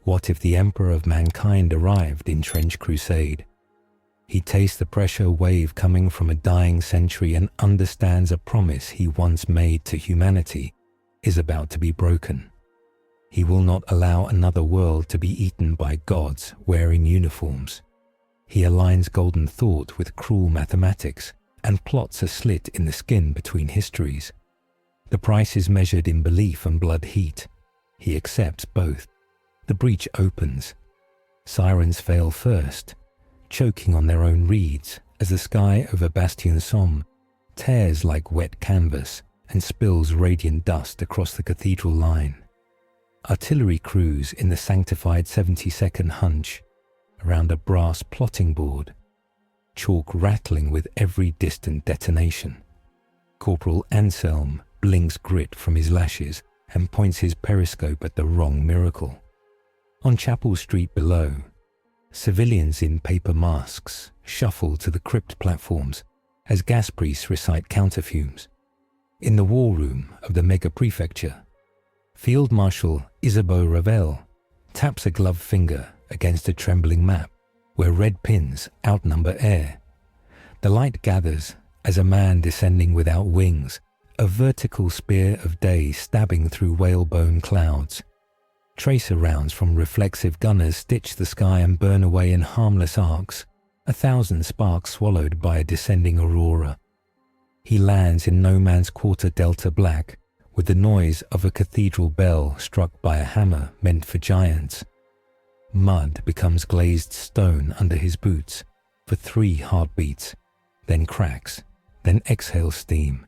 What if the Emperor of Mankind arrived in Trench Crusade? He tastes the pressure wave coming from a dying century and understands a promise he once made to humanity is about to be broken. He will not allow another world to be eaten by gods wearing uniforms. He aligns golden thought with cruel mathematics and plots a slit in the skin between histories. The price is measured in belief and blood heat. He accepts both. The breach opens. Sirens fail first, choking on their own reeds as the sky over Bastion Somme tears like wet canvas and spills radiant dust across the cathedral line. Artillery crews in the sanctified 70-second hunch around a brass plotting board, chalk rattling with every distant detonation. Corporal Anselm blinks grit from his lashes and points his periscope at the wrong miracle. On Chapel Street below, civilians in paper masks shuffle to the crypt platforms as gas priests recite counterfumes. In the war room of the mega prefecture, Field Marshal Isabeau Ravel taps a gloved finger against a trembling map where red pins outnumber air. The light gathers as a man descending without wings, a vertical spear of day stabbing through whalebone clouds. Tracer rounds from reflexive gunners stitch the sky and burn away in harmless arcs, 1,000 sparks swallowed by a descending aurora. He lands in no man's quarter Delta Black with the noise of a cathedral bell struck by a hammer meant for giants. Mud becomes glazed stone under his boots for 3 heartbeats, then cracks, then exhales steam.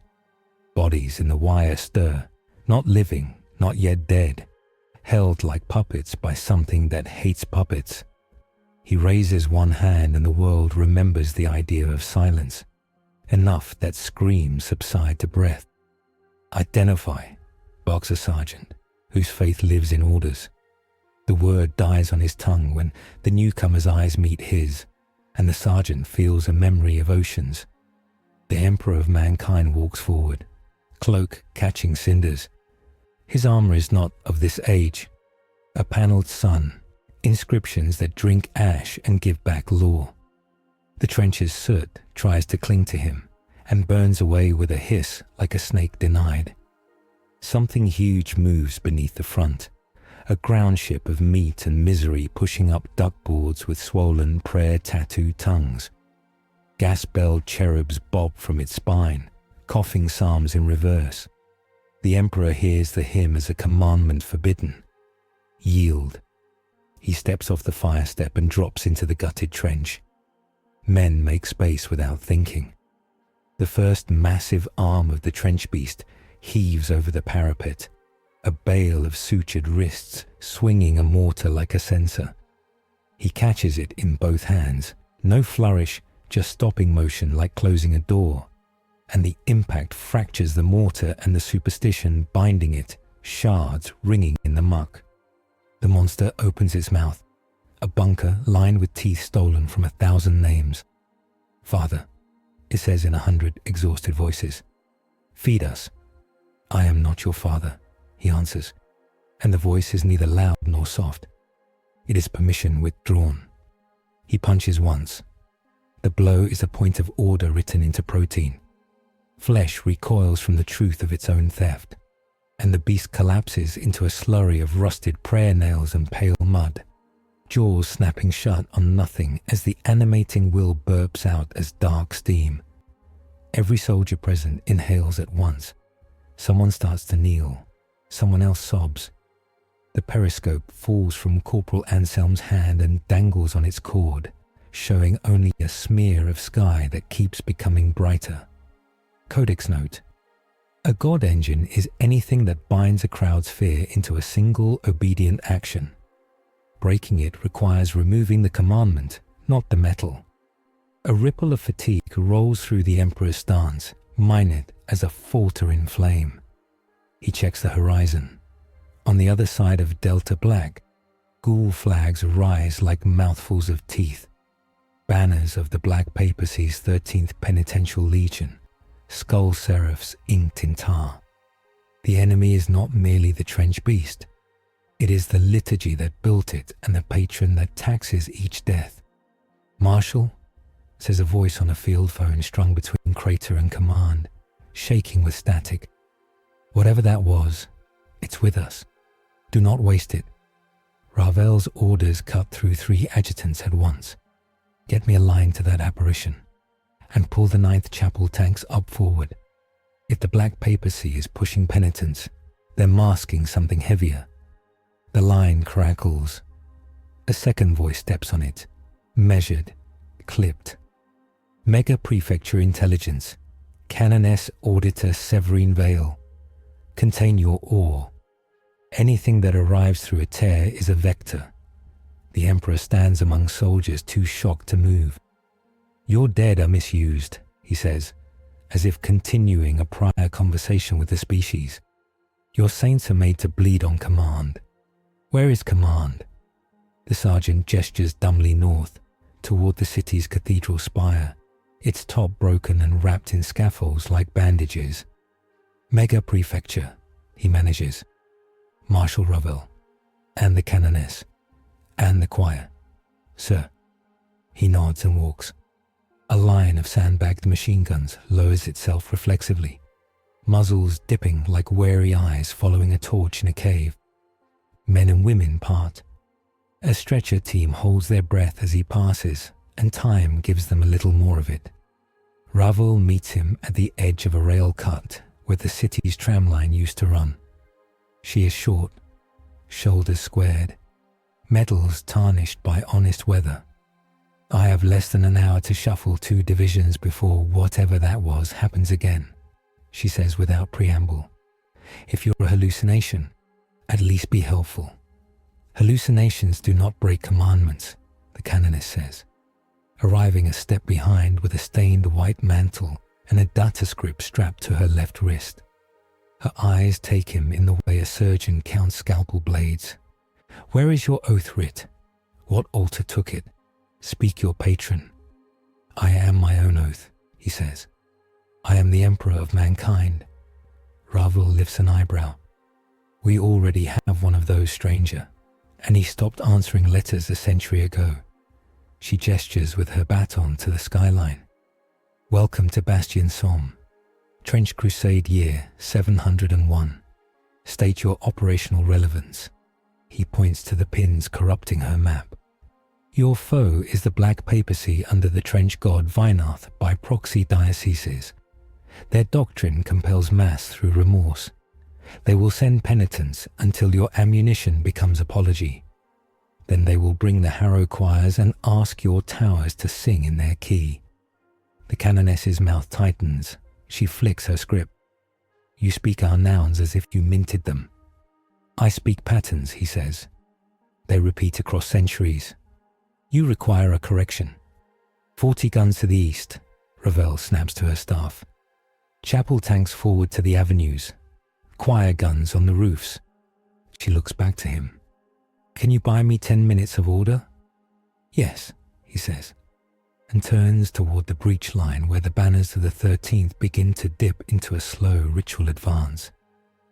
Bodies in the wire stir, not living, not yet dead, held like puppets by something that hates puppets. He raises one hand and the world remembers the idea of silence, enough that screams subside to breath. Identify, barks a sergeant, whose faith lives in orders. The word dies on his tongue when the newcomer's eyes meet his, and the sergeant feels a memory of oceans. The Emperor of Mankind walks forward, cloak catching cinders. His armor is not of this age. A paneled sun, inscriptions that drink ash and give back lore. The trench's soot tries to cling to him and burns away with a hiss like a snake denied. Something huge moves beneath the front, a ground ship of meat and misery pushing up duckboards with swollen prayer-tattooed tongues. Gas-belled cherubs bob from its spine, coughing psalms in reverse. The Emperor hears the hymn as a commandment forbidden. Yield. He steps off the fire step and drops into the gutted trench. Men make space without thinking. The first massive arm of the trench beast heaves over the parapet, a bale of sutured wrists swinging a mortar like a censer. He catches it in both hands, no flourish, just stopping motion like closing a door, and the impact fractures the mortar and the superstition binding it, shards ringing in the muck. The monster opens its mouth, a bunker lined with teeth stolen from 1,000 names. Father, it says in 100 exhausted voices. Feed us. I am not your father, he answers, and the voice is neither loud nor soft. It is permission withdrawn. He punches once. The blow is a point of order written into protein. Flesh recoils from the truth of its own theft, and the beast collapses into a slurry of rusted prayer nails and pale mud, jaws snapping shut on nothing as the animating will burps out as dark steam. Every soldier present inhales at once. Someone starts to kneel. Someone else sobs. The periscope falls from Corporal Anselm's hand and dangles on its cord, showing only a smear of sky that keeps becoming brighter. Codex note: a God engine is anything that binds a crowd's fear into a single obedient action. Breaking it requires removing the commandment, not the metal. A ripple of fatigue rolls through the Emperor's stance, minute as a faltering flame. He checks the horizon. On the other side of Delta Black, ghoul flags rise like mouthfuls of teeth. Banners of the Black Papacy's 13th Penitential Legion, skull seraphs inked in tar. The enemy is not merely the trench beast. It is the liturgy that built it and the patron that taxes each death. Marshal, says a voice on a field phone strung between crater and command, shaking with static. Whatever that was, it's with us. Do not waste it. Ravel's orders cut through 3 adjutants at once. Get me aligned to that apparition, and pull the 9th chapel tanks up forward. If the black papacy is pushing penitents, they're masking something heavier. The line crackles. A second voice steps on it, measured, clipped. Mega Prefecture Intelligence, Canoness Auditor Severine Vale. Contain your ore. Anything that arrives through a tear is a vector. The Emperor stands among soldiers too shocked to move. Your dead are misused, he says, as if continuing a prior conversation with the species. Your saints are made to bleed on command. Where is command? The sergeant gestures dumbly north, toward the city's cathedral spire, its top broken and wrapped in scaffolds like bandages. Mega Prefecture, he manages. Marshal Ravel, and the canoness, and the choir. Sir. He nods and walks. A line of sandbagged machine guns lowers itself reflexively, muzzles dipping like wary eyes following a torch in a cave. Men and women part. A stretcher team holds their breath as he passes, and time gives them a little more of it. Ravel meets him at the edge of a rail cut where the city's tramline used to run. She is short, shoulders squared, medals tarnished by honest weather. I have less than an hour to shuffle 2 divisions before whatever that was happens again, she says without preamble. If you're a hallucination, at least be helpful. Hallucinations do not break commandments, the canoness says, arriving a step behind with a stained white mantle and a data script strapped to her left wrist. Her eyes take him in the way a surgeon counts scalpel blades. Where is your oath writ? What altar took it? Speak your patron. I am my own oath, he says. I am the emperor of mankind. Ravel lifts an eyebrow. We already have one of those, stranger, and he stopped answering letters a century ago. She gestures with her baton to the skyline. Welcome to Bastion Somme. Trench Crusade year 701. State your operational relevance. He points to the pins corrupting her map. Your foe is the black papacy under the trench god Weinarth by proxy dioceses. Their doctrine compels mass through remorse. They will send penitents until your ammunition becomes apology. Then they will bring the harrow choirs and ask your towers to sing in their key. The canoness's mouth tightens. She flicks her script. You speak our nouns as if you minted them. I speak patterns, he says. They repeat across centuries. You require a correction. 40 guns to the east, Ravel snaps to her staff. Chapel tanks forward to the avenues. Choir guns on the roofs. She looks back to him. Can you buy me 10 minutes of order? Yes, he says, and turns toward the breach line where the banners of the 13th begin to dip into a slow ritual advance.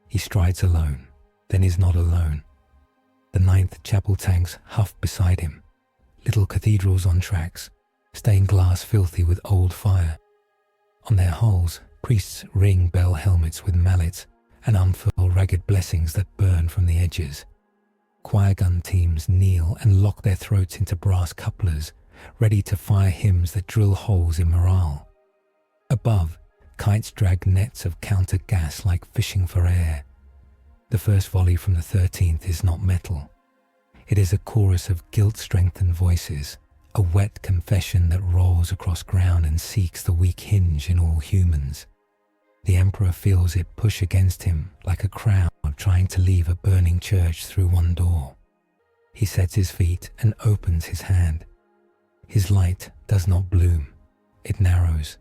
He strides alone, then is not alone. The 9th chapel tanks huff beside him, little cathedrals on tracks, stained glass filthy with old fire. On their hulls, priests ring bell helmets with mallets and unfurl ragged blessings that burn from the edges. Choir gun teams kneel and lock their throats into brass couplers, ready to fire hymns that drill holes in morale. Above, kites drag nets of counter gas like fishing for air. The first volley from the 13th is not metal. It is a chorus of guilt-strengthened voices, a wet confession that rolls across ground and seeks the weak hinge in all humans. The Emperor feels it push against him like a crowd trying to leave a burning church through one door. He sets his feet and opens his hand. His light does not bloom, it narrows.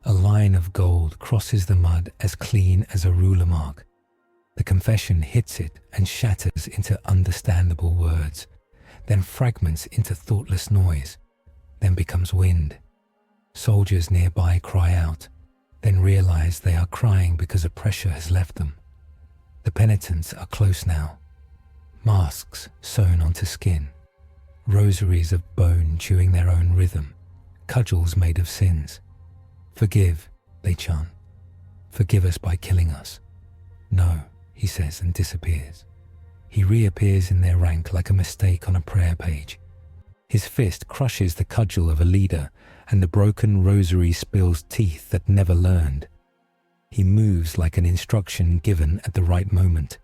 A line of gold crosses the mud as clean as a ruler mark. The confession hits it and shatters into understandable words, then fragments into thoughtless noise, then becomes wind. Soldiers nearby cry out, then realize they are crying because a pressure has left them. The penitents are close now. masks sewn onto skin, rosaries of bone chewing their own rhythm, cudgels made of sins. Forgive, they chant. Forgive us by killing us. No, he says and disappears. He reappears in their rank like a mistake on a prayer page. His fist crushes the cudgel of a leader, and the broken rosary spills teeth that never learned. He moves like an instruction given at the right moment,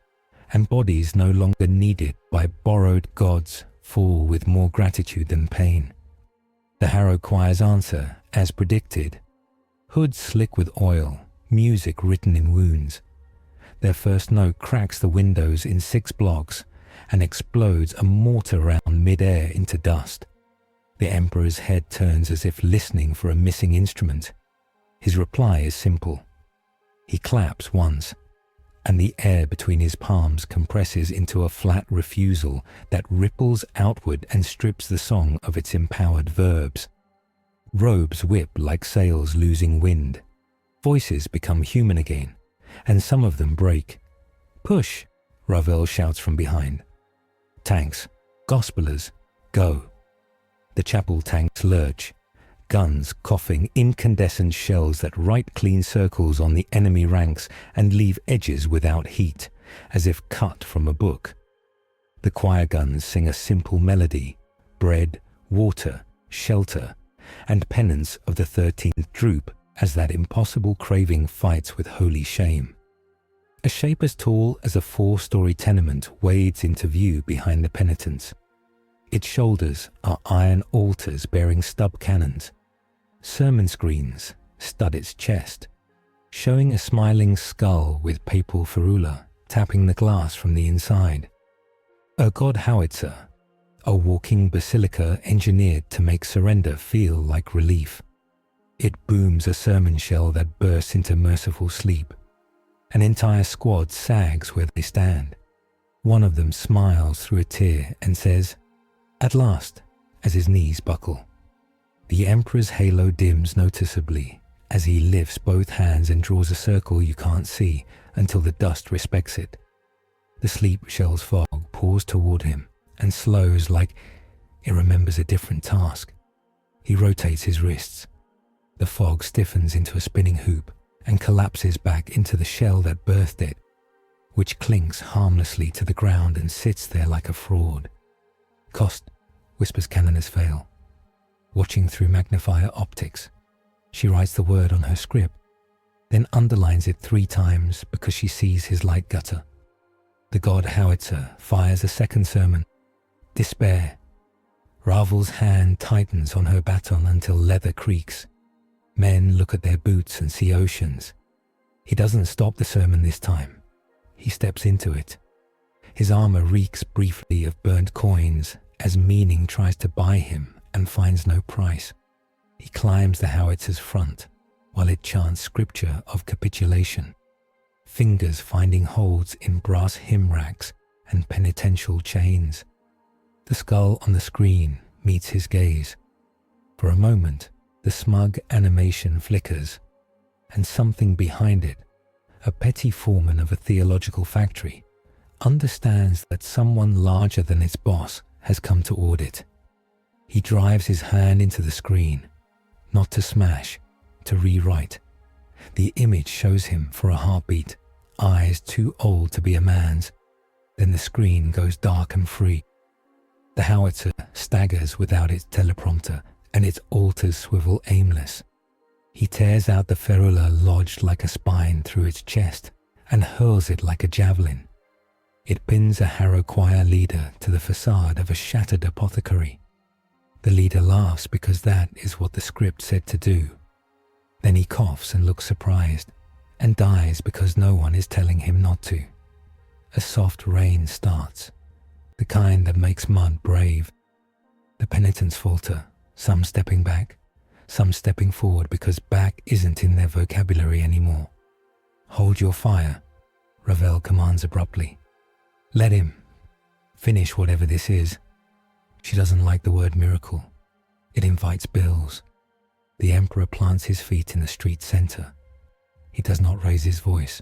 and bodies no longer needed by borrowed gods fall with more gratitude than pain. The Harrow Choir's answer, as predicted, hoods slick with oil, music written in wounds. Their first note cracks the windows in 6 blocks and explodes a mortar round mid-air into dust. The Emperor's head turns as if listening for a missing instrument. His reply is simple. He claps once, and the air between his palms compresses into a flat refusal that ripples outward and strips the song of its empowered verbs. Robes whip like sails losing wind. Voices become human again, and some of them break. Push, Ravel shouts from behind. Tanks, Gospelers, go. The chapel tanks lurch, guns coughing incandescent shells that write clean circles on the enemy ranks and leave edges without heat, as if cut from a book. The choir guns sing a simple melody, bread, water, shelter, and penance of the 13th droop as that impossible craving fights with holy shame. A shape as tall as a 4-story tenement wades into view behind the penitents. Its shoulders are iron altars bearing stub cannons. Sermon screens stud its chest, showing a smiling skull with papal ferula tapping the glass from the inside. A god howitzer, a walking basilica engineered to make surrender feel like relief. It booms a sermon shell that bursts into merciful sleep. An entire squad sags where they stand. One of them smiles through a tear and says, "At last," as his knees buckle. The Emperor's halo dims noticeably as he lifts both hands and draws a circle you can't see until the dust respects it. The sleep shell's fog pours toward him and slows like it remembers a different task. He rotates his wrists. The fog stiffens into a spinning hoop and collapses back into the shell that birthed it, which clings harmlessly to the ground and sits there like a fraud. "Cost," whispers Canoness Vale. Watching through magnifier optics, she writes the word on her script, then underlines it 3 times because she sees his light gutter. The god howitzer fires a second sermon. Despair. Ravel's hand tightens on her baton until leather creaks. Men look at their boots and see oceans. He doesn't stop the sermon this time. He steps into it. His armor reeks briefly of burnt coins as meaning tries to buy him and finds no price. He climbs the howitzer's front while it chants scripture of capitulation, fingers finding holds in brass hymn racks and penitential chains. The skull on the screen meets his gaze. For a moment, the smug animation flickers, and something behind it, a petty foreman of a theological factory, understands that someone larger than its boss has come to audit. He drives his hand into the screen, not to smash, to rewrite. The image shows him for a heartbeat, eyes too old to be a man's. Then the screen goes dark and free. The howitzer staggers without its teleprompter, and its altars swivel aimless. He tears out the ferula lodged like a spine through its chest and hurls it like a javelin. It pins a Harrow Choir leader to the facade of a shattered apothecary. The leader laughs because that is what the script said to do. Then he coughs and looks surprised, and dies because no one is telling him not to. A soft rain starts, the kind that makes mud brave. The penitents falter, some stepping back, some stepping forward because back isn't in their vocabulary anymore. "Hold your fire," Ravel commands abruptly. "Let him finish whatever this is." She doesn't like the word miracle. It invites bills. The Emperor plants his feet in the street center. He does not raise his voice.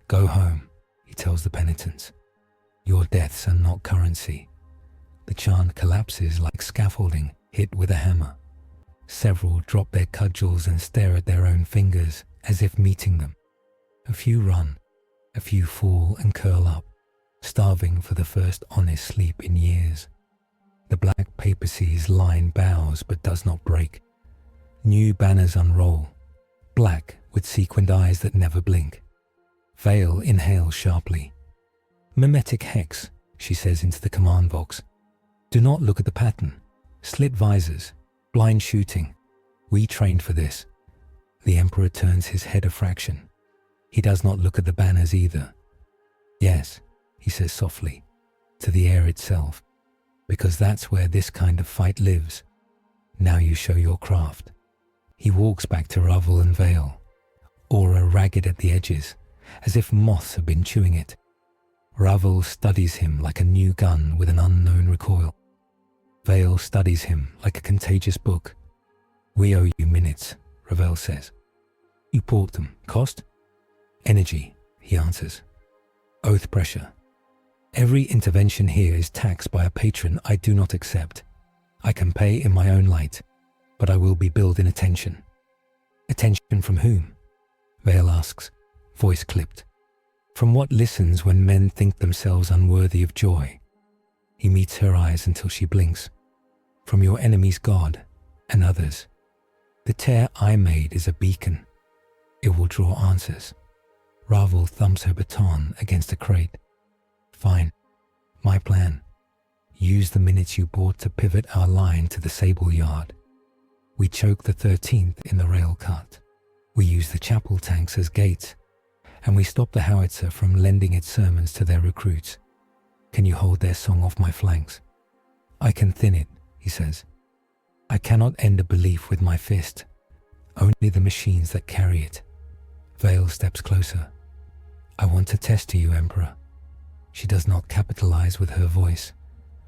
"Go home," he tells the penitents. Your deaths are not currency. The chant collapses like scaffolding hit with a hammer. Several drop their cudgels and stare at their own fingers as if meeting them. A few run, a few fall and curl up, starving for the first honest sleep in years. The black papacy's line bows but does not break. New banners unroll, black with sequined eyes that never blink. Vale inhales sharply. Mimetic hex, she says into the command box. Do not look at the pattern. Slit visors, blind shooting. We trained for this. The Emperor turns his head a fraction. He does not look at the banners either. Yes, he says softly, to the air itself, because that's where this kind of fight lives. Now you show your craft. He walks back to Ravel and Vale, aura ragged at the edges, as if moths have been chewing it. Ravel studies him like a new gun with an unknown recoil. Vale studies him like a contagious book. We owe you minutes, Ravel says. You bought them. Cost? Energy, he answers. Oath pressure. Every intervention here is taxed by a patron I do not accept. I can pay in my own light, but I will be billed in attention. Attention from whom? Vale asks, voice clipped. From what listens when men think themselves unworthy of joy. He meets her eyes until she blinks. From your enemy's God and others. The tear I made is a beacon. It will draw answers. Ravel thumps her baton against a crate. Fine. My plan. Use the minutes you bought to pivot our line to the Sable Yard. We choke the 13th in the rail cut. We use the chapel tanks as gates, and we stop the howitzer from lending its sermons to their recruits. Can you hold their song off my flanks? I can thin it, he says. I cannot end a belief with my fist. Only the machines that carry it. Vale steps closer. I want to test you, Emperor. She does not capitalize with her voice,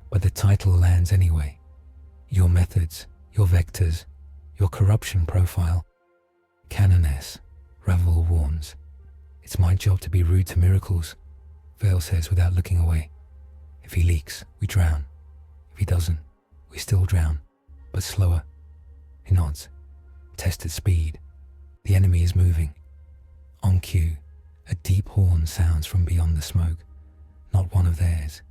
but the title lands anyway. Your methods, your vectors, your corruption profile. Canoness, Ravel warns. It's my job to be rude to miracles, Vale says without looking away. If he leaks, we drown. If he doesn't, we still drown, but slower. He nods. Tested speed. The enemy is moving. On cue, a deep horn sounds from beyond the smoke. Not one of theirs.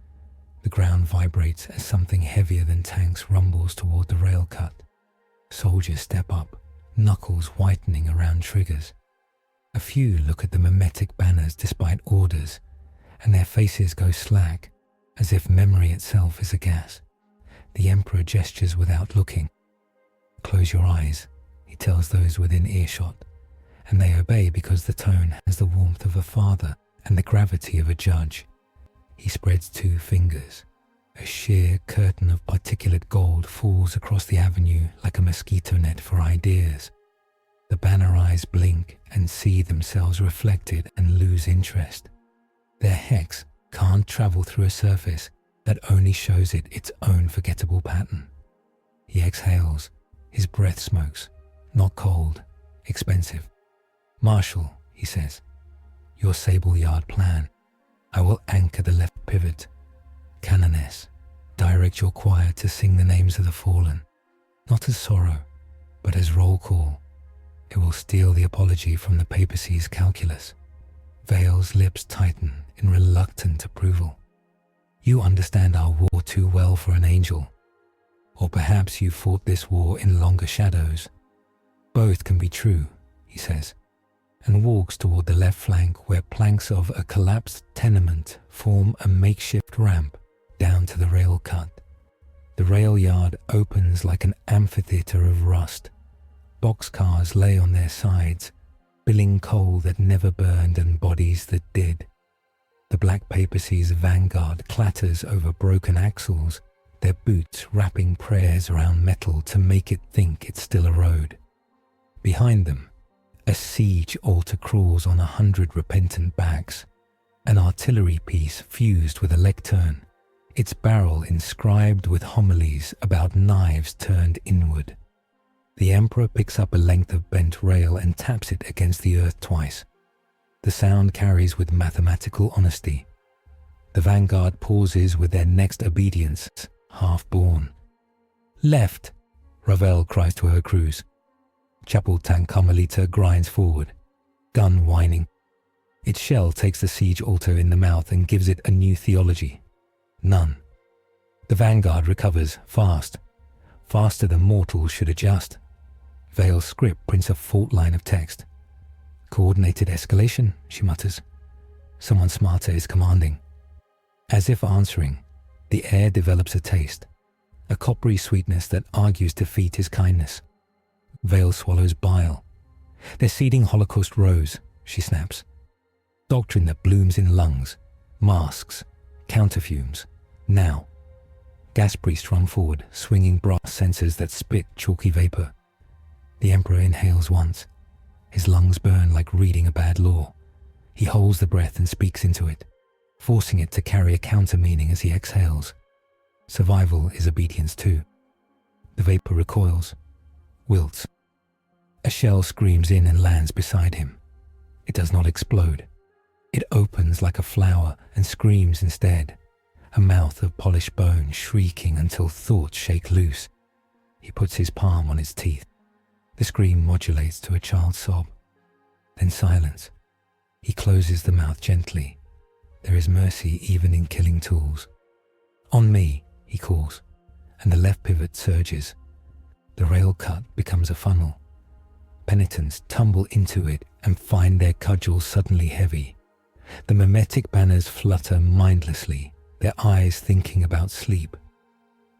The ground vibrates as something heavier than tanks rumbles toward the rail cut. Soldiers step up, knuckles whitening around triggers. A few look at the mimetic banners despite orders, and their faces go slack, as if memory itself is a gas. The Emperor gestures without looking. Close your eyes, he tells those within earshot, and they obey because the tone has the warmth of a father and the gravity of a judge. He spreads two fingers. A sheer curtain of particulate gold falls across the avenue like a mosquito net for ideas. The banner eyes blink and see themselves reflected and lose interest. Their hex can't travel through a surface that only shows it its own forgettable pattern. He exhales. His breath smokes. Not cold, expensive. Marshal, he says, your Sable Yard plan. I will anchor the left pivot. Canoness, direct your choir to sing the names of the fallen, not as sorrow, but as roll call. It will steal the apology from the papacy's calculus. Vale's lips tighten in reluctant approval. You understand our war too well for an angel. Or perhaps you fought this war in longer shadows. Both can be true, he says, and walks toward the left flank where planks of a collapsed tenement form a makeshift ramp down to the rail cut. The rail yard opens like an amphitheater of rust. Boxcars lay on their sides, billing coal that never burned and bodies that did. The Black Papacy's vanguard clatters over broken axles, their boots wrapping prayers around metal to make it think it's still a road. Behind them, a siege altar crawls on 100 repentant backs, an artillery piece fused with a lectern, its barrel inscribed with homilies about knives turned inward. The Emperor picks up a length of bent rail and taps it against the earth twice. The sound carries with mathematical honesty. The vanguard pauses with their next obedience, half-born. "Left!" Ravel cries to her crews. Chapel tank Carmelita grinds forward, gun whining. Its shell takes the siege altar in the mouth and gives it a new theology. None. The vanguard recovers, fast. Faster than mortals should adjust. Vale's script prints a fault line of text. "Coordinated escalation," she mutters. Someone smarter is commanding. As if answering, the air develops a taste, a coppery sweetness that argues defeat is kindness. Vale swallows bile. "They're seeding Holocaust rose," she snaps. Doctrine that blooms in lungs, masks, counterfumes, now. Gas priests run forward, swinging brass censers that spit chalky vapor. The Emperor inhales once. His lungs burn like reading a bad law. He holds the breath and speaks into it, forcing it to carry a counter-meaning as he exhales. Survival is obedience too. The vapor recoils, wilts. A shell screams in and lands beside him. It does not explode. It opens like a flower and screams instead, a mouth of polished bone shrieking until thoughts shake loose. He puts his palm on its teeth. The scream modulates to a child's sob. Then silence. He closes the mouth gently. There is mercy even in killing tools. "On me," he calls, and the left pivot surges. The rail cut becomes a funnel. Penitents tumble into it and find their cudgels suddenly heavy. The mimetic banners flutter mindlessly, their eyes thinking about sleep.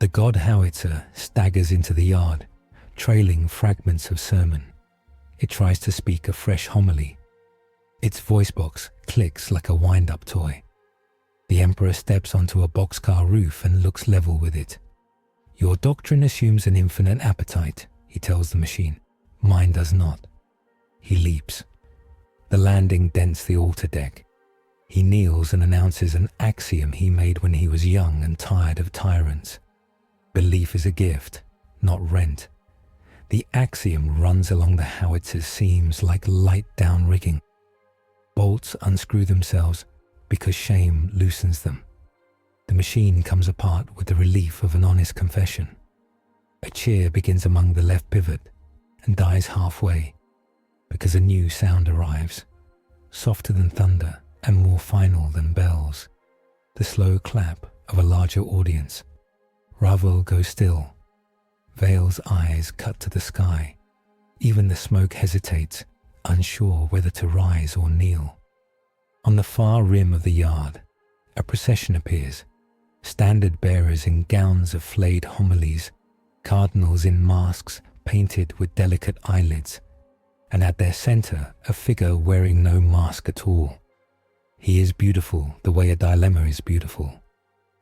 The god howitzer staggers into the yard, trailing fragments of sermon. It tries to speak a fresh homily. Its voice box clicks like a wind-up toy. The Emperor steps onto a boxcar roof and looks level with it. "Your doctrine assumes an infinite appetite," he tells the machine. "Mine does not." He leaps. The landing dents the altar deck. He kneels and announces an axiom he made when he was young and tired of tyrants. Belief is a gift, not rent. The axiom runs along the howitzer's seams like light down rigging. Bolts unscrew themselves because shame loosens them. The machine comes apart with the relief of an honest confession. A cheer begins among the left pivot and dies halfway because a new sound arrives, softer than thunder and more final than bells. The slow clap of a larger audience. Ravel goes still. Vale's eyes cut to the sky. Even the smoke hesitates, unsure whether to rise or kneel. On the far rim of the yard, a procession appears. Standard bearers in gowns of flayed homilies, cardinals in masks painted with delicate eyelids, and at their center a figure wearing no mask at all. He is beautiful the way a dilemma is beautiful.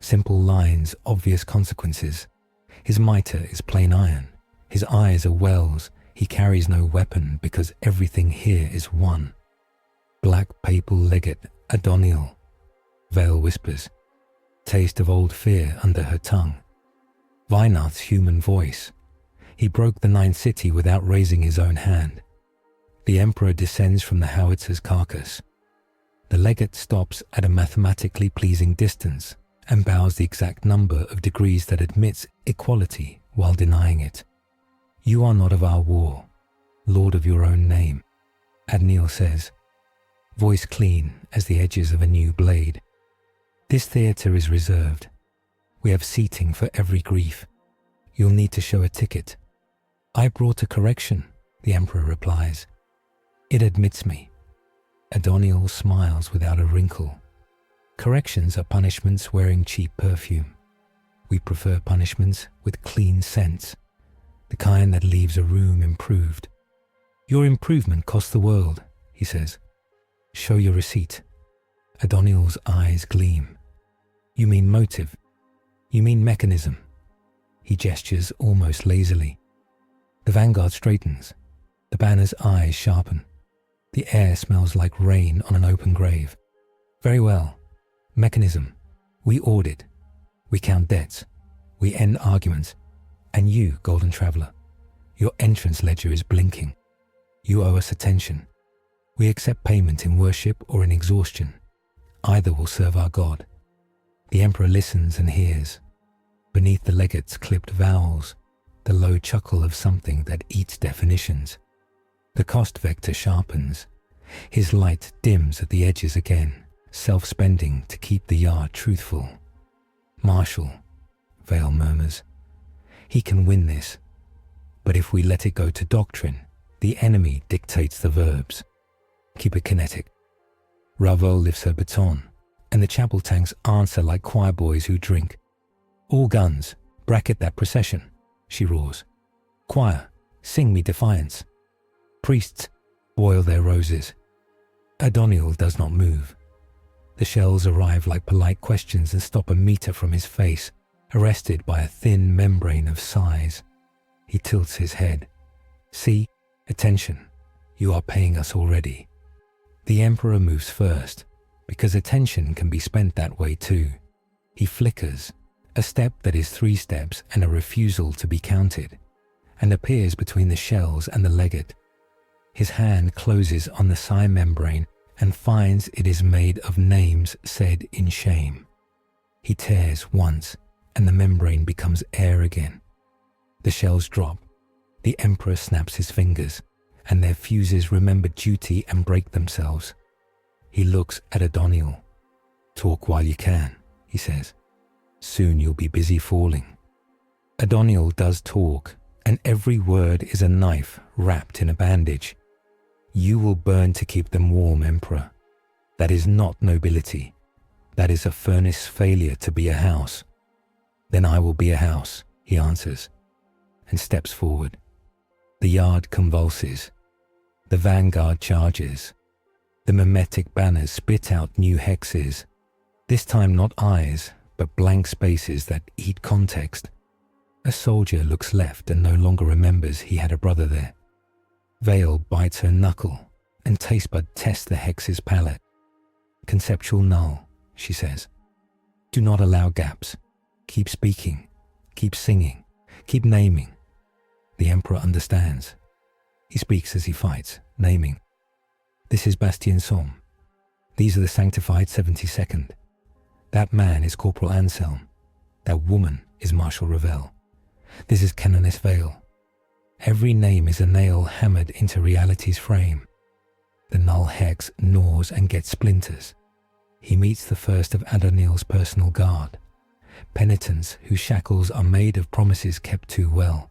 Simple lines, obvious consequences. His mitre is plain iron. His eyes are wells. He carries no weapon because everything here is one. Black papal legate Adoniel, Vale whispers. Taste of old fear under her tongue. Weihnacht's human voice. He broke the Ninth City without raising his own hand. The Emperor descends from the howitzer's carcass. The legate stops at a mathematically pleasing distance and bows the exact number of degrees that admits equality while denying it. "You are not of our war, lord of your own name," Adoniel says, voice clean as the edges of a new blade. "This theatre is reserved. We have seating for every grief. You'll need to show a ticket." "I brought a correction," the Emperor replies. "It admits me." Adoniel smiles without a wrinkle. "Corrections are punishments wearing cheap perfume. We prefer punishments with clean scents, the kind that leaves a room improved. Your improvement cost the world," he says. "Show your receipt." Adoniel's eyes gleam. "You mean motive? You mean mechanism?" He gestures almost lazily. The vanguard straightens. The banner's eyes sharpen. The air smells like rain on an open grave. "Very well. Mechanism. We audit. We count debts. We end arguments. And you, Golden Traveller, your entrance ledger is blinking. You owe us attention. We accept payment in worship or in exhaustion. Either will serve our God. The Emperor listens and hears, beneath the legate's clipped vowels, the low chuckle of something that eats definitions. The cost vector sharpens. His light dims at the edges again, self-spending to keep the yard truthful. "Marshal," Vale murmurs. "He can win this. But if we let it go to doctrine, the enemy dictates the verbs. Keep it kinetic." Raveau lifts her baton, and the chapel tanks answer like choir boys who drink. "All guns, bracket that procession," she roars. "Choir, sing me defiance. Priests, boil their roses." Adoniel does not move. The shells arrive like polite questions and stop a meter from his face, arrested by a thin membrane of sighs. He tilts his head. "See, attention, you are paying us already." The Emperor moves first, because attention can be spent that way too. He flickers, a step that is 3 steps and a refusal to be counted, and appears between the shells and the legate. His hand closes on the sigh membrane and finds it is made of names said in shame. He tears once, and the membrane becomes air again. The shells drop. The Emperor snaps his fingers, and their fuses remember duty and break themselves. He looks at Adoniel. "Talk while you can," he says. "Soon you'll be busy falling." Adoniel does talk, and every word is a knife wrapped in a bandage. "You will burn to keep them warm, Emperor. That is not nobility. That is a furnace failure to be a house." "Then I will be a house," he answers, and steps forward. The yard convulses. The vanguard charges. The mimetic banners spit out new hexes, this time not eyes, but blank spaces that eat context. A soldier looks left and no longer remembers he had a brother there. Vale bites her knuckle, and Tastebud tests the hex's palette. "Conceptual null," she says. "Do not allow gaps. Keep speaking. Keep singing. Keep naming." The Emperor understands. He speaks as he fights, naming. "This is Bastien Somme. These are the sanctified 72nd. That man is Corporal Anselm. That woman is Marshal Ravel. This is Canoness Vale. Every name is a nail hammered into reality's frame. The null hex gnaws and gets splinters. He meets the first of Adoniel's personal guard, penitents whose shackles are made of promises kept too well.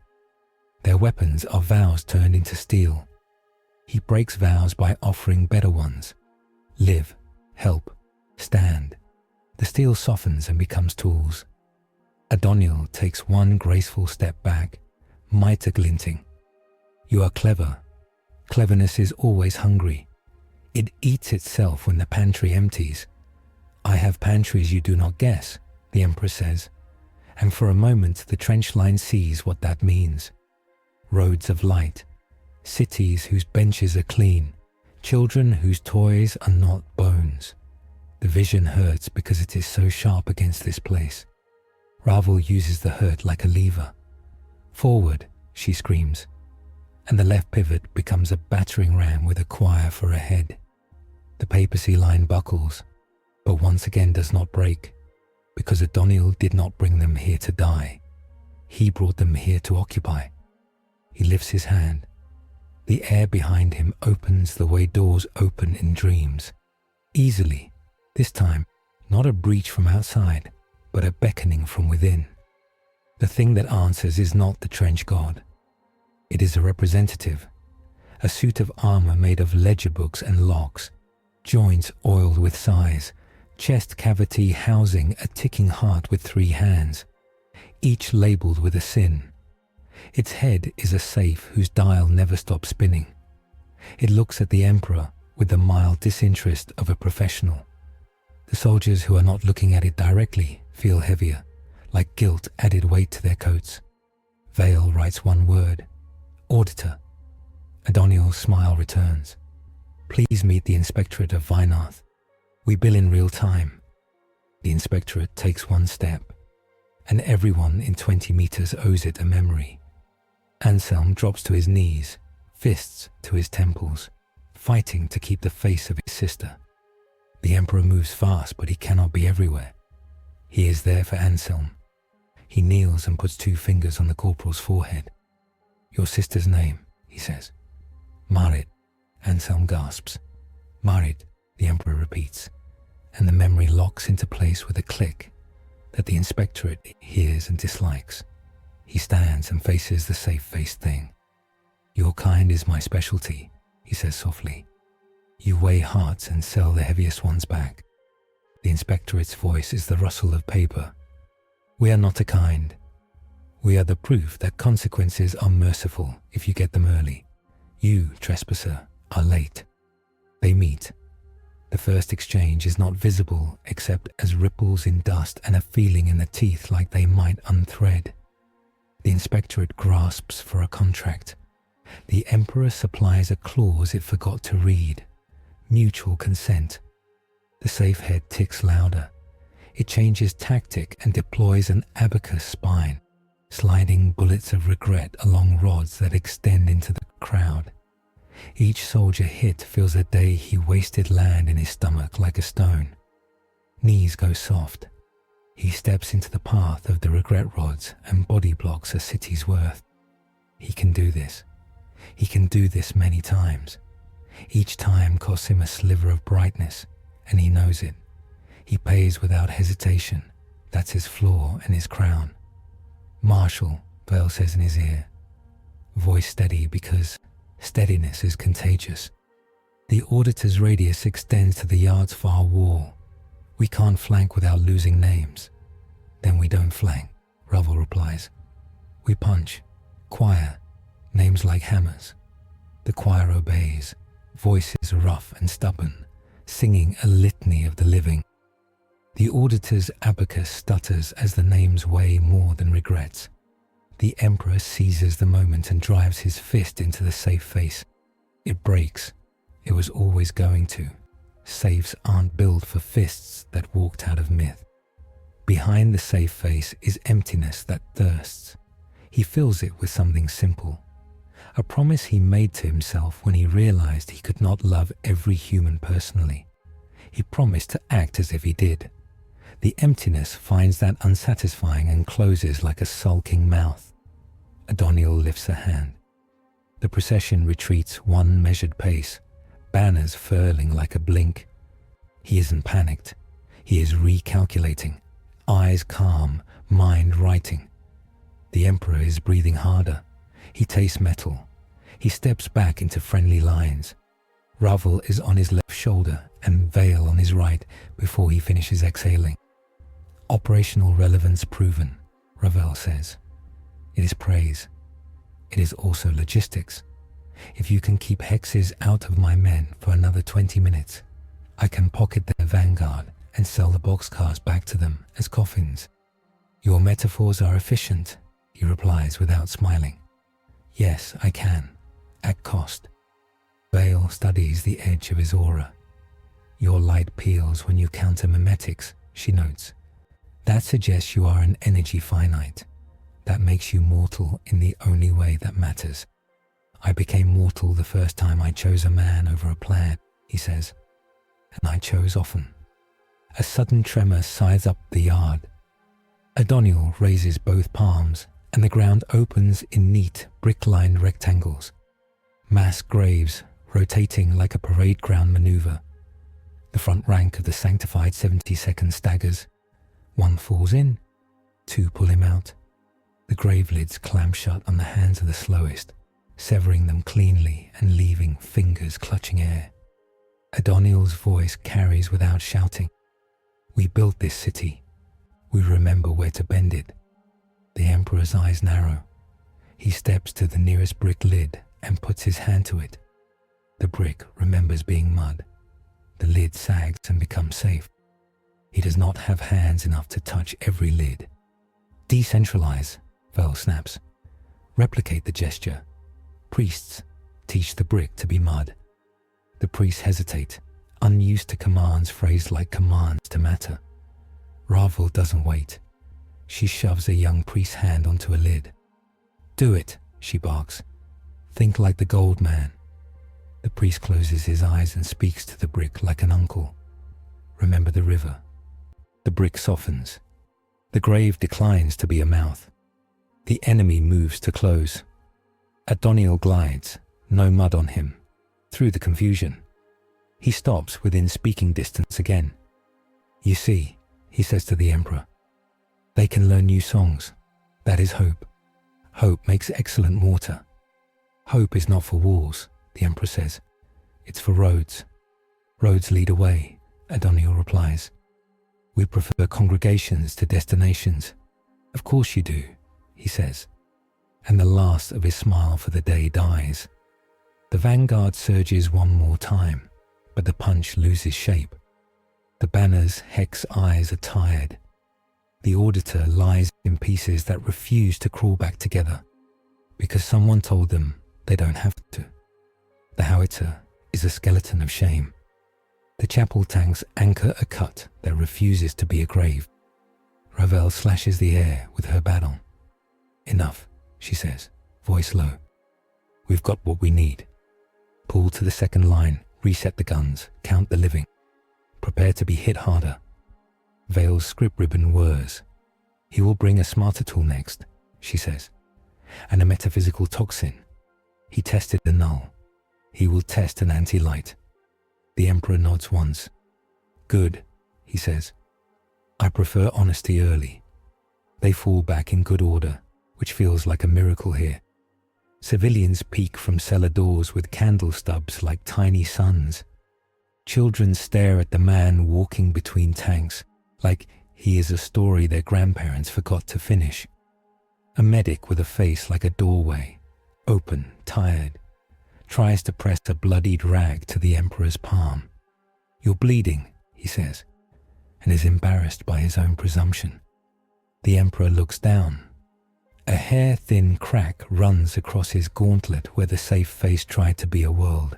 Their weapons are vows turned into steel. He breaks vows by offering better ones. Live, help, stand. The steel softens and becomes tools. Adoniel takes one graceful step back, mitre glinting. "You are clever. Cleverness is always hungry. It eats itself when the pantry empties." "I have pantries you do not guess," the Emperor says, and for a moment the trench line sees what that means. Roads of light, cities whose benches are clean, children whose toys are not bones. The vision hurts because it is so sharp against this place. Ravel uses the hurt like a lever. "Forward," she screams, and the left pivot becomes a battering ram with a choir for a head. The papacy line buckles, but once again does not break, because Adoniel did not bring them here to die. He brought them here to occupy. He lifts his hand. The air behind him opens the way doors open in dreams. Easily, this time, not a breach from outside, but a beckoning from within. The thing that answers is not the trench god. It is a representative, a suit of armor made of ledger books and locks, joints oiled with sighs, chest cavity housing a ticking heart with 3 hands, each labeled with a sin. Its head is a safe whose dial never stops spinning. It looks at the Emperor with the mild disinterest of a professional. The soldiers who are not looking at it directly feel heavier, like guilt added weight to their coats. Vale writes one word: "Auditor." Adoniel's smile returns. "Please meet the Inspectorate of Weinarth. We bill in real time." The Inspectorate takes one step, and everyone in 20 meters owes it a memory. Anselm drops to his knees, fists to his temples, fighting to keep the face of his sister. The Emperor moves fast, but he cannot be everywhere. He is there for Anselm. He kneels and puts 2 fingers on the corporal's forehead. "Your sister's name," he says. "Marit," Anselm gasps. "Marit," the Emperor repeats, and the memory locks into place with a click that the inspectorate hears and dislikes. He stands and faces the safe-faced thing. "Your kind is my specialty," he says softly. "You weigh hearts and sell the heaviest ones back." The inspectorate's voice is the rustle of paper. "We are not a kind. We are the proof that consequences are merciful if you get them early. You, trespasser, are late." They meet. The first exchange is not visible except as ripples in dust and a feeling in the teeth like they might unthread. The inspectorate grasps for a contract. The Emperor supplies a clause it forgot to read. Mutual consent. The safe head ticks louder. It changes tactic and deploys an abacus spine, sliding bullets of regret along rods that extend into the crowd. Each soldier hit feels a day he wasted land in his stomach like a stone. Knees go soft. He steps into the path of the regret rods and body blocks a city's worth. He can do this. He can do this many times. Each time costs him a sliver of brightness, and he knows it. He pays without hesitation. That's his flaw and his crown. "Marshal," Vale says in his ear. Voice steady because steadiness is contagious. The auditor's radius extends to the yard's far wall. "We can't flank without losing names." "Then we don't flank," Ravel replies. "We punch. Choir. Names like hammers." The choir obeys, voices rough and stubborn, singing a litany of the living. The auditor's abacus stutters as the names weigh more than regrets. The Emperor seizes the moment and drives his fist into the safe face. It breaks. It was always going to. Safes aren't built for fists that walked out of myth. Behind the safe face is emptiness that thirsts. He fills it with something simple. A promise he made to himself when he realized he could not love every human personally. He promised to act as if he did. The emptiness finds that unsatisfying and closes like a sulking mouth. Adoniel lifts a hand. The procession retreats 1 measured pace, banners furling like a blink. He isn't panicked. He is recalculating, eyes calm, mind writing. The Emperor is breathing harder. He tastes metal. He steps back into friendly lines. Ravel is on his left shoulder and Vale on his right before he finishes exhaling. "Operational relevance proven," Ravel says. It is praise. It is also logistics. If you can keep hexes out of my men for another 20 minutes, I can pocket their vanguard and sell the boxcars back to them as coffins. "Your metaphors are efficient," he replies without smiling. "Yes, I can. At cost." Vale studies the edge of his aura. "Your light peels when you counter memetics," she notes. "That suggests you are an energy finite. That makes you mortal in the only way that matters. I became mortal the first time I chose a man over a plan," he says. "And I chose often." A sudden tremor scythes up the yard. Adoniel raises both palms, and the ground opens in neat, brick-lined rectangles. Mass graves, rotating like a parade ground maneuver. The front rank of the sanctified 72nd staggers. 1 falls in, 2 pull him out. The grave lids clamp shut on the hands of the slowest, severing them cleanly and leaving fingers clutching air. Adoniel's voice carries without shouting. "We built this city. We remember where to bend it." The Emperor's eyes narrow. He steps to the nearest brick lid and puts his hand to it. The brick remembers being mud. The lid sags and becomes safe. He does not have hands enough to touch every lid. "Decentralize," Vel snaps. "Replicate the gesture. Priests, teach the brick to be mud." The priests hesitate, unused to commands phrased like commands to matter. Ravel doesn't wait. She shoves a young priest's hand onto a lid. "Do it," she barks. "Think like the gold man." The priest closes his eyes and speaks to the brick like an uncle. "Remember the river." The brick softens. The grave declines to be a mouth. The enemy moves to close. Adoniel glides, no mud on him, through the confusion. He stops within speaking distance again. You see, he says to the Emperor, they can learn new songs. That is hope. Hope makes excellent mortar. Hope is not for walls, the Emperor says. It's for roads. Roads lead away, Adoniel replies. We prefer congregations to destinations. Of course you do, he says. And the last of his smile for the day dies. The vanguard surges one more time, but the punch loses shape. The banner's hex eyes are tired. The auditor lies in pieces that refuse to crawl back together, because someone told them they don't have to. The howitzer is a skeleton of shame. The chapel tanks anchor a cut that refuses to be a grave. Ravel slashes the air with her baton. Enough, she says, voice low. We've got what we need. Pull to the second line, reset the guns, count the living. Prepare to be hit harder. Vale's script ribbon whirs. He will bring a smarter tool next, she says, and a metaphysical toxin. He tested the null. He will test an anti-light. The Emperor nods once. Good, he says. I prefer honesty early. They fall back in good order, which feels like a miracle here. Civilians peek from cellar doors with candle stubs like tiny suns. Children stare at the man walking between tanks, like he is a story their grandparents forgot to finish. A medic with a face like a doorway, open, tired, tries to press a bloodied rag to the Emperor's palm. You're bleeding, he says, and is embarrassed by his own presumption. The Emperor looks down. A hair-thin crack runs across his gauntlet where the safe face tried to be a world.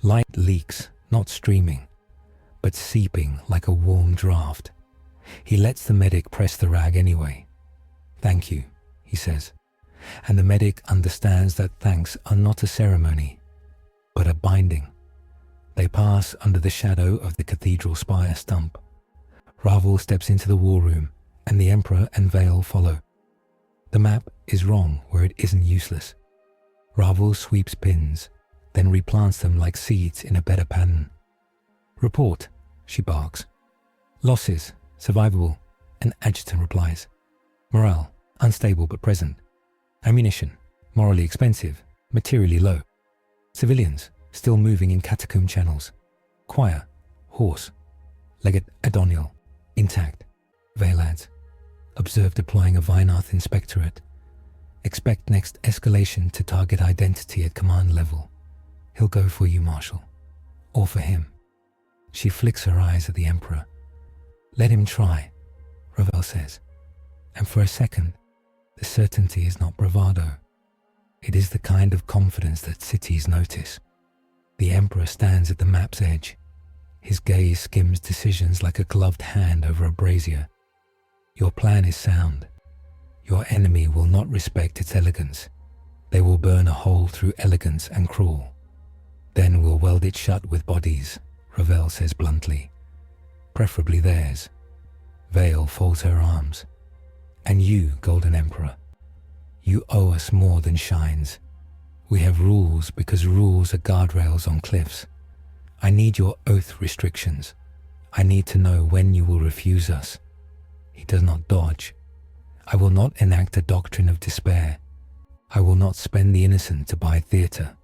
Light leaks, not streaming, but seeping like a warm draft. He lets the medic press the rag anyway. Thank you, he says, and the medic understands that thanks are not a ceremony, but a binding. They pass under the shadow of the cathedral spire stump. Ravel steps into the war room, and the Emperor and Vale follow. The map is wrong where it isn't useless. Ravel sweeps pins, then replants them like seeds in a better pattern. Report, she barks. Losses, survivable, an adjutant replies. Morale, unstable but present. Ammunition, morally expensive, materially low. Civilians, still moving in catacomb channels. Choir, hoarse. Legate Adoniel, intact. Vale adds. Observe deploying a Vinath inspectorate. Expect next escalation to target identity at command level. He'll go for you, Marshal. Or for him. She flicks her eyes at the Emperor. Let him try, Ravel says. And for a second, the certainty is not bravado. It is the kind of confidence that cities notice. The Emperor stands at the map's edge. His gaze skims decisions like a gloved hand over a brazier. Your plan is sound. Your enemy will not respect its elegance. They will burn a hole through elegance and crawl. Then we'll weld it shut with bodies, Ravel says bluntly. Preferably theirs. Vale folds her arms. And you, Golden Emperor, you owe us more than shines. We have rules because rules are guardrails on cliffs. I need your oath restrictions. I need to know when you will refuse us. He does not dodge. I will not enact a doctrine of despair. I will not spend the innocent to buy theatre.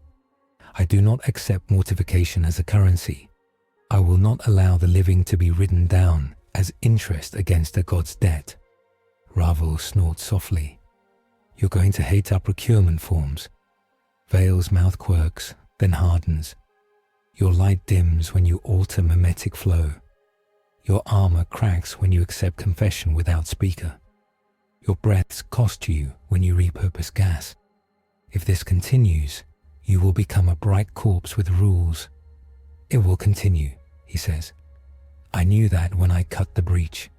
I do not accept mortification as a currency. I will not allow the living to be ridden down as interest against a god's debt. Ravel snorts softly. You're going to hate our procurement forms. Vale's mouth quirks, then hardens. Your light dims when you alter mimetic flow. Your armor cracks when you accept confession without speaker. Your breaths cost you when you repurpose gas. If this continues, you will become a bright corpse with rules. It will continue, he says. I knew that when I cut the breach.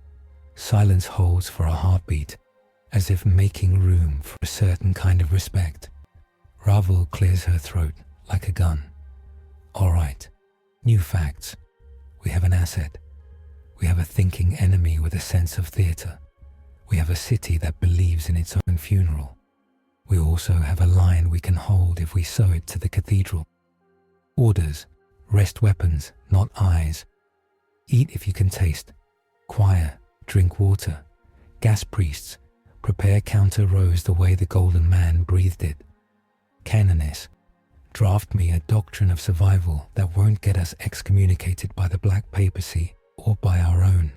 Silence holds for a heartbeat, as if making room for a certain kind of respect. Ravel clears her throat like a gun. All right, new facts. We have an asset. We have a thinking enemy with a sense of theatre. We have a city that believes in its own funeral. We also have a line we can hold if we sew it to the cathedral. Orders, rest weapons, not eyes. Eat if you can taste. Choir, drink water. Gas priests, prepare counter rows the way the golden man breathed it. Canoness, draft me a doctrine of survival that won't get us excommunicated by the black papacy or by our own.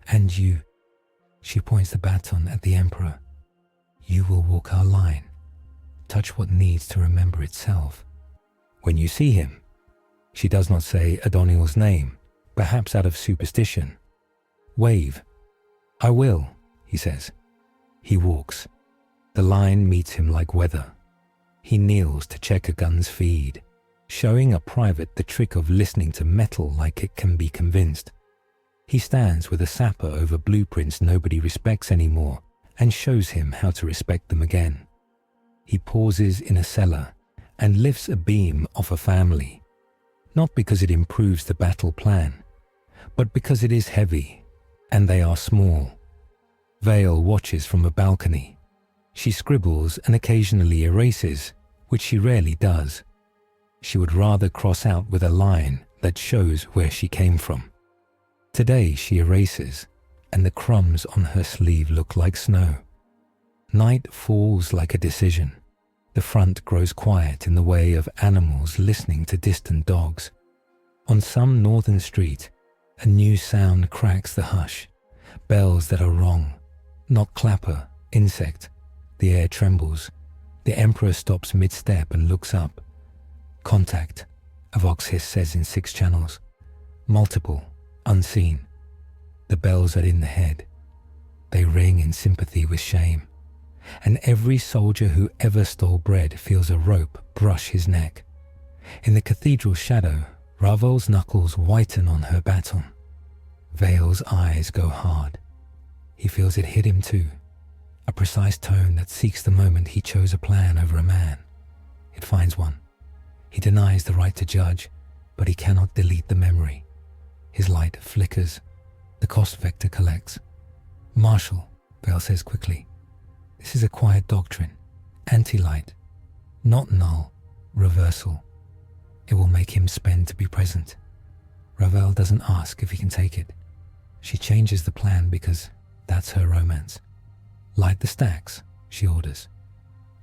And you, she points the baton at the emperor, you will walk our line, touch what needs to remember itself. When you see him, she does not say Adoniel's name, perhaps out of superstition. Wave. I will, he says. He walks. The line meets him like weather. He kneels to check a gun's feed, showing a private the trick of listening to metal like it can be convinced. He stands with a sapper over blueprints nobody respects anymore and shows him how to respect them again. He pauses in a cellar and lifts a beam off a family, not because it improves the battle plan, but because it is heavy and they are small. Vale watches from a balcony. She scribbles and occasionally erases, which she rarely does. She would rather cross out with a line that shows where she came from. Today she erases, and the crumbs on her sleeve look like snow. Night falls like a decision. The front grows quiet in the way of animals listening to distant dogs. On some northern street, a new sound cracks the hush. Bells that are wrong. Not clapper, insect. The air trembles. The emperor stops mid-step and looks up. Contact, a vox hiss says in 6 channels. Multiple, unseen. The bells are in the head. They ring in sympathy with shame. And every soldier who ever stole bread feels a rope brush his neck. In the cathedral shadow, Ravel's knuckles whiten on her baton. Vale's eyes go hard. He feels it hit him too. A precise tone that seeks the moment he chose a plan over a man. It finds one. He denies the right to judge, but he cannot delete the memory. His light flickers. The cost vector collects. Marshal, Vale says quickly. This is a quiet doctrine. Anti-light. Not null. Reversal. It will make him spend to be present. Ravel doesn't ask if he can take it. She changes the plan because that's her romance. Light the stacks, she orders.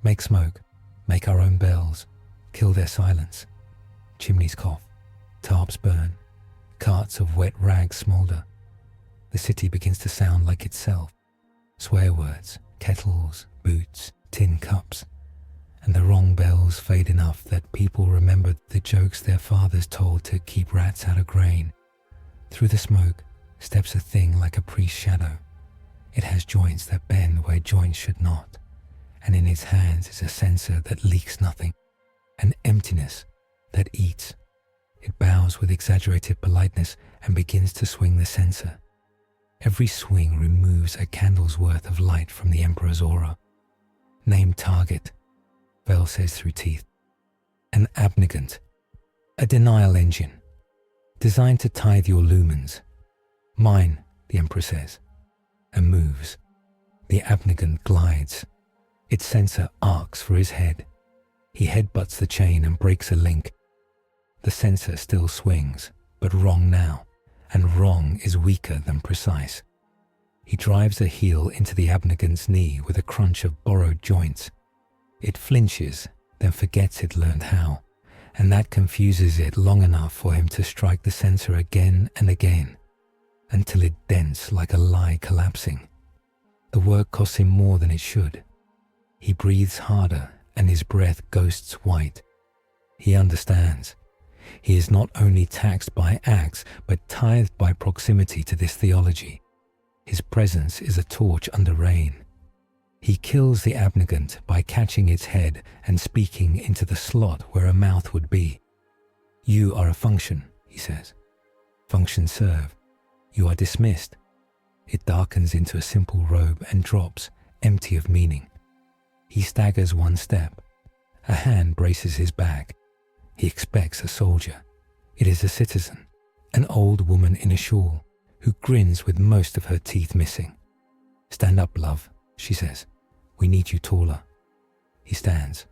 Make smoke. Make our own bells. Kill their silence. Chimneys cough. Tarps burn. Carts of wet rags smolder. The city begins to sound like itself. Swear words, kettles, boots, tin cups. And the wrong bells fade enough that people remember the jokes their fathers told to keep rats out of grain. Through the smoke steps a thing like a priest's shadow. It has joints that bend where joints should not, and in its hands is a censer that leaks nothing, an emptiness that eats. It bows with exaggerated politeness and begins to swing the censer. Every swing removes a candle's worth of light from the Emperor's aura. Name target, Vale says through teeth. An abnegant, a denial engine, designed to tithe your lumens. Mine, the Emperor says, and moves. The abnegant glides. Its sensor arcs for his head. He headbutts the chain and breaks a link. The sensor still swings, but wrong now, and wrong is weaker than precise. He drives a heel into the abnegant's knee with a crunch of borrowed joints. It flinches, then forgets it learned how, and that confuses it long enough for him to strike the sensor again and again, until it dents like a lie collapsing. The work costs him more than it should. He breathes harder and his breath ghosts white. He understands. He is not only taxed by acts, but tithed by proximity to this theology. His presence is a torch under rain. He kills the abnegant by catching its head and speaking into the slot where a mouth would be. You are a function, he says. Function serve. You are dismissed. It darkens into a simple robe and drops, empty of meaning. He staggers one step. A hand braces his back. He expects a soldier. It is a citizen, an old woman in a shawl, who grins with most of her teeth missing. Stand up, love, she says. We need you taller. He stands.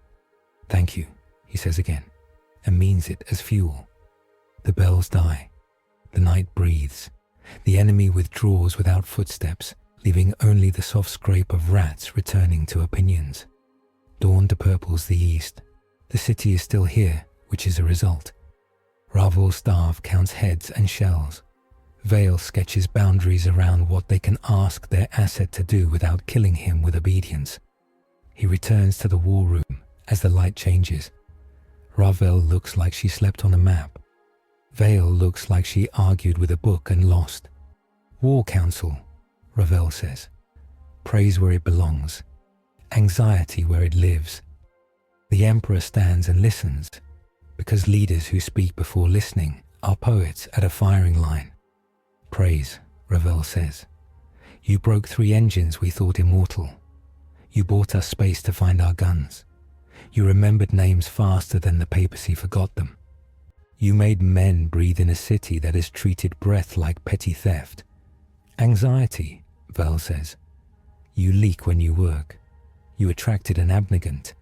Thank you, he says again, and means it as fuel. The bells die. The night breathes. The enemy withdraws without footsteps, leaving only the soft scrape of rats returning to opinions. Dawn depurples the east. The city is still here, which is a result. Ravel's staff counts heads and shells. Vale sketches boundaries around what they can ask their asset to do without killing him with obedience. He returns to the war room as the light changes. Ravel looks like she slept on a map. Vale looks like she argued with a book and lost. War council, Ravel says. Praise where it belongs. Anxiety where it lives. The Emperor stands and listens, because leaders who speak before listening are poets at a firing line. Praise, Ravel says. You broke 3 engines we thought immortal. You bought us space to find our guns. You remembered names faster than the papacy forgot them. You made men breathe in a city that has treated breath like petty theft. Anxiety, Val says. You leak when you work. You attracted an abnegant.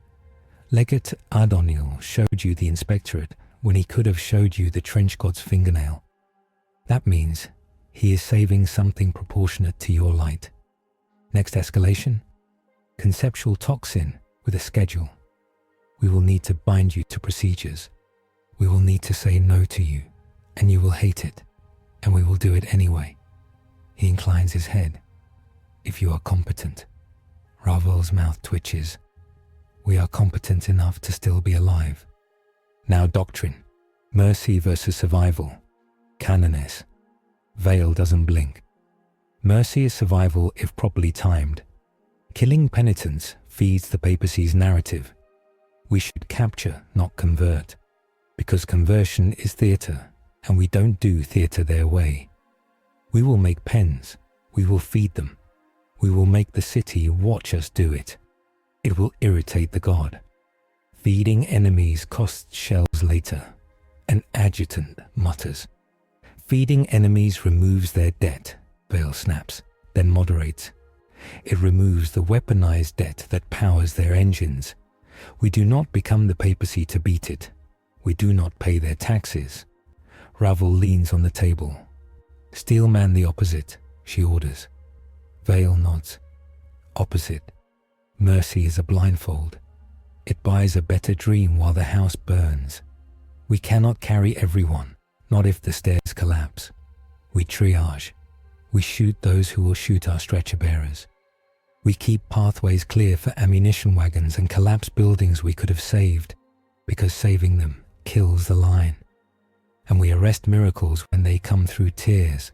Legate Ardoniel showed you the inspectorate when he could have showed you the trench god's fingernail. That means he is saving something proportionate to your light. Next escalation? Conceptual toxin with a schedule. We will need to bind you to procedures. We will need to say no to you, and you will hate it, and we will do it anyway. He inclines his head. If you are competent. Ravel's mouth twitches. We are competent enough to still be alive. Now doctrine. Mercy versus survival. Canoness. Vale doesn't blink. Mercy is survival if properly timed. Killing penitents feeds the papacy's narrative. We should capture, not convert. Because conversion is theatre, and we don't do theatre their way. We will make pens. We will feed them. We will make the city watch us do it. It will irritate the god. Feeding enemies costs shells later. An adjutant mutters. Feeding enemies removes their debt, Vale snaps, then moderates. It removes the weaponized debt that powers their engines. We do not become the papacy to beat it. We do not pay their taxes. Ravel leans on the table. Steelman the opposite, she orders. Vale nods. Opposite. Mercy is a blindfold. It buys a better dream while the house burns. We cannot carry everyone, not if the stairs collapse. We triage. We shoot those who will shoot our stretcher bearers. We keep pathways clear for ammunition wagons and collapse buildings we could have saved, because saving them kills the line. And we arrest miracles when they come through tears,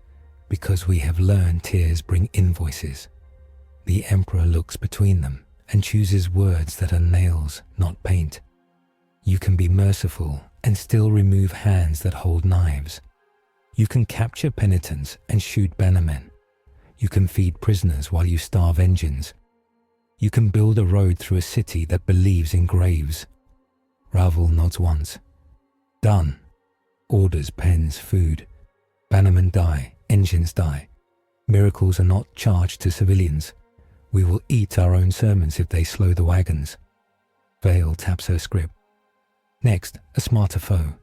because we have learned tears bring invoices. The Emperor looks between them and chooses words that are nails, not paint. You can be merciful and still remove hands that hold knives. You can capture penitents and shoot bannermen. You can feed prisoners while you starve engines. You can build a road through a city that believes in graves. Ravel nods once. Done. Orders, pens, food. Bannermen die, engines die. Miracles are not charged to civilians. We will eat our own sermons if they slow the wagons. Vale taps her script. Next, a smarter foe,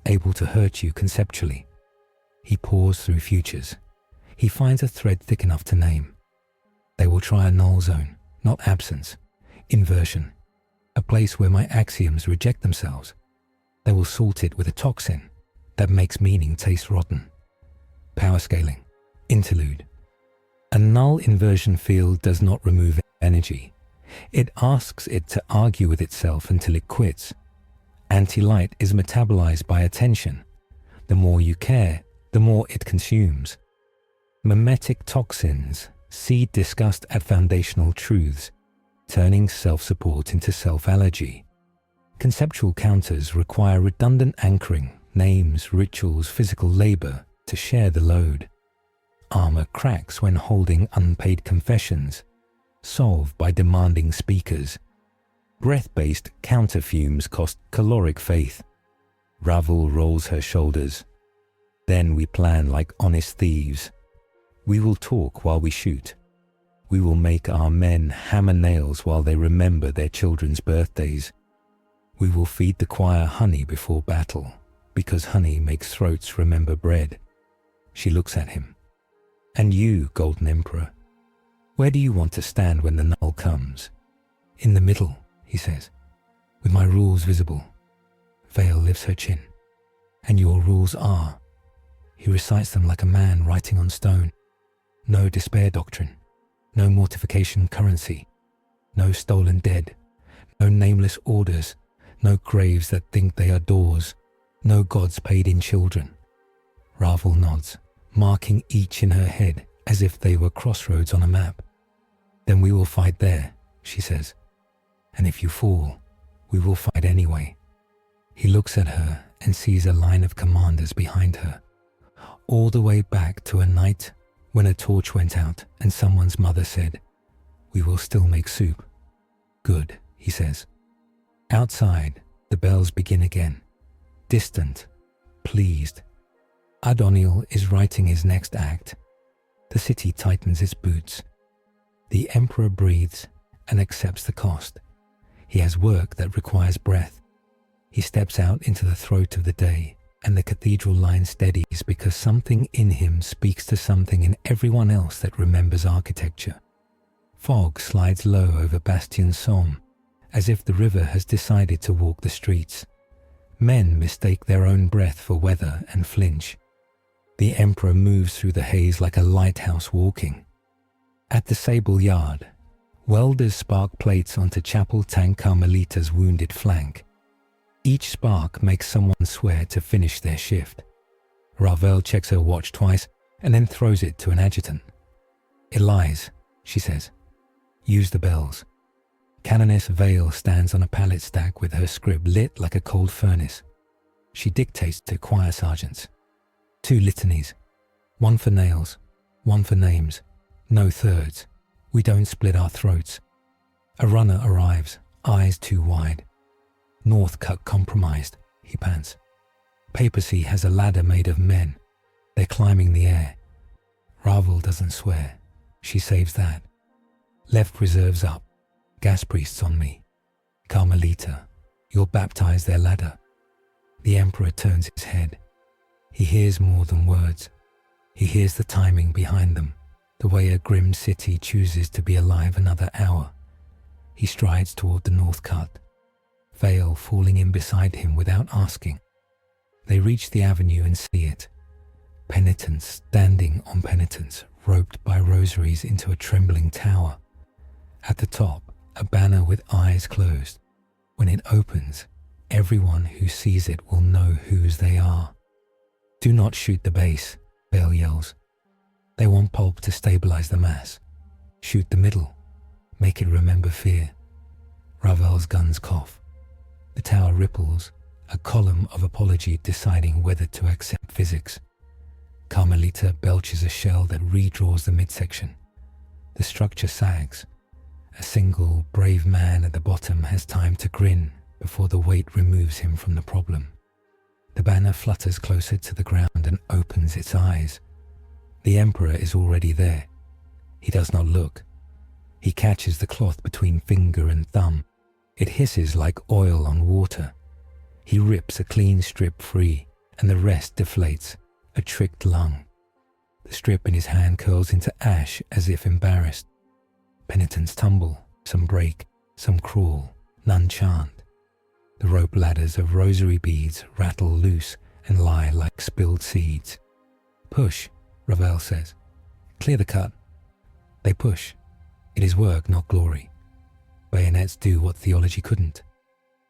able to hurt you conceptually. He pores through futures. He finds a thread thick enough to name. They will try a null zone, not absence, inversion, a place where my axioms reject themselves. They will salt it with a toxin that makes meaning taste rotten. Power scaling, interlude. A null inversion field does not remove energy. It asks it to argue with itself until it quits. Anti-light is metabolized by attention. The more you care, the more it consumes. Mimetic toxins seed disgust at foundational truths, turning self-support into self-allergy. Conceptual counters require redundant anchoring, names, rituals, physical labor to share the load. Armor cracks when holding unpaid confessions, solved by demanding speakers. Breath-based counterfumes cost caloric faith. Ravel rolls her shoulders. Then we plan like honest thieves. We will talk while we shoot. We will make our men hammer nails while they remember their children's birthdays. We will feed the choir honey before battle, because honey makes throats remember bread. She looks at him. And you, Golden Emperor, where do you want to stand when the null comes? In the middle, he says, with my rules visible. Vale lifts her chin. And your rules are. He recites them like a man writing on stone. No despair doctrine. No mortification currency. No stolen dead. No nameless orders. No graves that think they are doors. No gods paid in children. Ravel nods, marking each in her head as if they were crossroads on a map. Then we will fight there, she says. And if you fall, we will fight anyway. He looks at her and sees a line of commanders behind her, all the way back to a night when a torch went out and someone's mother said, "We will still make soup." Good, he says. Outside, the bells begin again, distant, pleased. Adoniel is writing his next act. The city tightens its boots. The emperor breathes and accepts the cost. He has work that requires breath. He steps out into the throat of the day, and the cathedral line steadies because something in him speaks to something in everyone else that remembers architecture. Fog slides low over Bastion Somme, as if the river has decided to walk the streets. Men mistake their own breath for weather and flinch. The emperor moves through the haze like a lighthouse walking. At the Sable Yard, welders spark plates onto Chapel Tank Carmelita's wounded flank. Each spark makes someone swear to finish their shift. Ravel checks her watch twice and then throws it to an adjutant. "It lies," she says. "Use the bells." Canoness Vale stands on a pallet stack with her scrib lit like a cold furnace. She dictates to choir sergeants. 2 litanies. 1 for nails, 1 for names. No thirds. We don't split our throats. A runner arrives, eyes too wide. Northcut compromised, he pants. Papacy has a ladder made of men. They're climbing the air. Ravel doesn't swear. She saves that. Left reserves up. Gas priests on me. Carmelita, you'll baptize their ladder. The emperor turns his head. He hears more than words. He hears the timing behind them, the way a grim city chooses to be alive another hour. He strides toward the north cut, Vale falling in beside him without asking. They reach the avenue and see it. Penitents standing on penitents, roped by rosaries into a trembling tower. At the top, a banner with eyes closed. When it opens, everyone who sees it will know whose they are. "Do not shoot the base," Vale yells. They want pulp to stabilize the mass. Shoot the middle. Make it remember fear. Ravel's guns cough. The tower ripples, a column of apology deciding whether to accept physics. Carmelita belches a shell that redraws the midsection. The structure sags. A single, brave man at the bottom has time to grin before the weight removes him from the problem. The banner flutters closer to the ground and opens its eyes. The emperor is already there. He does not look. He catches the cloth between finger and thumb. It hisses like oil on water. He rips a clean strip free, and the rest deflates, a tricked lung. The strip in his hand curls into ash as if embarrassed. Penitents tumble, some break, some crawl, none chant. The rope ladders of rosary beads rattle loose and lie like spilled seeds. "Push," Ravel says. "Clear the cut." They push. It is work, not glory. Bayonets do what theology couldn't.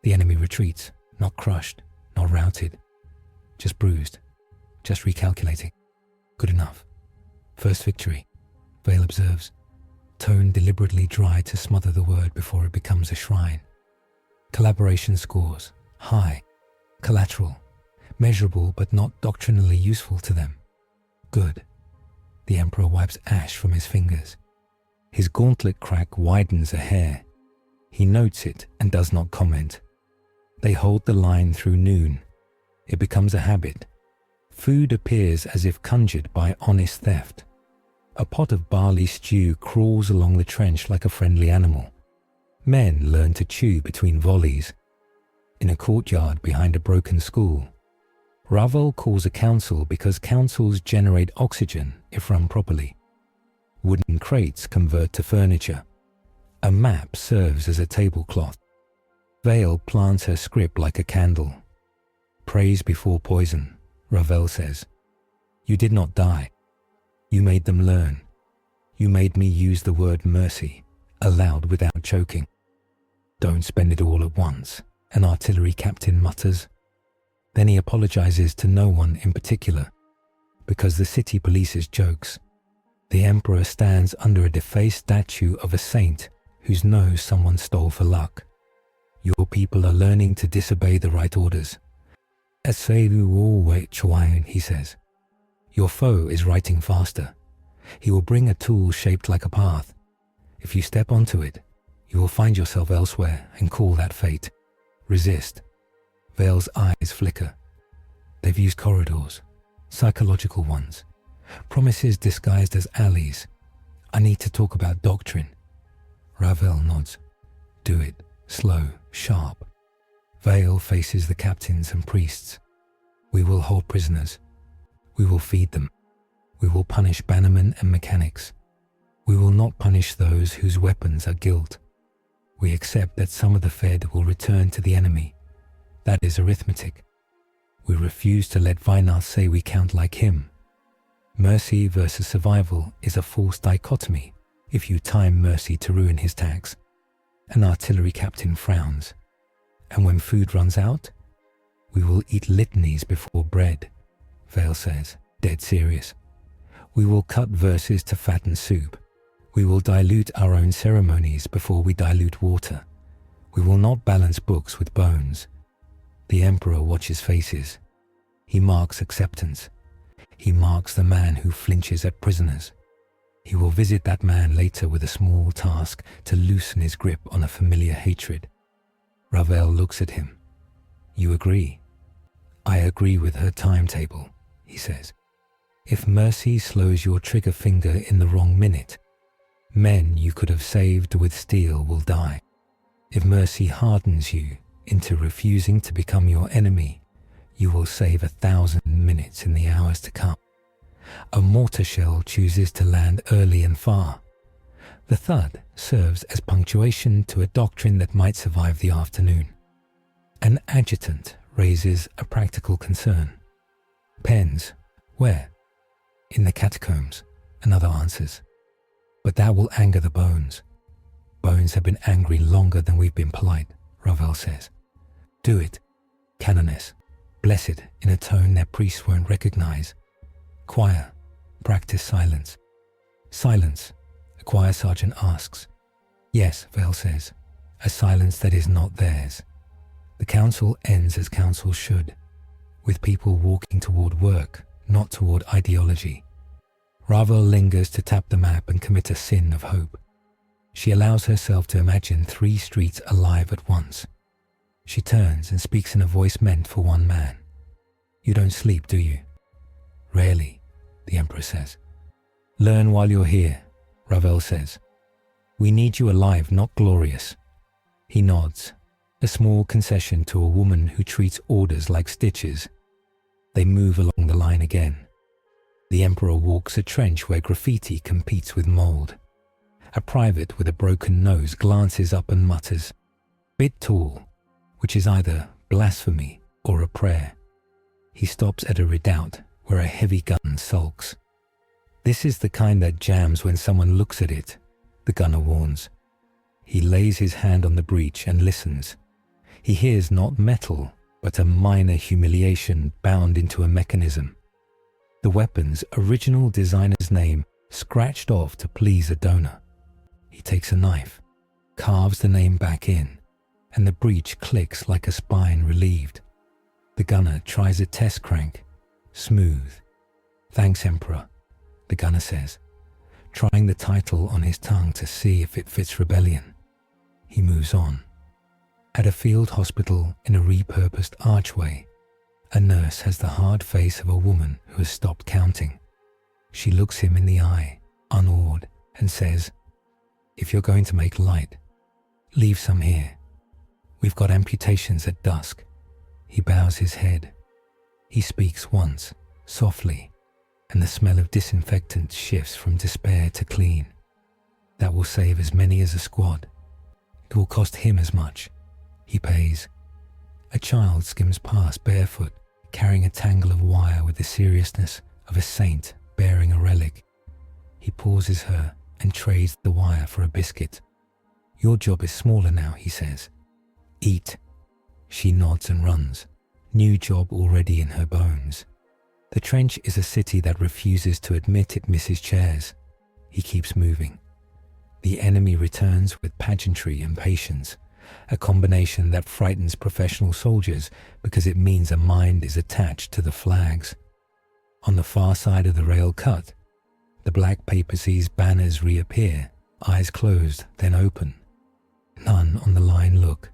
The enemy retreats, not crushed, not routed. Just bruised, just recalculating. Good enough. First victory, Vale observes. Tone deliberately dry to smother the word before it becomes a shrine. Collaboration scores, high, collateral, measurable but not doctrinally useful to them. Good. The emperor wipes ash from his fingers. His gauntlet crack widens a hair. He notes it and does not comment. They hold the line through noon. It becomes a habit. Food appears as if conjured by honest theft. A pot of barley stew crawls along the trench like a friendly animal. Men learn to chew between volleys. In a courtyard behind a broken school, Ravel calls a council because councils generate oxygen if run properly. Wooden crates convert to furniture. A map serves as a tablecloth. Vale plants her script like a candle. Praise before poison, Ravel says. You did not die. You made them learn. You made me use the word mercy, aloud without choking. Don't spend it all at once, an artillery captain mutters. Then he apologizes to no one in particular, because the city police's jokes. The emperor stands under a defaced statue of a saint whose nose someone stole for luck. Your people are learning to disobey the right orders. He says. Your foe is writing faster. He will bring a tool shaped like a path. If you step onto it, you will find yourself elsewhere and call that fate. Resist. Vale's eyes flicker. They've used corridors, psychological ones, promises disguised as alleys. I need to talk about doctrine. Ravel nods. Do it, slow, sharp. Vale faces the captains and priests. We will hold prisoners. We will feed them. We will punish bannermen and mechanics. We will not punish those whose weapons are guilt. We accept that some of the fed will return to the enemy. That is arithmetic. We refuse to let Weihnacht say we count like him. Mercy versus survival is a false dichotomy if you time mercy to ruin his tax. An artillery captain frowns. And when food runs out, we will eat litanies before bread, Vale says, dead serious. We will cut verses to fatten soup. We will dilute our own ceremonies before we dilute water. We will not balance books with bones. The emperor watches faces. He marks acceptance. He marks the man who flinches at prisoners. He will visit that man later with a small task to loosen his grip on a familiar hatred. Ravel looks at him. You agree? I agree with her timetable, he says. If mercy slows your trigger finger in the wrong minute, men you could have saved with steel will die. If mercy hardens you into refusing to become your enemy, you will save 1,000 minutes in the hours to come. A mortar shell chooses to land early and far. The thud serves as punctuation to a doctrine that might survive the afternoon. An adjutant raises a practical concern. Pens, where? In the catacombs, another answers. But that will anger the bones. Bones have been angry longer than we've been polite, Ravel says. Do it, canoness. Bless it in a tone that priests won't recognize. Choir, practice silence. Silence, the choir sergeant asks. Yes, Vale says, a silence that is not theirs. The council ends as council should, with people walking toward work, not toward ideology. Ravel lingers to tap the map and commit a sin of hope. She allows herself to imagine 3 streets alive at once. She turns and speaks in a voice meant for one man. You don't sleep, do you? Rarely, the emperor says. Learn while you're here, Ravel says. We need you alive, not glorious. He nods, a small concession to a woman who treats orders like stitches. They move along the line again. The emperor walks a trench where graffiti competes with mold. A private with a broken nose glances up and mutters, "Bit tall," which is either blasphemy or a prayer. He stops at a redoubt where a heavy gun sulks. This is the kind that jams when someone looks at it, the gunner warns. He lays his hand on the breech and listens. He hears not metal, but a minor humiliation bound into a mechanism. The weapon's original designer's name scratched off to please a donor. He takes a knife, carves the name back in, and the breech clicks like a spine relieved. The gunner tries a test crank. Smooth. Thanks, Emperor, the gunner says, trying the title on his tongue to see if it fits rebellion. He moves on. At a field hospital in a repurposed archway, a nurse has the hard face of a woman who has stopped counting. She looks him in the eye, unawed, and says, "If you're going to make light, leave some here. We've got amputations at dusk." He bows his head. He speaks once, softly, and the smell of disinfectant shifts from despair to clean. "That will save as many as a squad. It will cost him as much." He pays. A child skims past barefoot, carrying a tangle of wire with the seriousness of a saint bearing a relic. He pauses her and trades the wire for a biscuit. "Your job is smaller now," he says. "Eat." She nods and runs, new job already in her bones. The trench is a city that refuses to admit it misses chairs. He keeps moving. The enemy returns with pageantry and patience, a combination that frightens professional soldiers because it means a mind is attached to the flags. On the far side of the rail cut, the black papacy's banners reappear, eyes closed, then open. None on the line look.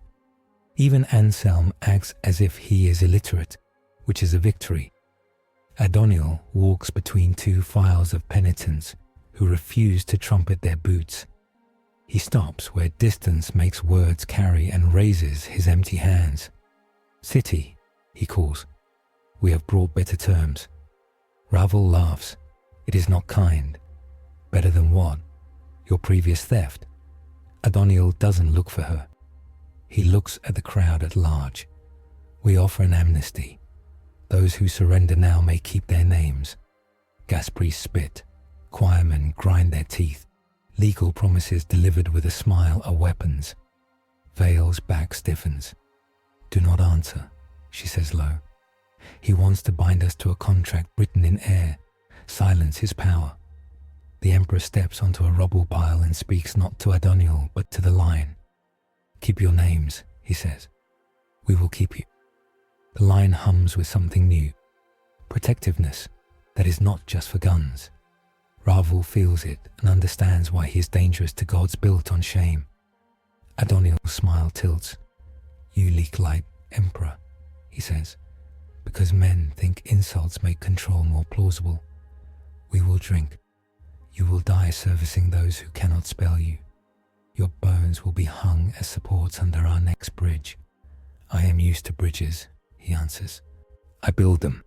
Even Anselm acts as if he is illiterate, which is a victory. Adoniel walks between two files of penitents who refuse to trumpet their boots. He stops where distance makes words carry and raises his empty hands. "City," he calls. "We have brought better terms." Ravel laughs. "It is not kind." "Better than what?" "Your previous theft." Adoniel doesn't look for her. He looks at the crowd at large. "We offer an amnesty. Those who surrender now may keep their names." Gasprie's spit. Choirmen grind their teeth. Legal promises delivered with a smile are weapons. Vale's back stiffens. "Do not answer," she says low. "He wants to bind us to a contract written in air. Silence his power." The Emperor steps onto a rubble pile and speaks not to Adoniel but to the line. "Keep your names," he says. "We will keep you." The line hums with something new. Protectiveness that is not just for guns. Ravel feels it and understands why he is dangerous to gods built on shame. Adoniel's smile tilts. "You leak light, Emperor," he says, "because men think insults make control more plausible. We will drink. You will die servicing those who cannot spell you. Your bones will be hung as supports under our next bridge." "I am used to bridges," he answers. "I build them."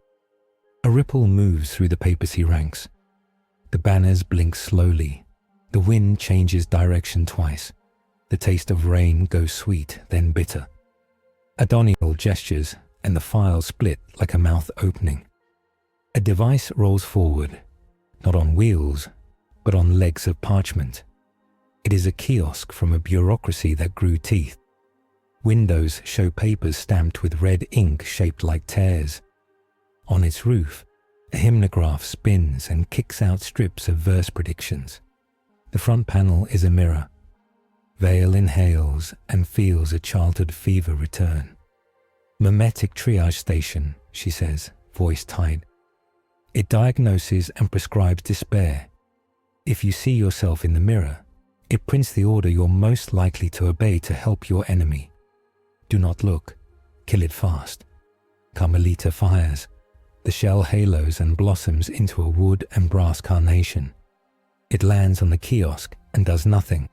A ripple moves through the papacy ranks. The banners blink slowly. The wind changes direction twice. The taste of rain goes sweet, then bitter. Adoniel gestures, and the files split like a mouth opening. A device rolls forward, not on wheels, but on legs of parchment. It is a kiosk from a bureaucracy that grew teeth. Windows show papers stamped with red ink shaped like tears. On its roof, a hymnograph spins and kicks out strips of verse predictions. The front panel is a mirror. Vale inhales and feels a childhood fever return. "Mimetic triage station," she says, voice tight. "It diagnoses and prescribes despair. If you see yourself in the mirror, it prints the order you're most likely to obey to help your enemy. Do not look. Kill it fast." Carmelita fires. The shell halos and blossoms into a wood and brass carnation. It lands on the kiosk and does nothing,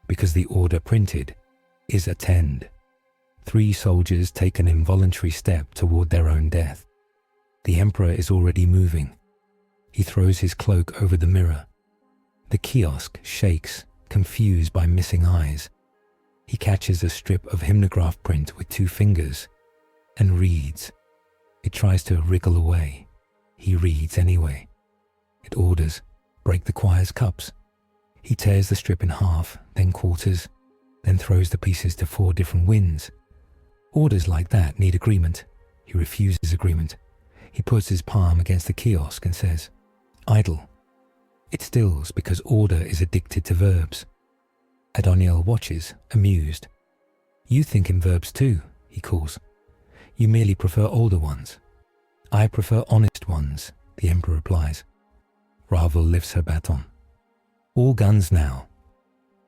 because the order printed is attend. 3 soldiers take an involuntary step toward their own death. The Emperor is already moving. He throws his cloak over the mirror. The kiosk shakes, confused by missing eyes. He catches a strip of hymnograph print with 2 fingers and reads. It tries to wriggle away. He reads anyway. It orders, "Break the choir's cups." He tears the strip in half, then quarters, then throws the pieces to 4 different winds. Orders like that need agreement. He refuses agreement. He puts his palm against the kiosk and says, "Idle." It stills because order is addicted to verbs. Adoniel watches, amused. "You think in verbs too," he calls. "You merely prefer older ones." "I prefer honest ones," the Emperor replies. Ravel lifts her baton. "All guns now."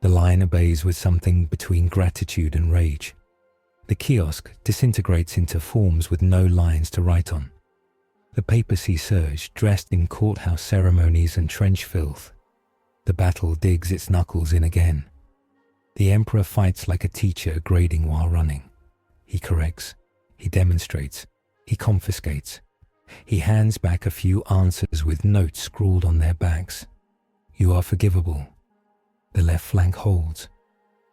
The line obeys with something between gratitude and rage. The kiosk disintegrates into forms with no lines to write on. The papacy surge, dressed in courthouse ceremonies and trench filth. The battle digs its knuckles in again. The Emperor fights like a teacher grading while running. He corrects, he demonstrates, he confiscates. He hands back a few answers with notes scrawled on their backs. You are forgivable. The left flank holds.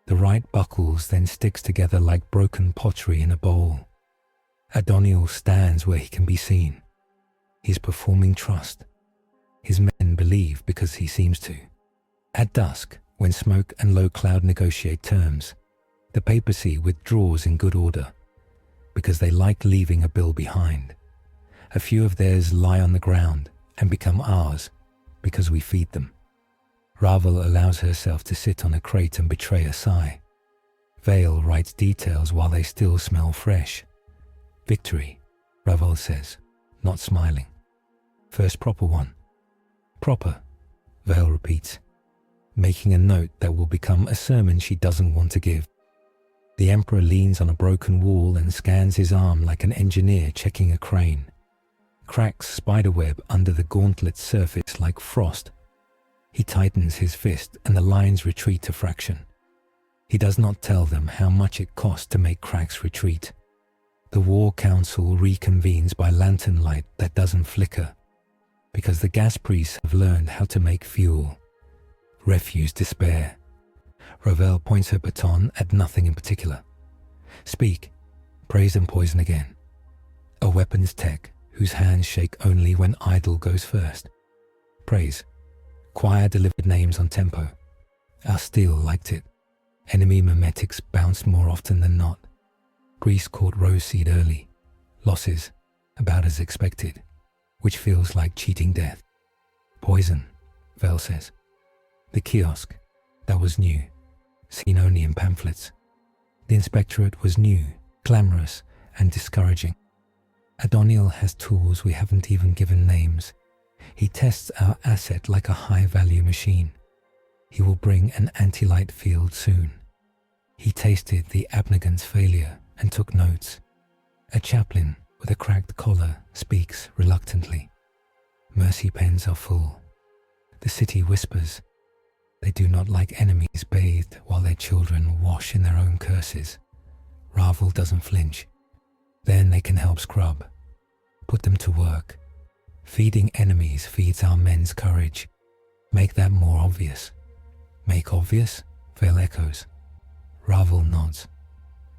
The right buckles, then sticks together like broken pottery in a bowl. Adoniel stands where he can be seen. He's performing trust. His men believe because he seems to. At dusk, when Smoke and Low Cloud negotiate terms, the papacy withdraws in good order, because they like leaving a bill behind. A few of theirs lie on the ground and become ours, because we feed them. Ravel allows herself to sit on a crate and betray a sigh. Vale writes details while they still smell fresh. Victory, Ravel says, not smiling. First proper one. Proper, Vale repeats, making a note that will become a sermon she doesn't want to give. The Emperor leans on a broken wall and scans his arm like an engineer checking a crane. Cracks spiderweb under the gauntlet's surface like frost. He tightens his fist and the lines retreat a fraction. He does not tell them how much it costs to make cracks retreat. The War Council reconvenes by lantern light that doesn't flicker, because the gas priests have learned how to make fuel. Refuse despair. Ravel points her baton at nothing in particular. Speak, praise and poison again. A weapons tech whose hands shake only when idle goes first. Praise. Choir delivered names on tempo. Our steel liked it. Enemy memetics bounced more often than not. Grease caught rose seed early. Losses, about as expected, which feels like cheating death. Poison, Vel says. The kiosk, that was new, seen only in pamphlets. The inspectorate was new, glamorous, and discouraging. Adoniel has tools we haven't even given names. He tests our asset like a high-value machine. He will bring an anti-light field soon. He tasted the abnegant's failure and took notes. A chaplain with a cracked collar speaks reluctantly. Mercy pens are full. The city whispers. They do not like enemies bathed while their children wash in their own curses. Ravel doesn't flinch. Then they can help scrub. Put them to work. Feeding enemies feeds our men's courage. Make that more obvious. Make obvious? Vale echoes. Ravel nods.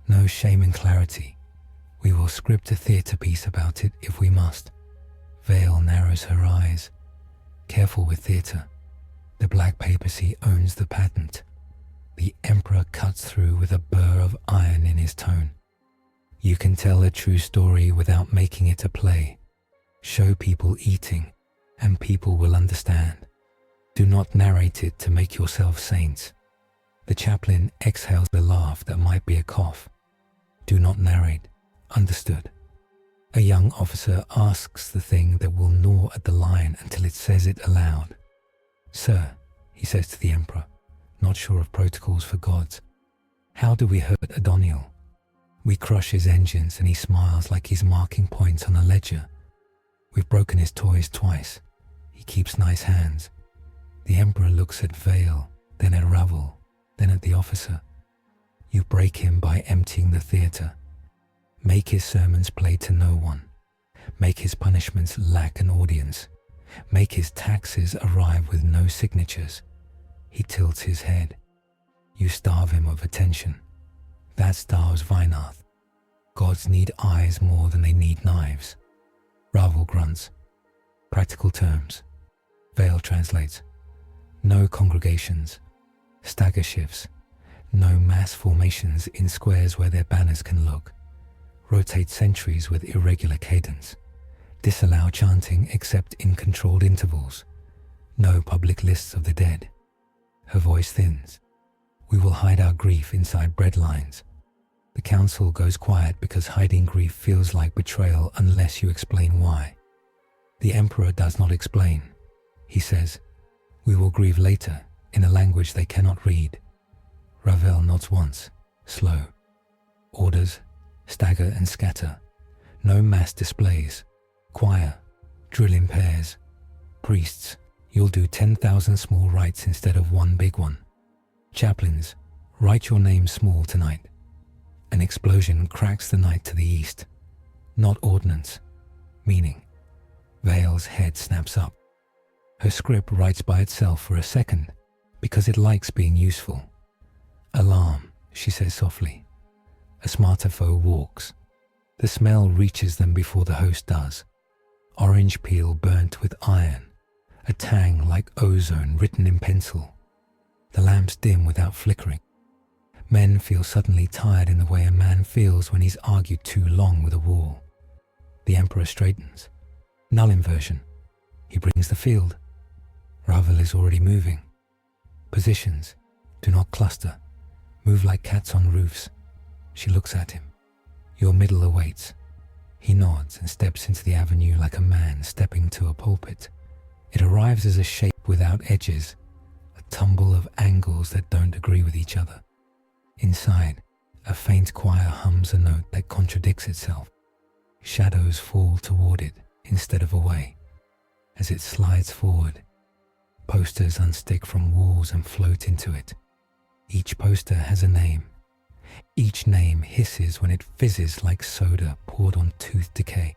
No shame in clarity. We will script a theatre piece about it if we must. Vale narrows her eyes. Careful with theatre. The Black Papacy owns the patent. The Emperor cuts through with a burr of iron in his tone. You can tell a true story without making it a play. Show people eating, and people will understand. Do not narrate it to make yourself saints. The chaplain exhales a laugh that might be a cough. Do not narrate. Understood. A young officer asks the thing that will gnaw at the line until it says it aloud. Sir, he says to the Emperor, not sure of protocols for gods, how do we hurt Adoniel? We crush his engines and he smiles like he's marking points on a ledger. We've broken his toys twice. He keeps nice hands. The Emperor looks at Vale, then at Ravel, then at the officer. You break him by emptying the theatre. Make his sermons play to no one. Make his punishments lack an audience. Make his taxes arrive with no signatures. He tilts his head. You starve him of attention. That starves Weihnacht. Gods need eyes more than they need knives. Ravel grunts. Practical terms. Vale translates. No congregations. Stagger shifts. No mass formations in squares where their banners can look. Rotate sentries with irregular cadence. Disallow chanting except in controlled intervals. No public lists of the dead. Her voice thins. We will hide our grief inside bread lines. The council goes quiet because hiding grief feels like betrayal unless you explain why. The Emperor does not explain. He says, we will grieve later in a language they cannot read. Ravel nods once, slow. Orders, stagger and scatter. No mass displays. Choir, drill in pairs. Priests, You'll do 10,000 small rites instead of one big one. Chaplains, write your name small tonight. An explosion cracks the night to the east. Not ordnance. Meaning. Vale's head snaps up. Her script writes by itself for a second, because it likes being useful. Alarm, she says softly. A smarter foe walks. The smell reaches them before the host does. Orange peel burnt with iron. A tang like ozone written in pencil. The lamps dim without flickering. Men feel suddenly tired in the way a man feels when he's argued too long with a wall. The Emperor straightens. Null inversion. He brings the field. Ravel is already moving. Positions. Do not cluster. Move like cats on roofs. She looks at him. Your middle awaits. He nods and steps into the avenue like a man stepping to a pulpit. It arrives as a shape without edges, a tumble of angles that don't agree with each other. Inside, a faint choir hums a note that contradicts itself. Shadows fall toward it instead of away. As it slides forward, posters unstick from walls and float into it. Each poster has a name. Each name hisses when it fizzes like soda poured on tooth decay.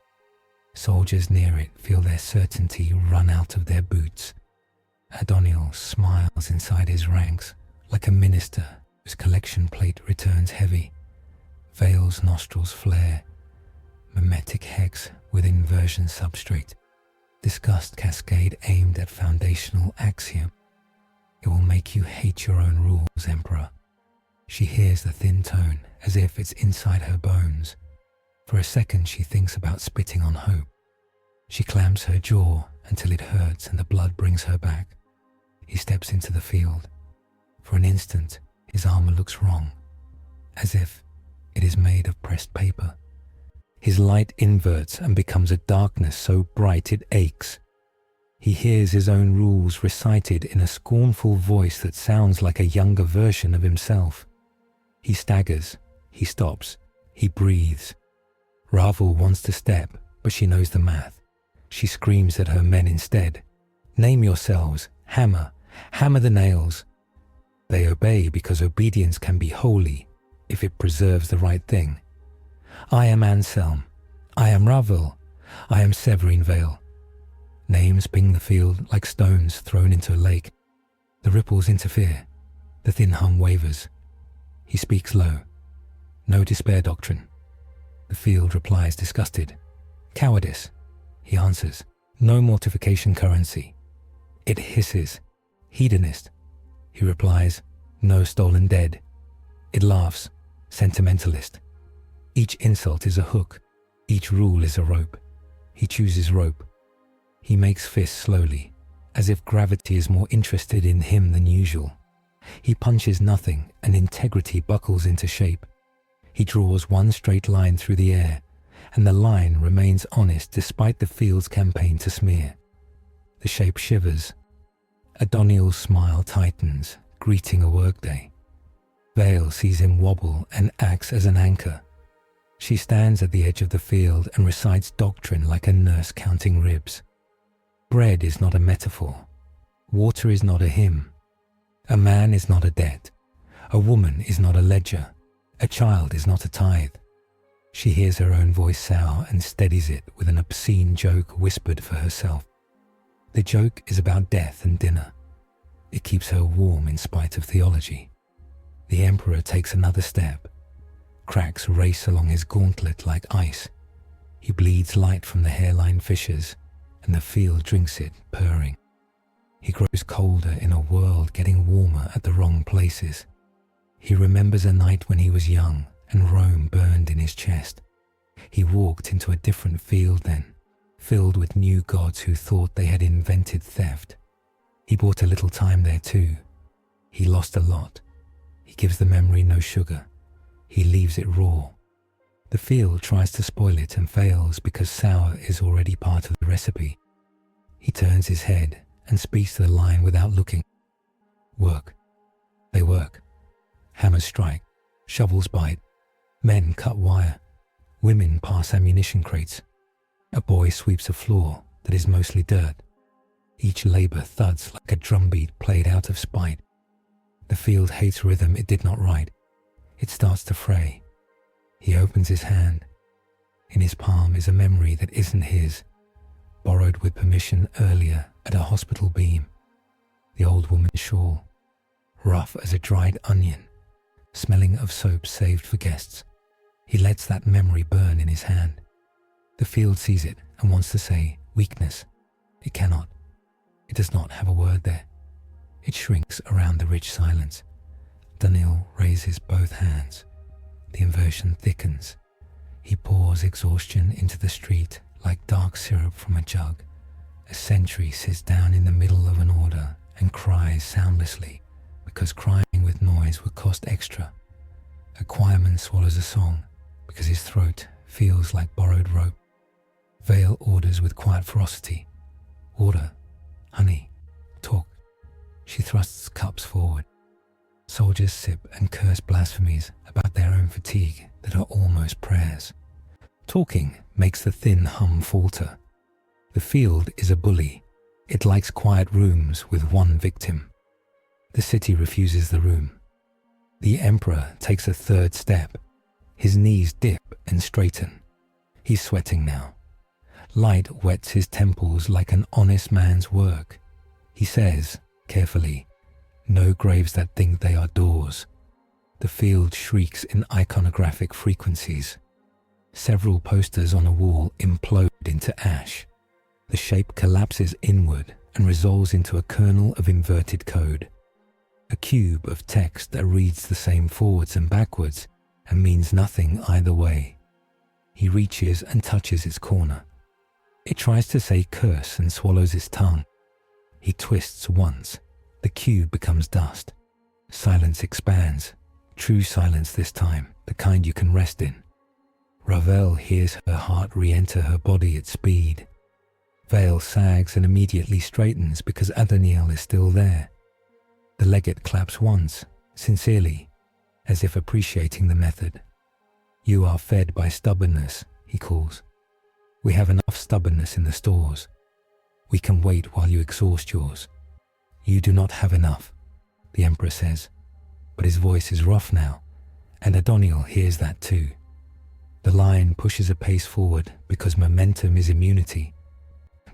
Soldiers near it feel their certainty run out of their boots. Adoniel smiles inside his ranks like a minister whose collection plate returns heavy. Vale's nostrils flare. Mimetic hex with inversion substrate. Disgust cascade aimed at foundational axiom. It will make you hate your own rules, Emperor. She hears the thin tone as if it's inside her bones. For a second she thinks about spitting on hope. She clamps her jaw until it hurts and the blood brings her back. He steps into the field. For an instant, his armor looks wrong, as if it is made of pressed paper. His light inverts and becomes a darkness so bright it aches. He hears his own rules recited in a scornful voice that sounds like a younger version of himself. He staggers, he stops, he breathes. Ravel wants to step, but she knows the math. She screams at her men instead. Name yourselves, hammer the nails. They obey because obedience can be holy if it preserves the right thing. I am Anselm. I am Ravel. I am Severine Vale. Names ping the field like stones thrown into a lake. The ripples interfere. The thin hum wavers. He speaks low. No despair doctrine. The field replies disgusted. Cowardice. He answers. No mortification currency. It hisses. Hedonist. He replies. No stolen dead. It laughs. Sentimentalist. Each insult is a hook. Each rule is a rope. He chooses rope. He makes fists slowly, as if gravity is more interested in him than usual. He punches nothing, and integrity buckles into shape. He draws one straight line through the air, and the line remains honest despite the field's campaign to smear. The shape shivers. Adoniel's smile tightens, greeting a workday. Vale sees him wobble and acts as an anchor. She stands at the edge of the field and recites doctrine like a nurse counting ribs. Bread is not a metaphor. Water is not a hymn. A man is not a debt. A woman is not a ledger. A child is not a tithe. She hears her own voice sour and steadies it with an obscene joke whispered for herself. The joke is about death and dinner. It keeps her warm in spite of theology. The Emperor takes another step. Cracks race along his gauntlet like ice. He bleeds light from the hairline fissures, and the field drinks it, purring. He grows colder in a world getting warmer at the wrong places. He remembers a night when he was young and Rome burned in his chest. He walked into a different field then, filled with new gods who thought they had invented theft. He bought a little time there too. He lost a lot. He gives the memory no sugar. He leaves it raw. The field tries to spoil it and fails because sour is already part of the recipe. He turns his head and speaks to the line without looking. Work. They work. Hammers strike. Shovels bite. Men cut wire. Women pass ammunition crates. A boy sweeps a floor that is mostly dirt. Each labor thuds like a drumbeat played out of spite. The field hates rhythm it did not write. It starts to fray. He opens his hand. In his palm is a memory that isn't his, borrowed with permission earlier at a hospital beam. The old woman's shawl, rough as a dried onion, smelling of soap saved for guests. He lets that memory burn in his hand. The field sees it and wants to say weakness. It cannot. It does not have a word there. It shrinks around the rich silence. Daniel raises both hands. The inversion thickens. He pours exhaustion into the street like dark syrup from a jug. A sentry sits down in the middle of an order and cries soundlessly because crying with noise would cost extra. A choirman swallows a song because his throat feels like borrowed rope. Vale orders with quiet ferocity. Water, honey, talk. She thrusts cups forward. Soldiers sip and curse blasphemies about their own fatigue that are almost prayers. Talking makes the thin hum falter. The field is a bully. It likes quiet rooms with one victim. The city refuses the room. The emperor takes a third step. His knees dip and straighten. He's sweating now. Light wets his temples like an honest man's work. He says, carefully, no graves that think they are doors. The field shrieks in iconographic frequencies. Several posters on a wall implode into ash. The shape collapses inward and resolves into a kernel of inverted code. A cube of text that reads the same forwards and backwards and means nothing either way. He reaches and touches its corner. It tries to say curse and swallows its tongue. He twists once. The cube becomes dust. Silence expands. True silence this time, the kind you can rest in. Ravel hears her heart re-enter her body at speed. Vale sags and immediately straightens because Adoniel is still there. The legate claps once, sincerely, as if appreciating the method. You are fed by stubbornness, he calls. We have enough stubbornness in the stores. We can wait while you exhaust yours. You do not have enough, the emperor says, but his voice is rough now, and Adoniel hears that too. The line pushes a pace forward because momentum is immunity.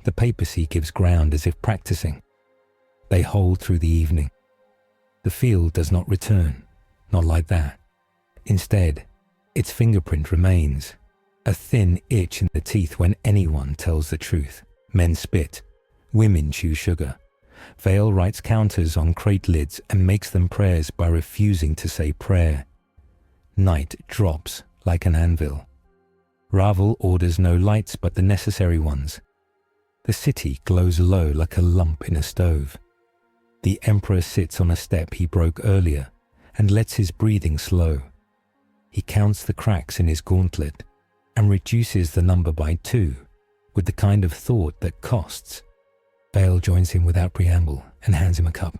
The papacy gives ground as if practicing. They hold through the evening. The field does not return, not like that. Instead, its fingerprint remains, a thin itch in the teeth when anyone tells the truth. Men spit, women chew sugar. Vale writes counters on crate lids and makes them prayers by refusing to say prayer. Night drops like an anvil. Ravel orders no lights but the necessary ones. The city glows low like a lump in a stove. The emperor sits on a step he broke earlier and lets his breathing slow. He counts the cracks in his gauntlet and reduces the number by 2 with the kind of thought that costs. Vale joins him without preamble and hands him a cup.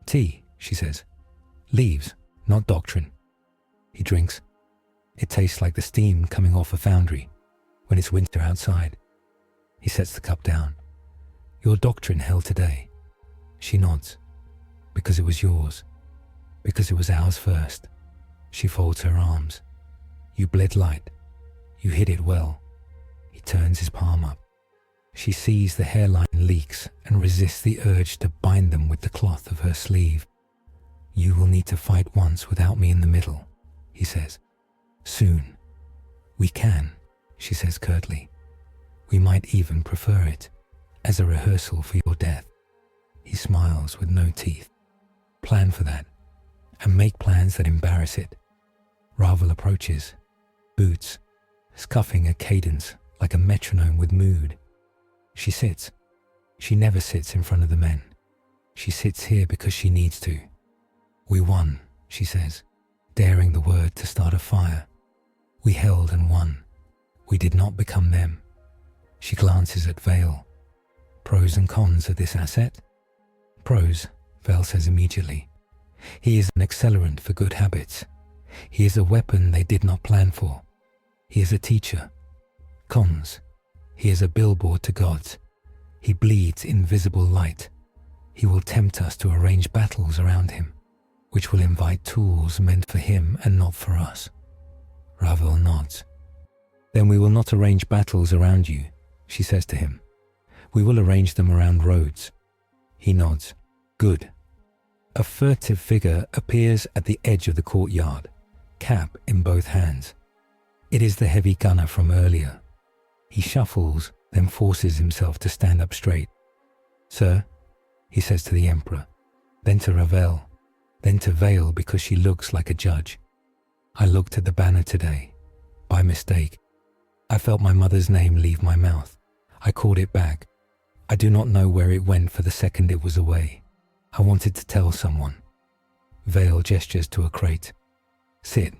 Tea, she says. Leaves, not doctrine. He drinks. It tastes like the steam coming off a foundry when it's winter outside. He sets the cup down. Your doctrine held today. She nods. Because it was yours. Because it was ours first. She folds her arms. You bled light. You hid it well. He turns his palm up. She sees the hairline leaks and resists the urge to bind them with the cloth of her sleeve. You will need to fight once without me in the middle, he says. Soon. We can, she says curtly. We might even prefer it, as a rehearsal for your death. He smiles with no teeth. Plan for that, and make plans that embarrass it. Ravel approaches, boots, scuffing a cadence like a metronome with mood. She sits. She never sits in front of the men. She sits here because she needs to. We won, she says, daring the word to start a fire. We held and won. We did not become them. She glances at Vale. Pros and cons of this asset? Pros, Vale says immediately. He is an accelerant for good habits. He is a weapon they did not plan for. He is a teacher. Cons. He is a billboard to gods. He bleeds invisible light. He will tempt us to arrange battles around him, which will invite tools meant for him and not for us. Ravel nods. Then we will not arrange battles around you, she says to him. We will arrange them around roads. He nods. Good. A furtive figure appears at the edge of the courtyard, cap in both hands. It is the heavy gunner from earlier. He shuffles, then forces himself to stand up straight. Sir, he says to the Emperor, then to Ravel, then to Vale because she looks like a judge. I looked at the banner today. By mistake. I felt my mother's name leave my mouth. I called it back. I do not know where it went for the second it was away. I wanted to tell someone. Vale gestures to a crate. Sit.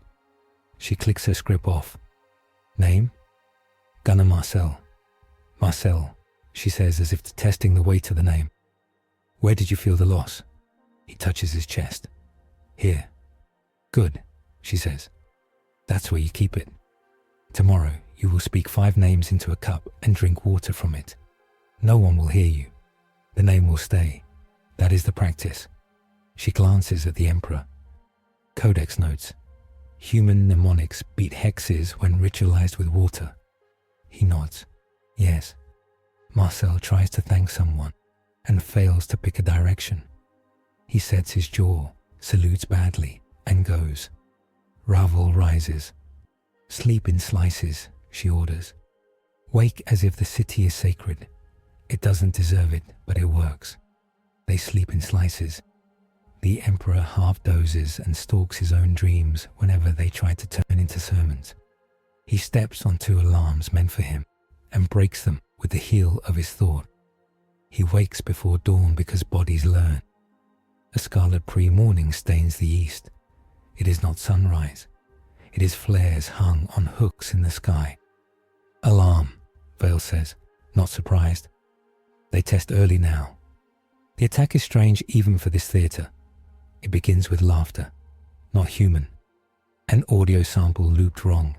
She clicks her script off. Name? Gunner Marcel. Marcel, she says as if testing the weight of the name. Where did you feel the loss? He touches his chest. Here. Good, she says. That's where you keep it. Tomorrow you will speak 5 names into a cup and drink water from it. No one will hear you. The name will stay. That is the practice. She glances at the Emperor. Codex notes. Human mnemonics beat hexes when ritualized with water. He nods. Yes. Marcel tries to thank someone and fails to pick a direction. He sets his jaw, salutes badly, and goes. Ravel rises. Sleep in slices, she orders. Wake as if the city is sacred. It doesn't deserve it, but it works. They sleep in slices. The Emperor half dozes and stalks his own dreams whenever they try to turn into sermons. He steps on 2 alarms meant for him and breaks them with the heel of his thought. He wakes before dawn because bodies learn. A scarlet pre-morning stains the east. It is not sunrise. It is flares hung on hooks in the sky. Alarm, Vale says, not surprised. They test early now. The attack is strange even for this theatre. It begins with laughter, not human. An audio sample looped wrong.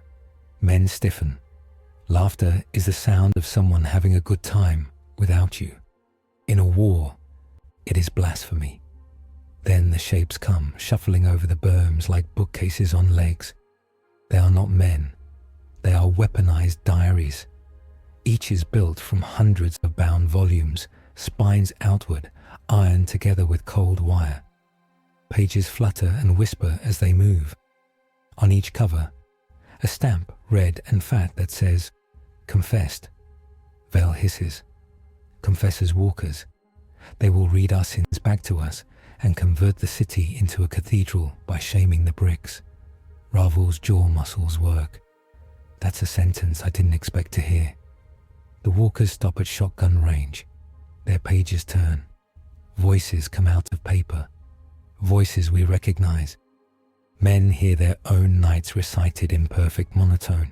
Men stiffen. Laughter is the sound of someone having a good time without you. In a war, it is blasphemy. Then the shapes come, shuffling over the berms like bookcases on legs. They are not men. They are weaponized diaries. Each is built from hundreds of bound volumes, spines outward, ironed together with cold wire. Pages flutter and whisper as they move. On each cover, a stamp, red and fat, that says, Confessed. Vale hisses. Confessors walkers. They will read our sins back to us and convert the city into a cathedral by shaming the bricks. Ravel's jaw muscles work. That's a sentence I didn't expect to hear. The walkers stop at shotgun range. Their pages turn. Voices come out of paper. Voices we recognize. Men hear their own nights recited in perfect monotone.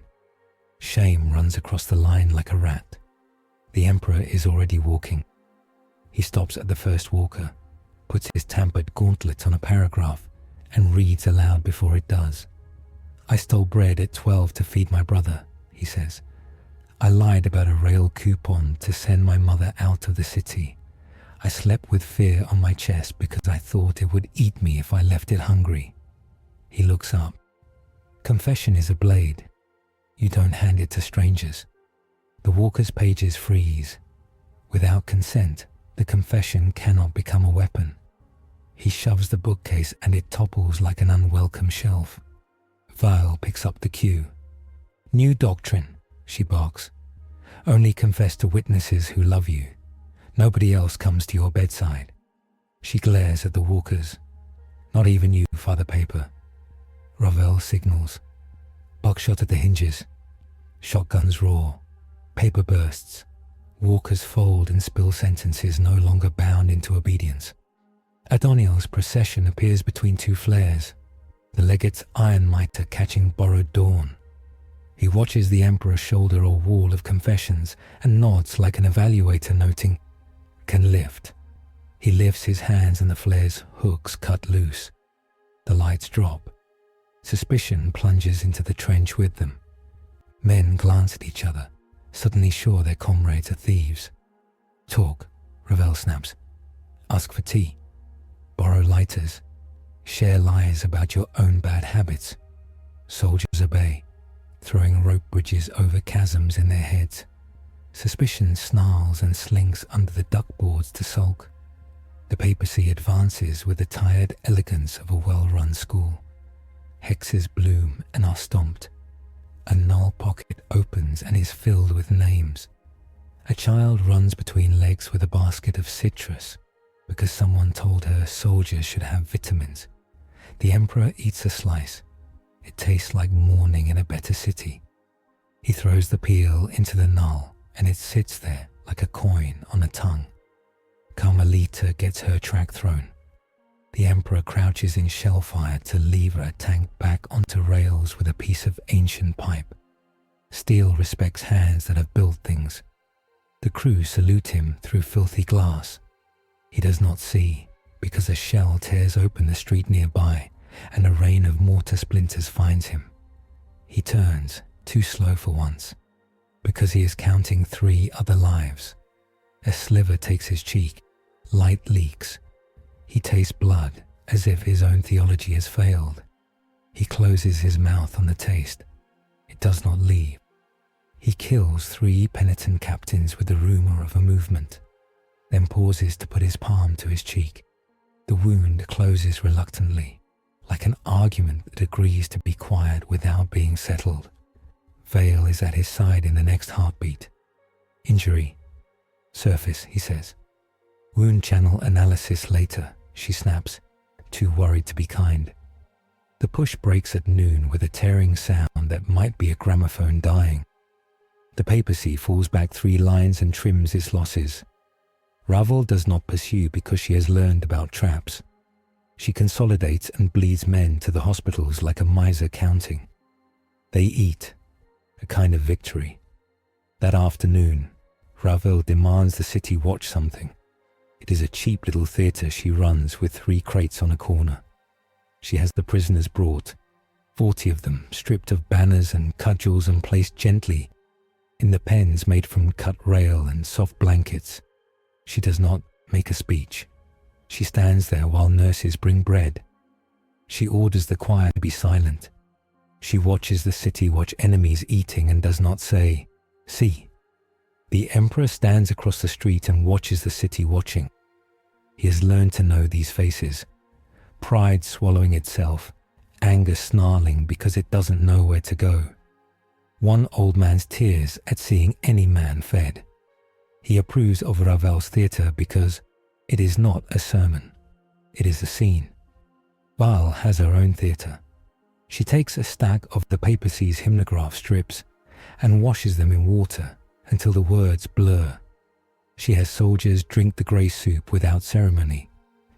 Shame runs across the line like a rat. The Emperor is already walking. He stops at the first walker, puts his tampered gauntlet on a paragraph, and reads aloud before it does. I stole bread at 12 to feed my brother, he says. I lied about a rail coupon to send my mother out of the city. I slept with fear on my chest because I thought it would eat me if I left it hungry. He looks up. Confession is a blade. You don't hand it to strangers. The walker's pages freeze. Without consent, the confession cannot become a weapon. He shoves the bookcase and it topples like an unwelcome shelf. Vile picks up the cue. New doctrine, she barks. Only confess to witnesses who love you. Nobody else comes to your bedside. She glares at the walkers. Not even you, Father Paper. Ravel signals. Buckshot at the hinges. Shotguns roar. Paper bursts. Walkers fold and spill sentences no longer bound into obedience. Adoniel's procession appears between 2 flares. The legate's iron mitre catching borrowed dawn. He watches the Emperor shoulder a wall of confessions and nods like an evaluator noting, can lift. He lifts his hands and the flare's hooks cut loose. The lights drop. Suspicion plunges into the trench with them. Men glance at each other, suddenly sure their comrades are thieves. Talk, Ravel snaps. Ask for tea. Borrow lighters. Share lies about your own bad habits. Soldiers obey, throwing rope bridges over chasms in their heads. Suspicion snarls and slinks under the duckboards to sulk. The papacy advances with the tired elegance of a well-run school. Hexes bloom and are stomped. A null pocket opens and is filled with names. A child runs between legs with a basket of citrus because someone told her soldiers should have vitamins. The emperor eats a slice. It tastes like morning in a better city. He throws the peel into the null and it sits there like a coin on a tongue. Carmelita gets her track thrown. The emperor crouches in shellfire to lever a tank back onto rails with a piece of ancient pipe. Steel respects hands that have built things. The crew salute him through filthy glass. He does not see because a shell tears open the street nearby and a rain of mortar splinters finds him. He turns, too slow for once, because he is counting 3 other lives. A sliver takes his cheek. Light leaks. He tastes blood as if his own theology has failed. He closes his mouth on the taste. It does not leave. He kills 3 penitent captains with the rumor of a movement, then pauses to put his palm to his cheek. The wound closes reluctantly, like an argument that agrees to be quiet without being settled. Vale is at his side in the next heartbeat. Injury. Surface, he says. Wound channel analysis later, she snaps, too worried to be kind. The push breaks at noon with a tearing sound that might be a gramophone dying. The papacy falls back 3 lines and trims its losses. Ravel does not pursue because she has learned about traps. She consolidates and bleeds men to the hospitals like a miser counting. They eat, a kind of victory. That afternoon, Ravel demands the city watch something. It is a cheap little theatre she runs with 3 crates on a corner. She has the prisoners brought, 40 of them, stripped of banners and cudgels and placed gently in the pens made from cut rail and soft blankets. She does not make a speech. She stands there while nurses bring bread. She orders the choir to be silent. She watches the city watch enemies eating and does not say, "See." The emperor stands across the street and watches the city watching. He has learned to know these faces. Pride swallowing itself, anger snarling because it doesn't know where to go. One old man's tears at seeing any man fed. He approves of Ravel's theatre because it is not a sermon. It is a scene. Val has her own theatre. She takes a stack of the papacy's hymnograph strips and washes them in water until the words blur. She has soldiers drink the grey soup without ceremony.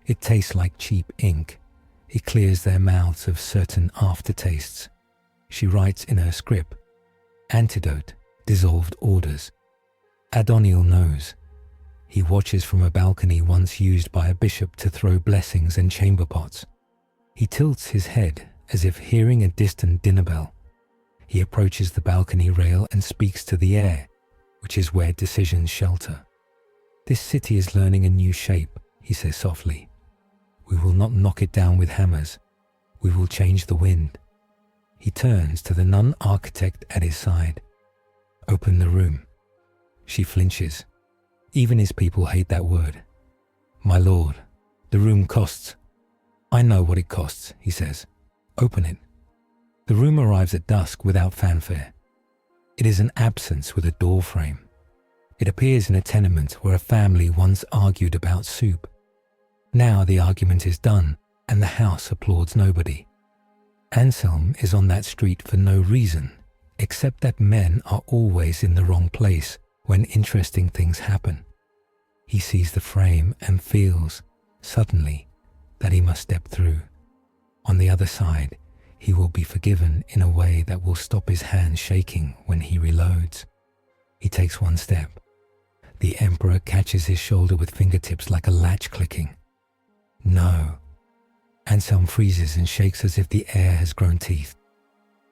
It tastes like cheap ink. It clears their mouths of certain aftertastes. She writes in her script, "Antidote, dissolved orders." Adoniel knows. He watches from a balcony once used by a bishop to throw blessings and chamber pots. He tilts his head as if hearing a distant dinner bell. He approaches the balcony rail and speaks to the air, which is where decisions shelter. "This city is learning a new shape," he says softly. "We will not knock it down with hammers. We will change the wind." He turns to the nun architect at his side. "Open the room." She flinches. Even his people hate that word. "My lord, the room costs." "I know what it costs," he says. "Open it." The room arrives at dusk without fanfare. It is an absence with a door frame. It appears in a tenement where a family once argued about soup. Now the argument is done and the house applauds nobody. Anselm is on that street for no reason, except that men are always in the wrong place when interesting things happen. He sees the frame and feels, suddenly, that he must step through. On the other side, he will be forgiven in a way that will stop his hands shaking when he reloads. He takes one step. The emperor catches his shoulder with fingertips like a latch clicking. "No." Anselm freezes and shakes as if the air has grown teeth.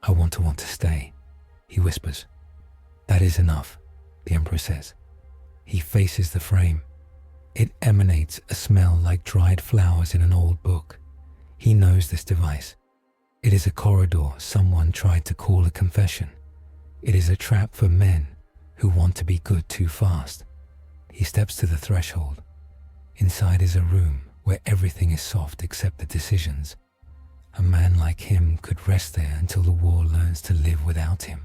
"I want to stay," he whispers. "That is enough," the emperor says. He faces the frame. It emanates a smell like dried flowers in an old book. He knows this device. It is a corridor someone tried to call a confession. It is a trap for men who want to be good too fast. He steps to the threshold. Inside is a room where everything is soft except the decisions. A man like him could rest there until the war learns to live without him.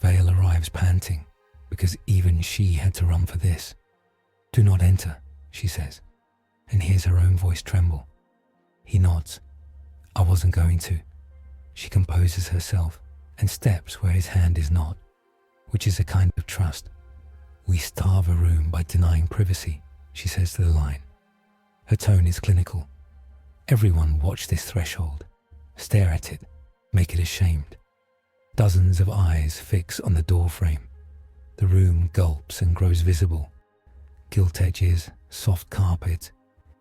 Vale arrives panting, because even she had to run for this. "Do not enter," she says, and hears her own voice tremble. He nods. "I wasn't going to." She composes herself and steps where his hand is not, which is a kind of trust. "We starve a room by denying privacy," she says to the line. Her tone is clinical. Everyone watch this threshold. Stare at it. Make it ashamed. Dozens of eyes fix on the door frame. The room gulps and grows visible. Gilt edges, soft carpet,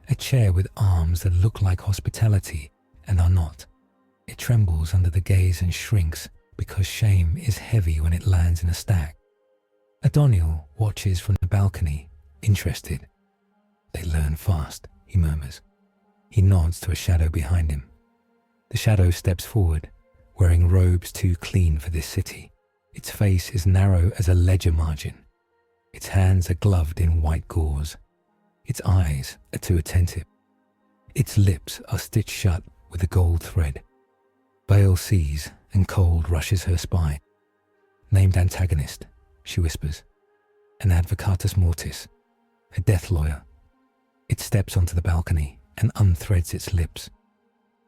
a chair with arms that look like hospitality and are not. It trembles under the gaze and shrinks because shame is heavy when it lands in a stack. Adoniel watches from the balcony, interested. "They learn fast," he murmurs. He nods to a shadow behind him. The shadow steps forward, wearing robes too clean for this city. Its face is narrow as a ledger margin. Its hands are gloved in white gauze. Its eyes are too attentive. Its lips are stitched shut with a gold thread. Vale sees, and cold rushes her spine. "Named antagonist," she whispers. "An advocatus mortis, a death lawyer." It steps onto the balcony and unthreads its lips.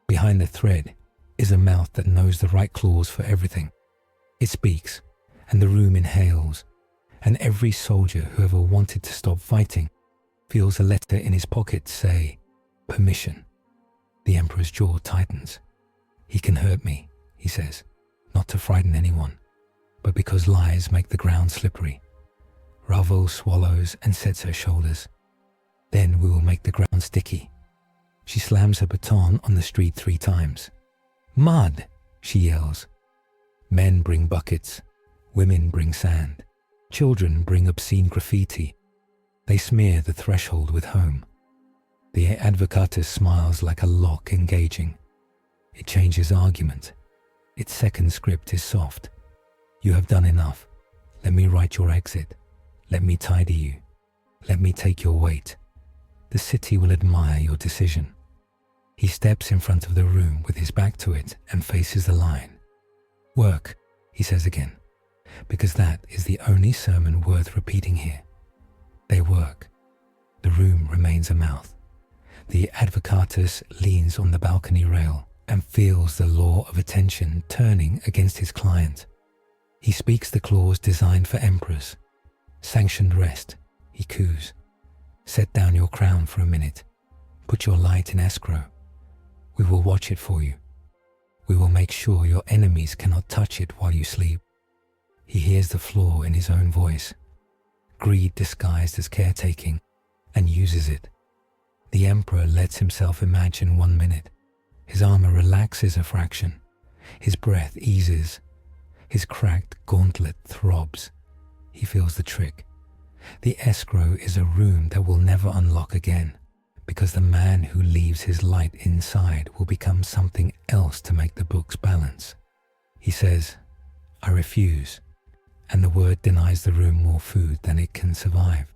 Behind the thread is a mouth that knows the right clause for everything. It speaks, and the room inhales, and every soldier who ever wanted to stop fighting feels a letter in his pocket say, "Permission." The Emperor's jaw tightens. "He can hurt me," he says, not to frighten anyone, but because lies make the ground slippery. Ravel swallows and sets her shoulders. "Then we will make the ground sticky." She slams her baton on the street 3 times. "Mud!" she yells. Men bring buckets. Women bring sand. Children bring obscene graffiti. They smear the threshold with home. The advocatus smiles like a lock engaging. It changes argument. Its second script is soft. "You have done enough. Let me write your exit. Let me tidy you. Let me take your weight. The city will admire your decision." He steps in front of the room with his back to it and faces the line. "Work," he says again, because that is the only sermon worth repeating here. They work. The room remains a mouth. The advocatus leans on the balcony rail and feels the law of attention turning against his client. He speaks the clause designed for emperors. "Sanctioned rest," he coos. "Set down your crown for a minute. Put your light in escrow. We will watch it for you. We will make sure your enemies cannot touch it while you sleep." He hears the flaw in his own voice. Greed disguised as caretaking, and uses it. The Emperor lets himself imagine 1 minute. His armor relaxes a fraction. His breath eases. His cracked gauntlet throbs. He feels the trick. The escrow is a room that will never unlock again, because the man who leaves his light inside will become something else to make the books balance. He says, "I refuse," and the word denies the room more food than it can survive.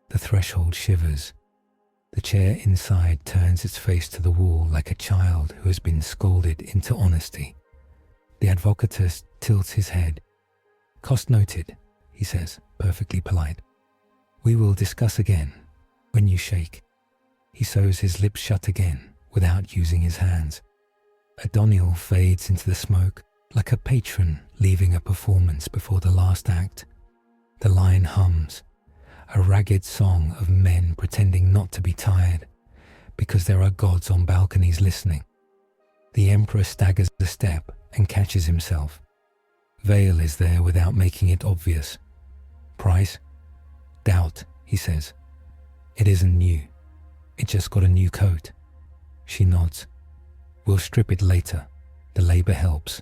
The threshold shivers. The chair inside turns its face to the wall like a child who has been scolded into honesty. The advocatus tilts his head. "Cost noted," he says, perfectly polite. "We will discuss again, when you shake." He sews his lips shut again, without using his hands. Adoniel fades into the smoke, like a patron leaving a performance before the last act. The line hums, a ragged song of men pretending not to be tired, because there are gods on balconies listening. The Emperor staggers a step and catches himself. Vale is there without making it obvious. "Price?" "Doubt," he says. "It isn't new. It just got a new coat." She nods. "We'll strip it later. The labor helps."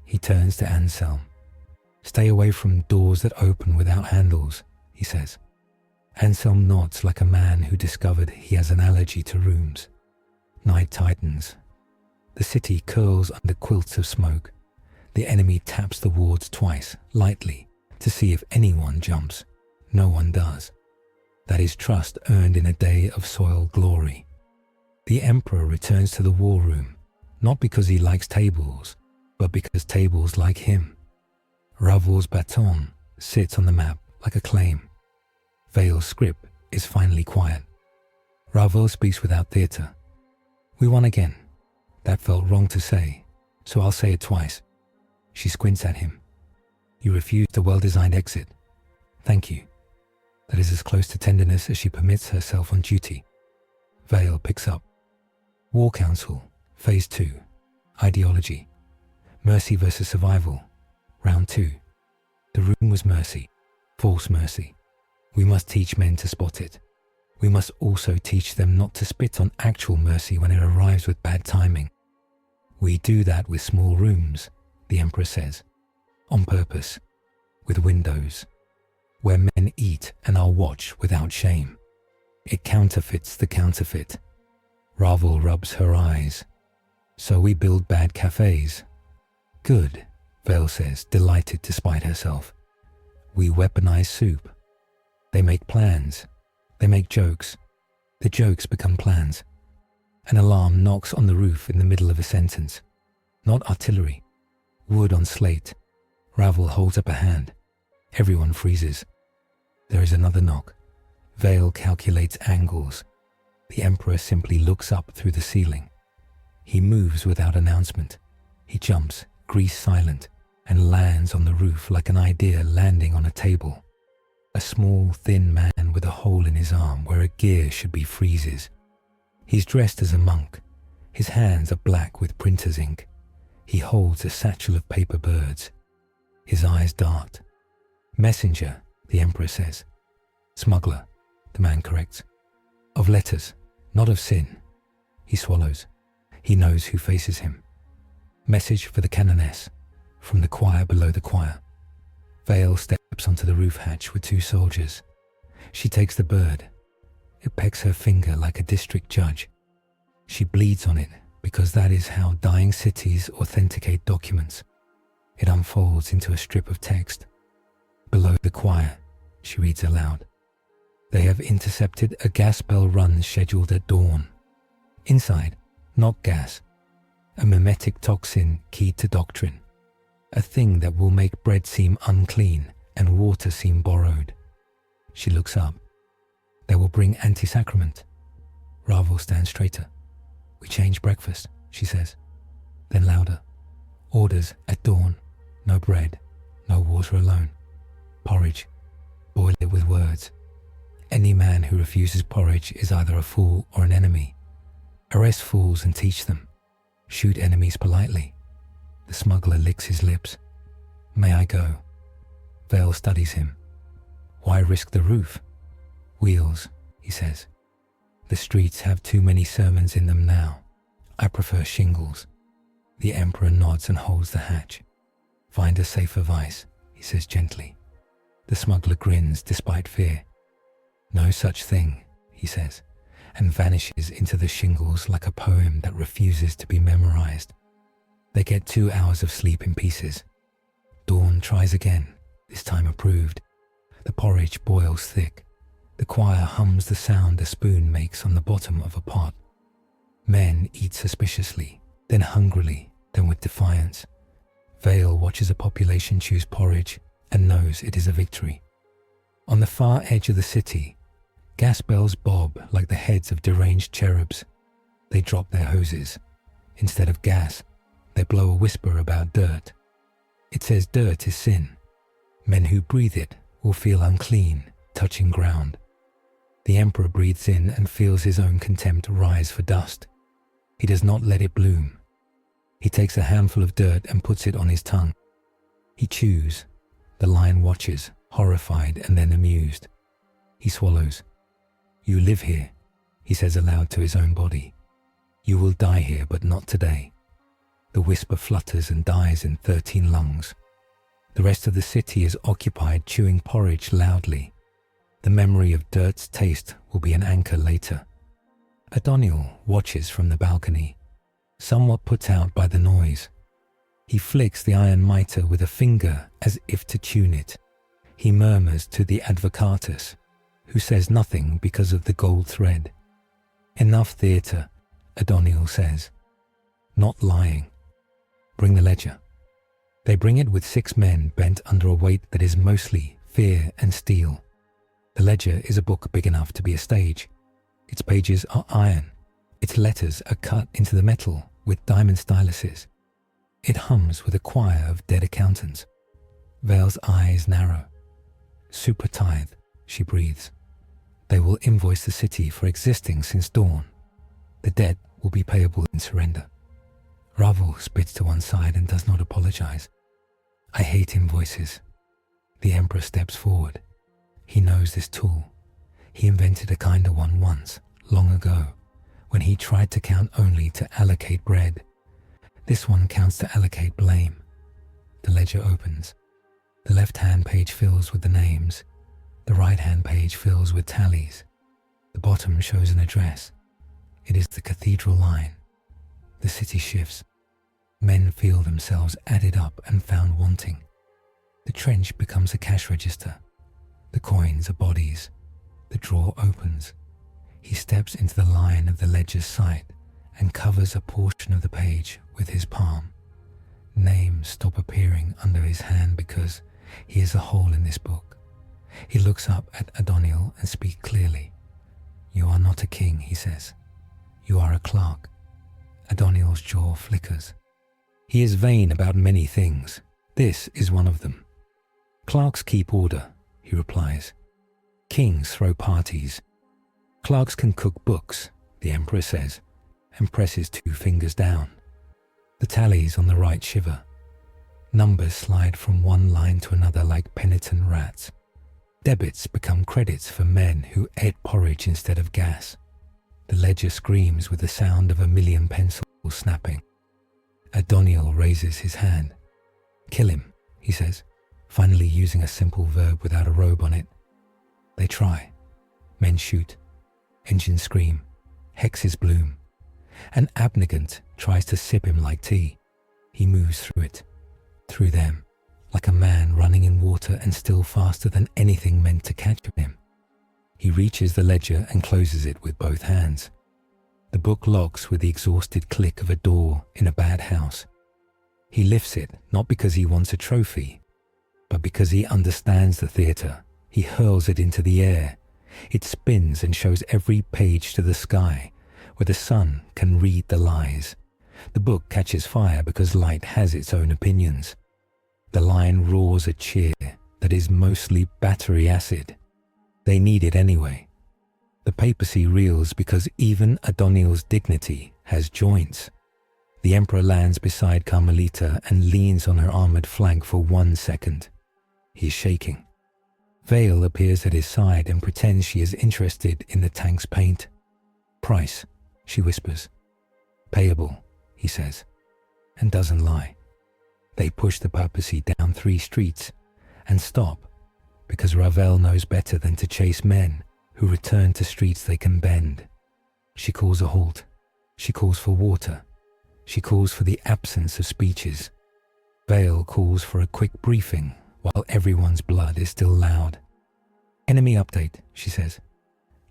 He turns to Anselm. "Stay away from doors that open without handles," he says. Anselm nods like a man who discovered he has an allergy to rooms. Night tightens. The city curls under quilts of smoke. The enemy taps the wards twice, lightly, to see if anyone jumps. No one does. That is trust earned in a day of soiled glory. The Emperor returns to the war room, not because he likes tables, but because tables like him. Ravel's baton sits on the map like a claim. Vale's script is finally quiet. Ravel speaks without theatre. We won again. That felt wrong to say, so I'll say it twice. She squints at him. You refused a well-designed exit. Thank you. That is as close to tenderness as she permits herself on duty. Vale picks up. War Council, Phase 2. Ideology. Mercy versus survival. Round 2. The room was mercy. False mercy. We must teach men to spot it. We must also teach them not to spit on actual mercy when it arrives with bad timing. We do that with small rooms, the Emperor says. On purpose. With windows. Where men eat and are watched without shame. It counterfeits the counterfeit. Ravel rubs her eyes. So we build bad cafes. Good, Vale says, delighted despite herself. We weaponize soup. They make plans. They make jokes. The jokes become plans. An alarm knocks on the roof in the middle of a sentence. Not artillery. Wood on slate. Ravel holds up a hand. Everyone freezes. There is another knock. Vale calculates angles. The Emperor simply looks up through the ceiling. He moves without announcement. He jumps, grease silent, and lands on the roof like an idea landing on a table. A small, thin man with a hole in his arm where a gear should be freezes. He's dressed as a monk. His hands are black with printer's ink. He holds a satchel of paper birds. His eyes dart. Messenger, the Emperor says. Smuggler, the man corrects. Of letters, not of sin. He swallows. He knows who faces him. Message for the canoness, from the choir below the choir. Vale steps onto the roof hatch with 2 soldiers. She takes the bird. It pecks her finger like a district judge. She bleeds on it because that is how dying cities authenticate documents. It unfolds into a strip of text. Below the choir, she reads aloud. They have intercepted a gas bell run scheduled at dawn. Inside, not gas. A mimetic toxin keyed to doctrine. A thing that will make bread seem unclean and water seem borrowed. She looks up. They will bring anti-sacrament. Ravel stands straighter. We change breakfast, she says. Then louder. Orders at dawn. No bread. No water alone. Porridge. Boil it with words. Any man who refuses porridge is either a fool or an enemy. Arrest fools and teach them. Shoot enemies politely. The smuggler licks his lips. May I go? Vale studies him. Why risk the roof? Wheels, he says. The streets have too many sermons in them now. I prefer shingles. The Emperor nods and holds the hatch. Find a safer vice, he says gently. The smuggler grins despite fear. No such thing, he says, and vanishes into the shingles like a poem that refuses to be memorized. They get 2 hours of sleep in pieces. Dawn tries again, this time approved. The porridge boils thick. The choir hums the sound a spoon makes on the bottom of a pot. Men eat suspiciously, then hungrily, then with defiance. Vale watches a population choose porridge and knows it is a victory. On the far edge of the city, gas bells bob like the heads of deranged cherubs. They drop their hoses. Instead of gas, they blow a whisper about dirt. It says dirt is sin. Men who breathe it will feel unclean, touching ground. The Emperor breathes in and feels his own contempt rise for dust. He does not let it bloom. He takes a handful of dirt and puts it on his tongue. He chews. The lion watches, horrified and then amused. He swallows. You live here, he says aloud to his own body. You will die here, but not today. The whisper flutters and dies in 13 lungs. The rest of the city is occupied chewing porridge loudly. The memory of dirt's taste will be an anchor later. Adoniel watches from the balcony, somewhat put out by the noise. He flicks the iron mitre with a finger as if to tune it. He murmurs to the advocatus, who says nothing because of the gold thread. Enough theatre, Adoniel says. Not lying. Bring the ledger. They bring it with 6 men bent under a weight that is mostly fear and steel. The ledger is a book big enough to be a stage. Its pages are iron. Its letters are cut into the metal with diamond styluses. It hums with a choir of dead accountants. Vale's eyes narrow. Super tithe, she breathes. They will invoice the city for existing since dawn. The debt will be payable in surrender. Ravel spits to one side and does not apologize. I hate invoices. The Emperor steps forward. He knows this tool. He invented a kinder one once, long ago, when he tried to count only to allocate bread. This one counts to allocate blame. The ledger opens. The left-hand page fills with the names. The right-hand page fills with tallies. The bottom shows an address. It is the cathedral line. The city shifts. Men feel themselves added up and found wanting. The trench becomes a cash register. The coins are bodies. The drawer opens. He steps into the line of the ledger's sight and covers a portion of the page with his palm. Names stop appearing under his hand because he is a hole in this book. He looks up at Adoniel and speaks clearly. You are not a king, he says. You are a clerk. Adoniel's jaw flickers. He is vain about many things. This is one of them. Clerks keep order, he replies. Kings throw parties. Clerks can cook books, the Emperor says, and presses 2 fingers down. The tallies on the right shiver. Numbers slide from one line to another like penitent rats. Debits become credits for men who ate porridge instead of gas. The ledger screams with the sound of 1,000,000 pencils snapping. Adoniel raises his hand. Kill him, he says, finally using a simple verb without a robe on it. They try. Men shoot. Engines scream. Hexes bloom. An abnegant tries to sip him like tea. He moves through it, through them, like a man running in water and still faster than anything meant to catch him. He reaches the ledger and closes it with both hands. The book locks with the exhausted click of a door in a bad house. He lifts it not because he wants a trophy, but because he understands the theatre. He hurls it into the air. It spins and shows every page to the sky, where the sun can read the lies. The book catches fire because light has its own opinions. The line roars a cheer that is mostly battery acid. They need it anyway. The papacy reels because even Adoniel's dignity has joints. The Emperor lands beside Carmelita and leans on her armoured flank for 1 second. He is shaking. Vale appears at his side and pretends she is interested in the tank's paint. Price, she whispers. Payable, he says, and doesn't lie. They push the papacy down 3 streets and stop because Ravel knows better than to chase men who return to streets they can bend. She calls a halt. She calls for water. She calls for the absence of speeches. Vale calls for a quick briefing while everyone's blood is still loud. Enemy update, she says.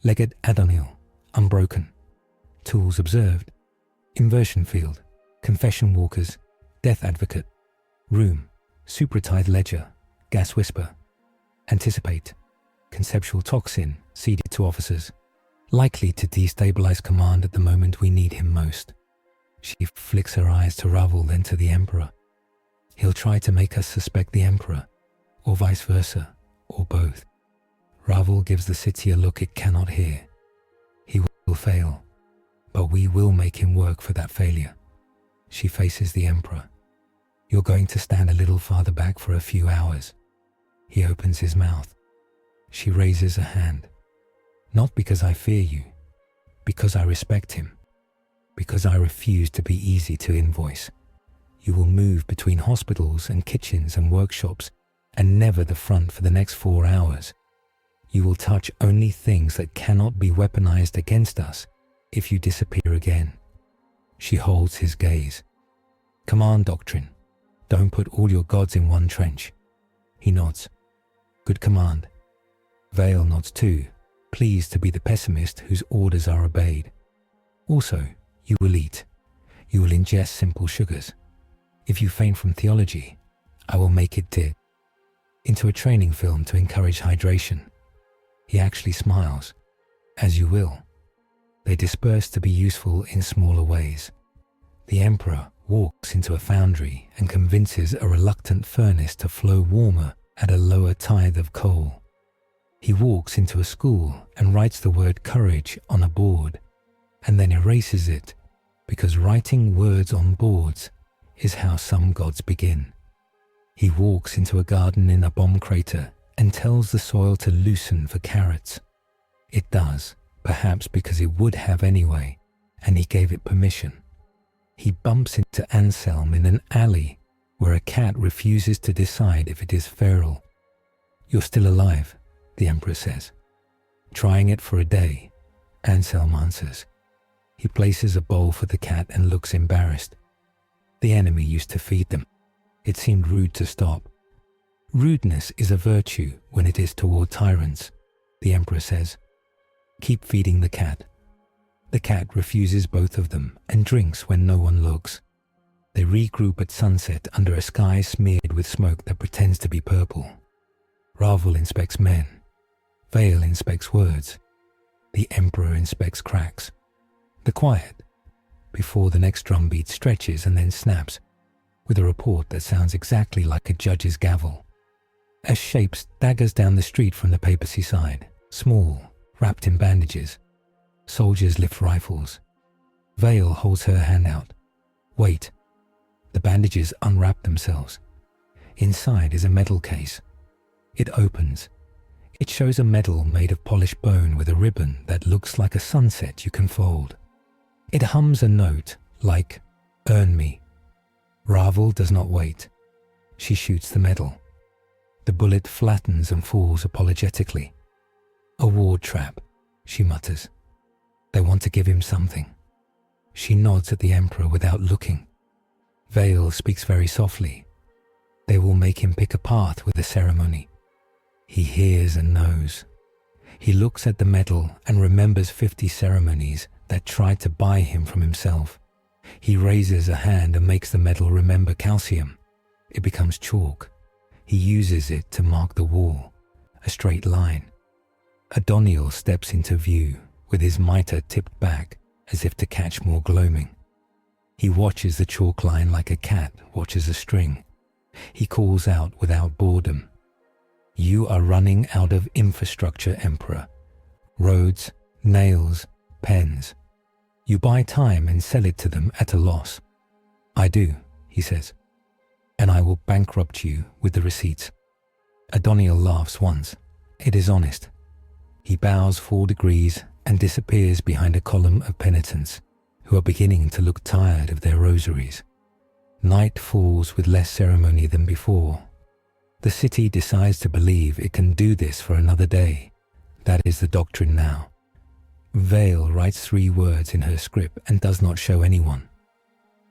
Legate Adoniel, unbroken. Tools observed. Inversion field. Confession walkers. Death advocate. Room. Supratithe ledger. Gas whisper. Anticipate. Conceptual toxin seeded to officers. Likely to destabilize command at the moment we need him most. She flicks her eyes to Ravel, then to the Emperor. He'll try to make us suspect the Emperor, or vice versa, or both. Ravel gives the city a look it cannot hear. He will fail, but we will make him work for that failure. She faces the Emperor. You're going to stand a little farther back for a few hours. He opens his mouth. She raises a hand. Not because I fear you, because I respect him, because I refuse to be easy to invoice. You will move between hospitals and kitchens and workshops and never the front for the next 4 hours. You will touch only things that cannot be weaponized against us if you disappear again. She holds his gaze. Command doctrine. Don't put all your gods in one trench. He nods. Good command. Vale nods too, pleased to be the pessimist whose orders are obeyed. Also, you will eat. You will ingest simple sugars. If you faint from theology, I will make it dip into a training film to encourage hydration. He actually smiles. As you will. They disperse to be useful in smaller ways. The Emperor walks into a foundry and convinces a reluctant furnace to flow warmer at a lower tithe of coal. He walks into a school and writes the word courage on a board, and then erases it, because writing words on boards is how some gods begin. He walks into a garden in a bomb crater and tells the soil to loosen for carrots. It does, perhaps because it would have anyway, and he gave it permission. He bumps into Anselm in an alley where a cat refuses to decide if it is feral. You're still alive, the Emperor says. Trying it for a day, Anselm answers. He places a bowl for the cat and looks embarrassed. The enemy used to feed them. It seemed rude to stop. Rudeness is a virtue when it is toward tyrants, the Emperor says. Keep feeding the cat. The cat refuses both of them and drinks when no one looks. They regroup at sunset under a sky smeared with smoke that pretends to be purple. Ravel inspects men. Vale inspects words. The Emperor inspects cracks. The quiet, before the next drumbeat stretches and then snaps, with a report that sounds exactly like a judge's gavel. A shape staggers down the street from the papacy side, small, wrapped in bandages. Soldiers lift rifles. Vale holds her hand out. Wait. The bandages unwrap themselves. Inside is a metal case. It opens. It shows a medal made of polished bone with a ribbon that looks like a sunset you can fold. It hums a note like, "Earn me." Ravel does not wait. She shoots the medal. The bullet flattens and falls apologetically. "A ward trap," she mutters. They want to give him something. She nods at the Emperor without looking. Vale speaks very softly. They will make him pick a path with the ceremony. He hears and knows. He looks at the medal and remembers 50 ceremonies that tried to buy him from himself. He raises a hand and makes the medal remember calcium. It becomes chalk. He uses it to mark the wall, a straight line. Adoniel steps into view, with his mitre tipped back as if to catch more gloaming. He watches the chalk line like a cat watches a string. He calls out without boredom. You are running out of infrastructure, Emperor. Roads, nails, pens. You buy time and sell it to them at a loss. I do, he says, and I will bankrupt you with the receipts. Adoniel laughs once. It is honest. He bows 4 degrees and disappears behind a column of penitents who are beginning to look tired of their rosaries. Night falls with less ceremony than before. The city decides to believe it can do this for another day. That is the doctrine now. Vale writes 3 words in her script and does not show anyone.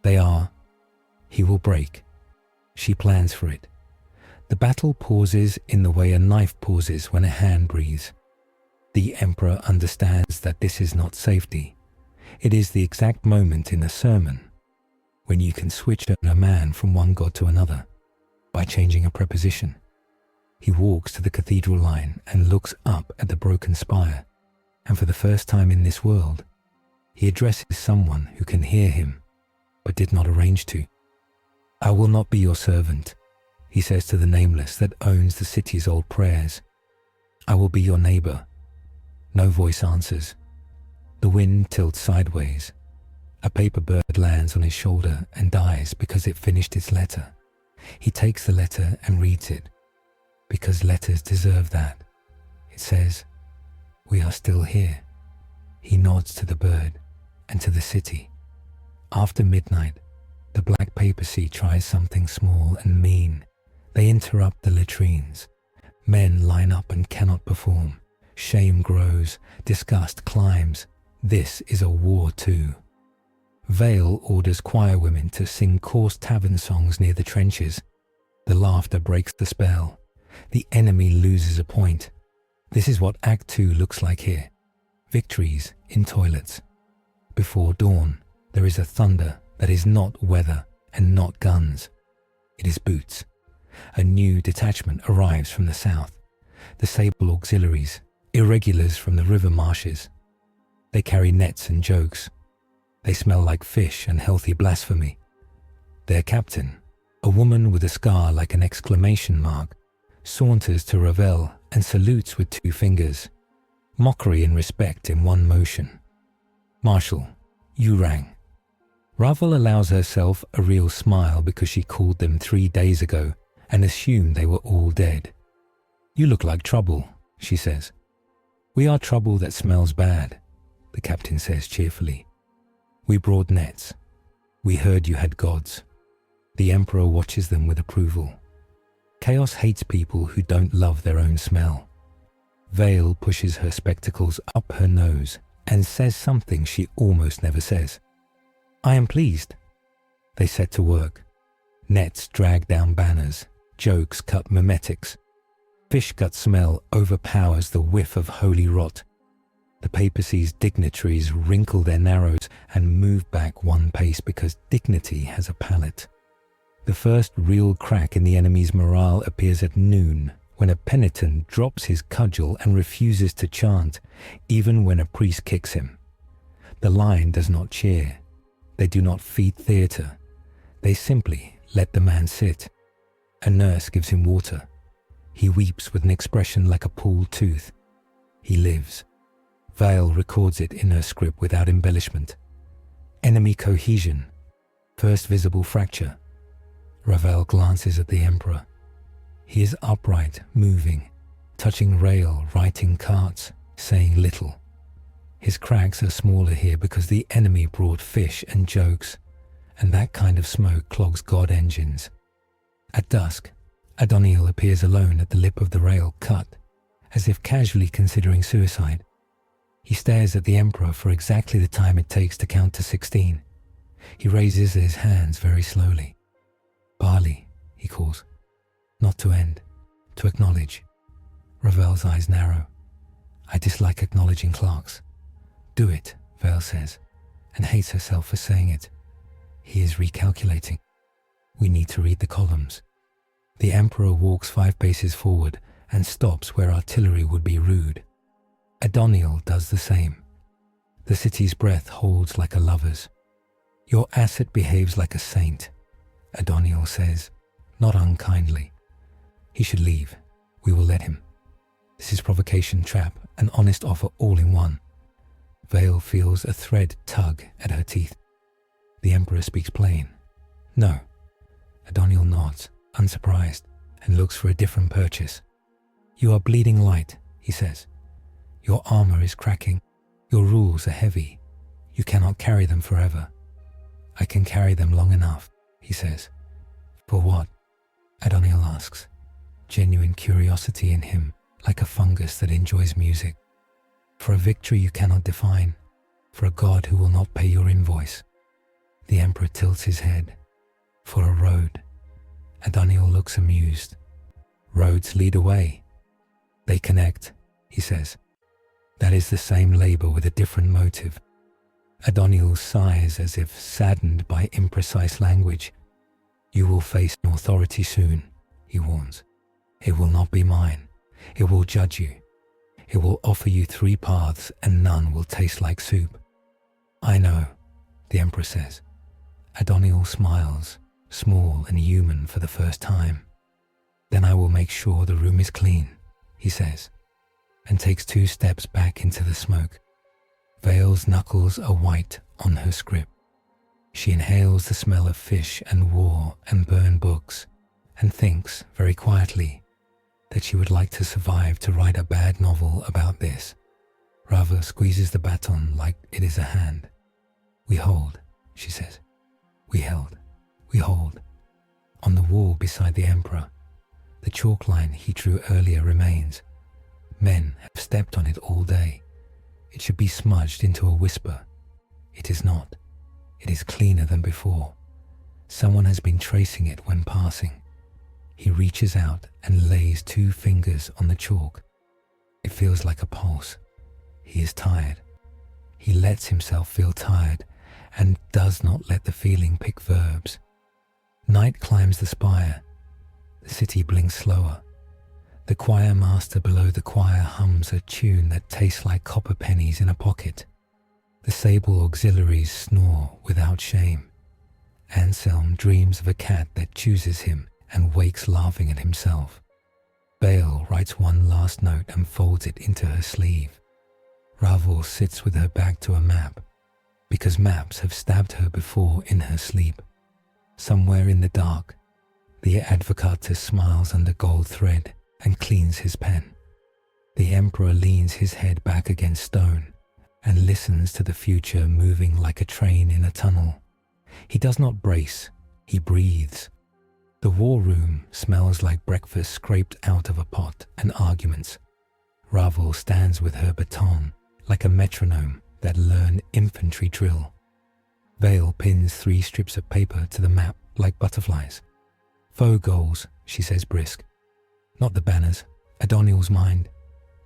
They are, he will break. She plans for it. The battle pauses in the way a knife pauses when a hand breathes. The Emperor understands that this is not safety. It is the exact moment in a sermon when you can switch a man from one god to another by changing a preposition. He walks to the cathedral line and looks up at the broken spire, and for the first time in this world, he addresses someone who can hear him, but did not arrange to. I will not be your servant, he says to the nameless that owns the city's old prayers. I will be your neighbor. No voice answers. The wind tilts sideways. A paper bird lands on his shoulder and dies because it finished its letter. He takes the letter and reads it, because letters deserve that. It says, we are still here. He nods to the bird and to the city. After midnight, the black papacy tries something small and mean. They interrupt the latrines. Men line up and cannot perform. Shame grows, disgust climbs. This is a war too. Vale orders choir women to sing coarse tavern songs near the trenches. The laughter breaks the spell. The enemy loses a point. This is what Act 2 looks like here. Victories in toilets. Before dawn, there is a thunder that is not weather and not guns. It is boots. A new detachment arrives from the south. The Sable Auxiliaries, irregulars from the river marshes. They carry nets and jokes. They smell like fish and healthy blasphemy. Their captain, a woman with a scar like an exclamation mark, saunters to Ravel and salutes with 2 fingers. Mockery and respect in one motion. Marshal, you rang. Ravel allows herself a real smile because she called them 3 days ago and assumed they were all dead. You look like trouble, she says. We are trouble that smells bad, the captain says cheerfully. We brought nets. We heard you had gods. The emperor watches them with approval. Chaos hates people who don't love their own smell. Vale pushes her spectacles up her nose and says something she almost never says. I am pleased. They set to work. Nets drag down banners. Jokes cut memetics. Fish gut smell overpowers the whiff of holy rot. The papacy's dignitaries wrinkle their narrows and move back 1 pace because dignity has a palate. The first real crack in the enemy's morale appears at noon, when a penitent drops his cudgel and refuses to chant, even when a priest kicks him. The line does not cheer. They do not feed theatre. They simply let the man sit. A nurse gives him water. He weeps with an expression like a pulled tooth. He lives. Vale records it in her script without embellishment. Enemy cohesion. First visible fracture. Ravel glances at the emperor. He is upright, moving, touching rail, writing carts, saying little. His cracks are smaller here because the enemy brought fish and jokes, and that kind of smoke clogs god engines. At dusk, Adoniel appears alone at the lip of the rail, cut, as if casually considering suicide. He stares at the emperor for exactly the time it takes to count to 16. He raises his hands very slowly. Barley, he calls. Not to end, to acknowledge. Ravel's eyes narrow. I dislike acknowledging clerks. Do it, Vale says, and hates herself for saying it. He is recalculating. We need to read the columns. The emperor walks 5 paces forward and stops where artillery would be rude. Adoniel does the same. The city's breath holds like a lover's. Your asset behaves like a saint, Adoniel says, not unkindly. He should leave. We will let him. This is provocation, trap, and honest offer all in one. Vale feels a thread tug at her teeth. The emperor speaks plain. No. Adoniel nods, unsurprised, and looks for a different purchase. You are bleeding light, he says. Your armor is cracking. Your rules are heavy. You cannot carry them forever. I can carry them long enough, he says. For what? Adoniel asks, genuine curiosity in him, like a fungus that enjoys music. For a victory you cannot define, for a god who will not pay your invoice. The emperor tilts his head. For a road. Adoniel looks amused. Roads lead away. They connect, he says. That is the same labor with a different motive. Adoniel sighs as if saddened by imprecise language. You will face an authority soon, he warns. It will not be mine. It will judge you. It will offer you 3 paths and none will taste like soup. I know, the emperor says. Adoniel smiles, small and human for the first time. Then I will make sure the room is clean, he says, and takes 2 steps back into the smoke. Vale's knuckles are white on her script. She inhales the smell of fish and war and burned books, and thinks, very quietly, that she would like to survive to write a bad novel about this. Rava squeezes the baton like it is a hand. We hold, she says. We held. We hold. On the wall beside the emperor, the chalk line he drew earlier remains. Men have stepped on it all day. It should be smudged into a whisper. It is not. It is cleaner than before. Someone has been tracing it when passing. He reaches out and lays 2 fingers on the chalk. It feels like a pulse. He is tired. He lets himself feel tired and does not let the feeling pick verbs. Night climbs the spire. The city blinks slower. The choir master below the choir hums a tune that tastes like copper pennies in a pocket. The sable auxiliaries snore without shame. Anselm dreams of a cat that chooses him and wakes laughing at himself. Bale writes one last note and folds it into her sleeve. Ravel sits with her back to a map, because maps have stabbed her before in her sleep. Somewhere in the dark, the advocatus smiles under gold thread and cleans his pen. The emperor leans his head back against stone and listens to the future moving like a train in a tunnel. He does not brace, he breathes. The war room smells like breakfast scraped out of a pot and arguments. Ravel stands with her baton like a metronome that learned infantry drill. Vale pins 3 strips of paper to the map like butterflies. Faux goals, she says brisk. Not the banners, Adoniel's mind.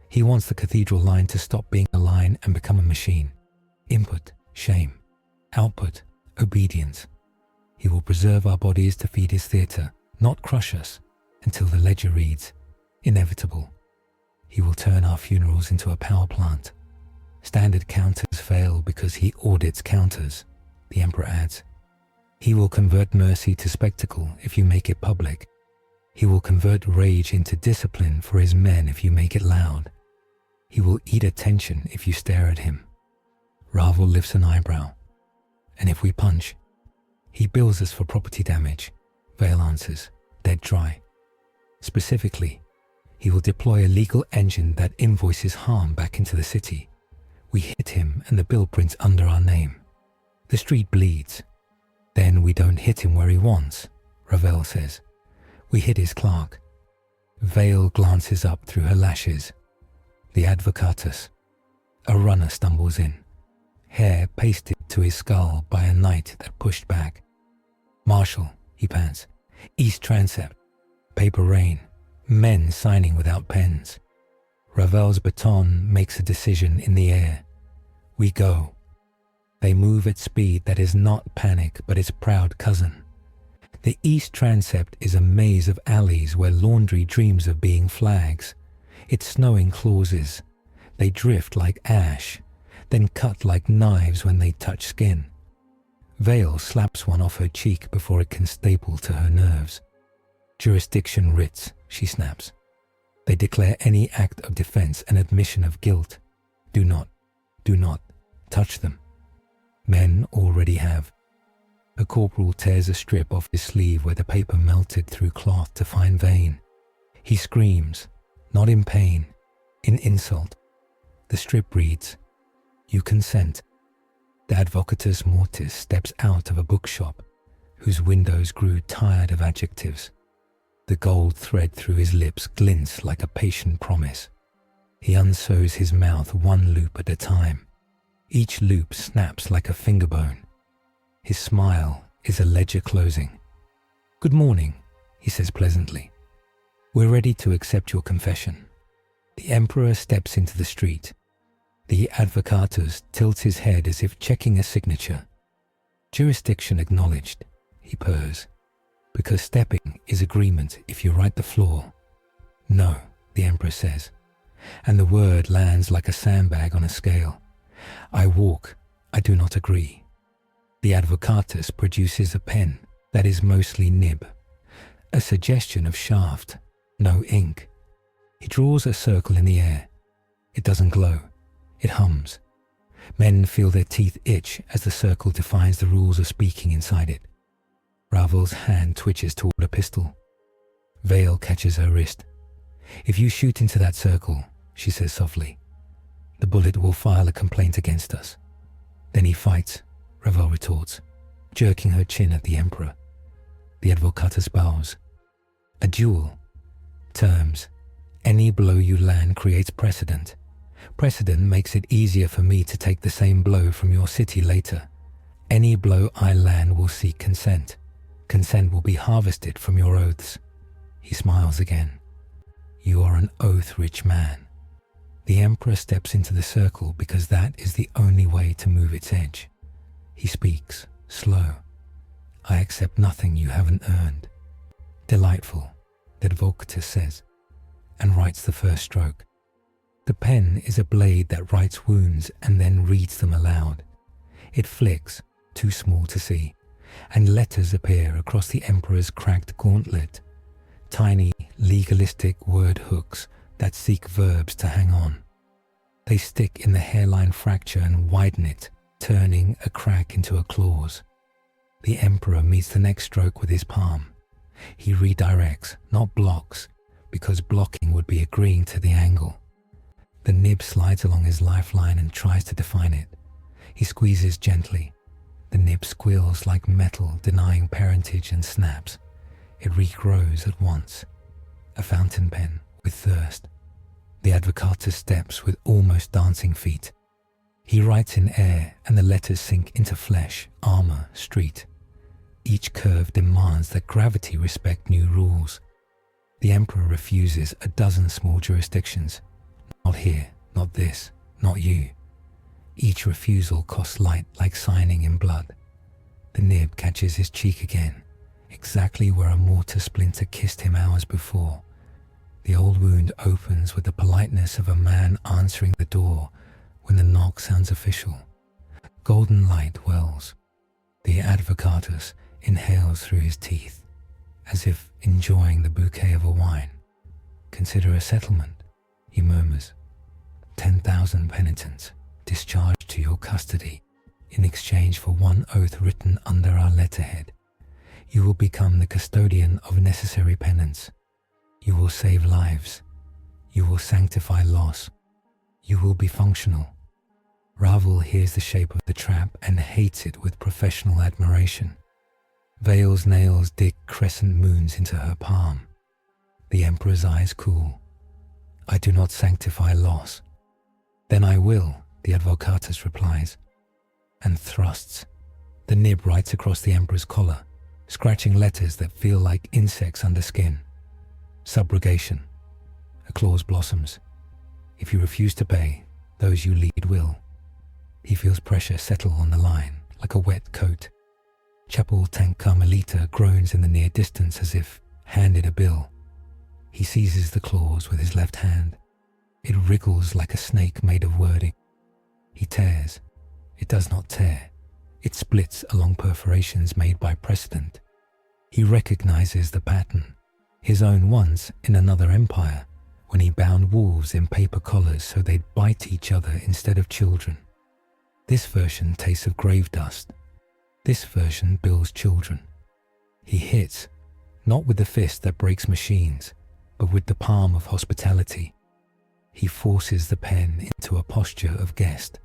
He wants the cathedral line to stop being a line and become a machine. Input, shame. Output, obedience. He will preserve our bodies to feed his theatre, not crush us, until the ledger reads, inevitable. He will turn our funerals into a power plant. Standard counters fail because he audits counters, the emperor adds. He will convert mercy to spectacle if you make it public. He will convert rage into discipline for his men if you make it loud. He will eat attention if you stare at him. Ravel lifts an eyebrow. And if we punch? He bills us for property damage, Vale answers, dead dry. Specifically, he will deploy a legal engine that invoices harm back into the city. We hit him and the bill prints under our name. The street bleeds. Then we don't hit him where he wants, Ravel says. We hit his clerk. Vale glances up through her lashes. The advocatus. A runner stumbles in. Hair pasted to his skull by a knight that pushed back. Marshal, he pants. East transept. Paper rain. Men signing without pens. Ravel's baton makes a decision in the air. We go. They move at speed that is not panic but its proud cousin. The east transept is a maze of alleys where laundry dreams of being flags. Its snowing clauses. They drift like ash, then cut like knives when they touch skin. Vale slaps one off her cheek before it can staple to her nerves. Jurisdiction writs, she snaps. They declare any act of defense an admission of guilt. Do not touch them. Men already have. A corporal tears a strip off his sleeve where the paper melted through cloth to find vein. He screams, not in pain, in insult. The strip reads, You consent. The advocatus mortis steps out of a bookshop whose windows grew tired of adjectives. The gold thread through his lips glints like a patient promise. He unsews his mouth 1 loop at a time. Each loop snaps like a finger bone. His smile is a ledger closing. Good morning, he says pleasantly. We're ready to accept your confession. The emperor steps into the street. The advocatus tilts his head as if checking a signature. Jurisdiction acknowledged, he purrs, because stepping is agreement if you write the floor. No, the emperor says, and the word lands like a sandbag on a scale. I walk, I do not agree. The advocatus produces a pen that is mostly nib, a suggestion of shaft, no ink. He draws a circle in the air. It doesn't glow. It hums. Men feel their teeth itch as the circle defines the rules of speaking inside it. Ravel's hand twitches toward a pistol. Vale catches her wrist. If you shoot into that circle, she says softly, the bullet will file a complaint against us. Then he fights, Ravel retorts, jerking her chin at the emperor. The advocatus bows. A duel. Terms. Any blow you land creates precedent. Precedent makes it easier for me to take the same blow from your city later. Any blow I land will seek consent. Consent will be harvested from your oaths." He smiles again. "You are an oath-rich man." The Emperor steps into the circle because that is the only way to move its edge. He speaks, slow. "I accept nothing you haven't earned." "Delightful," the Advocatus says, and writes the first stroke. The pen is a blade that writes wounds and then reads them aloud. It flicks, too small to see, and letters appear across the Emperor's cracked gauntlet. Tiny, legalistic word hooks that seek verbs to hang on. They stick in the hairline fracture and widen it, turning a crack into a clause. The Emperor meets the next stroke with his palm. He redirects, not blocks, because blocking would be agreeing to the angle. The nib slides along his lifeline and tries to define it. He squeezes gently. The nib squeals like metal, denying parentage, and snaps. It regrows at once. A fountain pen with thirst. The Advocatus steps with almost dancing feet. He writes in air and the letters sink into flesh, armor, street. Each curve demands that gravity respect new rules. The Emperor refuses a dozen small jurisdictions. "Not here, not this, not you." Each refusal costs light like signing in blood. The nib catches his cheek again, exactly where a mortar splinter kissed him hours before. The old wound opens with the politeness of a man answering the door when the knock sounds official. Golden light wells. The Advocatus inhales through his teeth, as if enjoying the bouquet of a wine. "Consider a settlement," he murmurs. 10,000 penitents discharged to your custody in exchange for one oath written under our letterhead. You will become the custodian of necessary penance. You will save lives. You will sanctify loss. You will be functional. Ravel hears the shape of the trap and hates it with professional admiration. Vale's nails dig crescent moons into her palm. The Emperor's eyes cool. "I do not sanctify loss." "Then I will," the Advocatus replies, and thrusts. The nib writes across the Emperor's collar, scratching letters that feel like insects under skin. Subrogation. A clause blossoms. "If you refuse to pay, those you lead will." He feels pressure settle on the line, like a wet coat. Chapel Tank Carmelita groans in the near distance as if handed a bill. He seizes the clause with his left hand. It wriggles like a snake made of wording. He tears. It does not tear. It splits along perforations made by precedent. He recognizes the pattern, his own once in another empire, when he bound wolves in paper collars so they'd bite each other instead of children. This version tastes of grave dust. This version builds children. He hits, not with the fist that breaks machines, but with the palm of hospitality. He forces the pen into a posture of guest.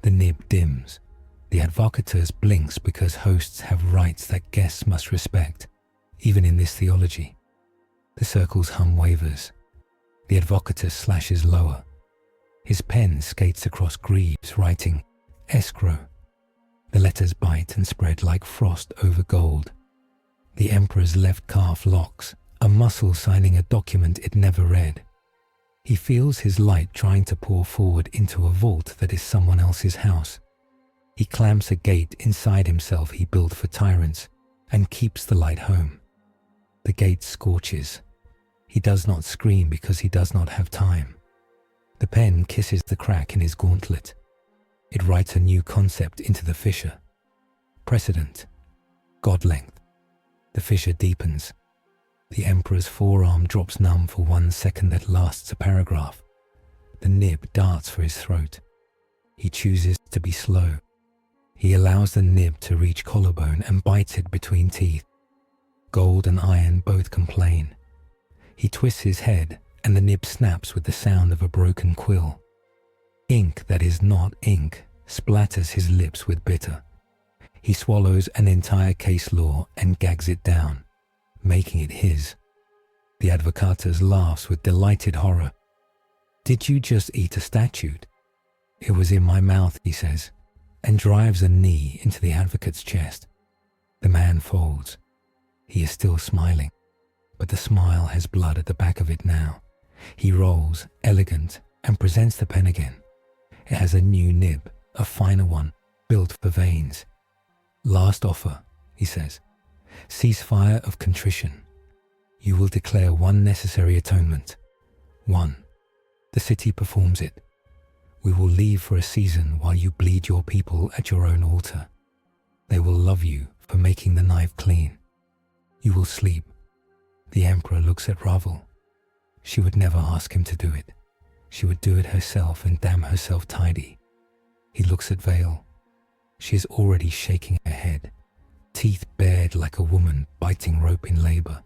The nib dims. The Advocatus blinks because hosts have rights that guests must respect, even in this theology. The circle's hum wavers. The Advocatus slashes lower. His pen skates across greaves, writing escrow. The letters bite and spread like frost over gold. The Emperor's left calf locks, a muscle signing a document it never read. He feels his light trying to pour forward into a vault that is someone else's house. He clamps a gate inside himself he built for tyrants and keeps the light home. The gate scorches. He does not scream because he does not have time. The pen kisses the crack in his gauntlet. It writes a new concept into the fissure. Precedent. God length. The fissure deepens. The Emperor's forearm drops numb for 1 second that lasts a paragraph. The nib darts for his throat. He chooses to be slow. He allows the nib to reach collarbone and bites it between teeth. Gold and iron both complain. He twists his head and the nib snaps with the sound of a broken quill. Ink that is not ink splatters his lips with bitter. He swallows an entire case law and gags it down, making it his. The advocatus laughs with delighted horror. Did you just eat a statute? It was in my mouth, he says, and drives a knee into the advocate's chest. The man folds. He is still smiling, but the smile has blood at the back of it now. He rolls, elegant, and presents the pen again. It has a new nib, a finer one, built for veins. Last offer, he says. Ceasefire of contrition. You will declare one necessary atonement. 1. The city performs it. We will leave for a season while you bleed your people at your own altar. They will love you for making the knife clean. You will sleep. The emperor looks at Ravel. She would never ask him to do it. She would do it herself and damn herself tidy. He looks at Vale. She is already shaking her head, teeth bared like a woman biting rope in labor.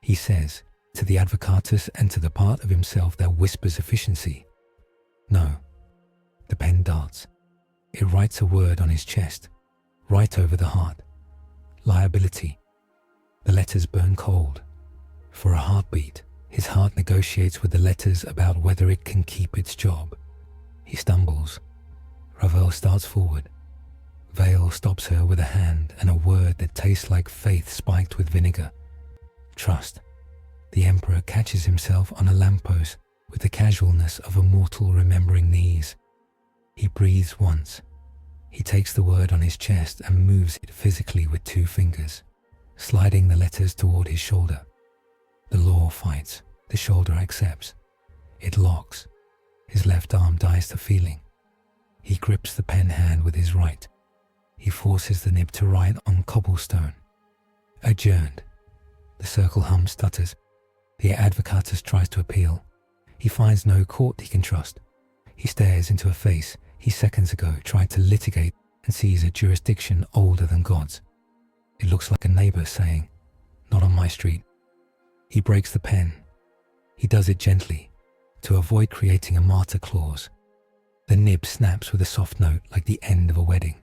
He says, to the advocatus and to the part of himself that whispers efficiency, no. The pen darts. It writes a word on his chest, right over the heart. Liability. The letters burn cold. For a heartbeat, his heart negotiates with the letters about whether it can keep its job. He stumbles. Ravel starts forward. Vale stops her with a hand and a word that tastes like faith spiked with vinegar. Trust. The emperor catches himself on a lamppost with the casualness of a mortal remembering knees. He breathes once. He takes the word on his chest and moves it physically with 2 fingers, sliding the letters toward his shoulder. The law fights. The shoulder accepts. It locks. His left arm dies to feeling. He grips the pen hand with his right. He forces the nib to write on cobblestone. Adjourned. The circle hum stutters. The advocatus tries to appeal. He finds no court he can trust. He stares into a face he seconds ago tried to litigate and sees a jurisdiction older than God's. It looks like a neighbor saying, not on my street. He breaks the pen. He does it gently, to avoid creating a martyr clause. The nib snaps with a soft note like the end of a wedding.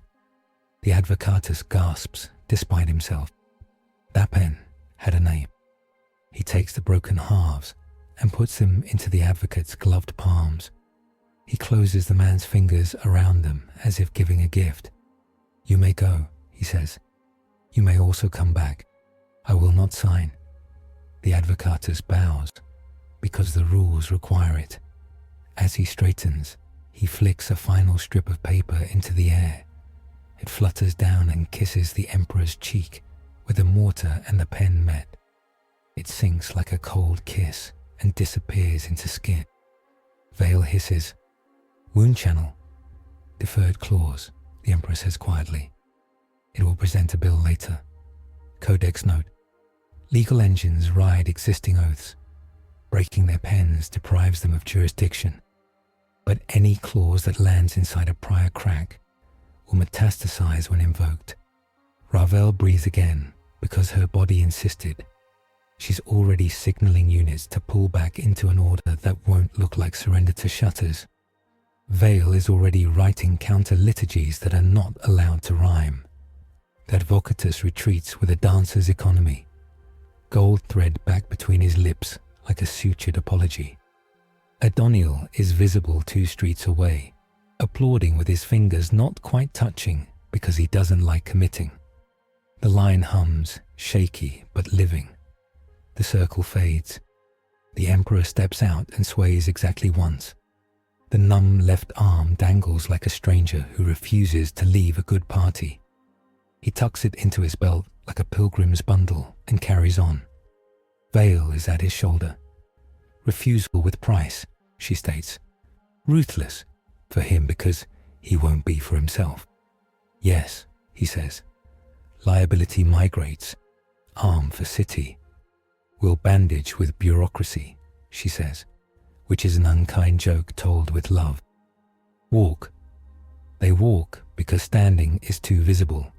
The advocatus gasps, despite himself. That pen had a name. He takes the broken halves and puts them into the advocate's gloved palms. He closes the man's fingers around them as if giving a gift. You may go, he says. You may also come back. I will not sign. The advocatus bows, because the rules require it. As he straightens, he flicks a final strip of paper into the air. It flutters down and kisses the emperor's cheek where the mortar and the pen met. It sinks like a cold kiss and disappears into skin. Vale hisses. Wound channel. Deferred clause, the emperor says quietly. It will present a bill later. Codex note. Legal engines ride existing oaths. Breaking their pens deprives them of jurisdiction. But any clause that lands inside a prior crack will metastasize when invoked. Ravel breathes again because her body insisted. She's already signaling units to pull back into an order that won't look like surrender to shutters. Vale is already writing counter-liturgies that are not allowed to rhyme. The advocatus retreats with a dancer's economy. Gold thread back between his lips like a sutured apology. Adoniel is visible 2 streets away, applauding with his fingers not quite touching because he doesn't like committing. The line hums, shaky but living. The circle fades. The emperor steps out and sways exactly once. The numb left arm dangles like a stranger who refuses to leave a good party. He tucks it into his belt like a pilgrim's bundle and carries on. Vale is at his shoulder. Refusal with price, she states. Ruthless for him because he won't be for himself. Yes, he says. Liability migrates. Arm for city. We'll bandage with bureaucracy, she says, which is an unkind joke told with love. Walk. They walk because standing is too visible.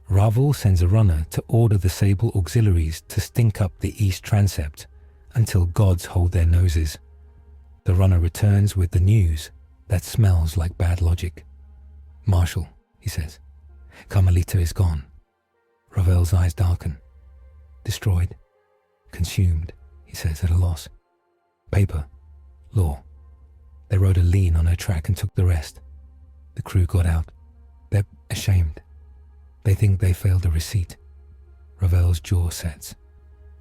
Ravel sends a runner to order the sable auxiliaries to stink up the east transept until gods hold their noses. The runner returns with the news that smells like bad logic. Marshal, he says. Carmelita is gone. Ravel's eyes darken. Destroyed. Consumed, he says at a loss. Paper. Law. They rode a lean on her track and took the rest. The crew got out. They're ashamed. They think they failed a receipt. Ravel's jaw sets.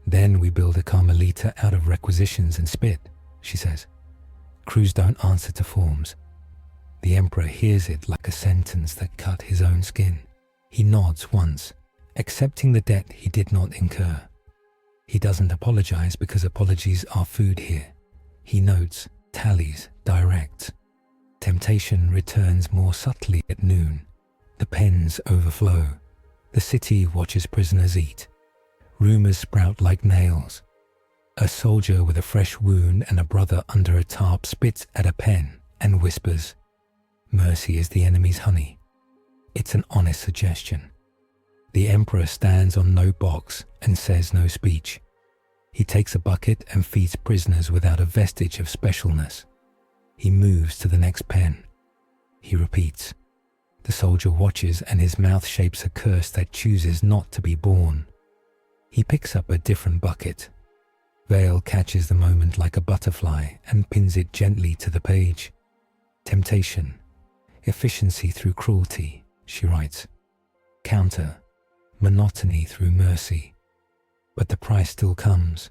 Then we build a Carmelita out of requisitions and spit, she says. Crews don't answer to forms. The Emperor hears it like a sentence that cut his own skin. He nods once, accepting the debt he did not incur. He doesn't apologize because apologies are food here. He notes, tallies, directs. Temptation returns more subtly at noon. The pens overflow. The city watches prisoners eat. Rumors sprout like nails. A soldier with a fresh wound and a brother under a tarp spits at a pen and whispers, "Mercy is the enemy's honey." It's an honest suggestion. The Emperor stands on no box and says no speech. He takes a bucket and feeds prisoners without a vestige of specialness. He moves to the next pen. He repeats. The soldier watches and his mouth shapes a curse that chooses not to be born. He picks up a different bucket. Vale catches the moment like a butterfly and pins it gently to the page. Temptation. Efficiency through cruelty, she writes. Counter. Monotony through mercy. But the price still comes.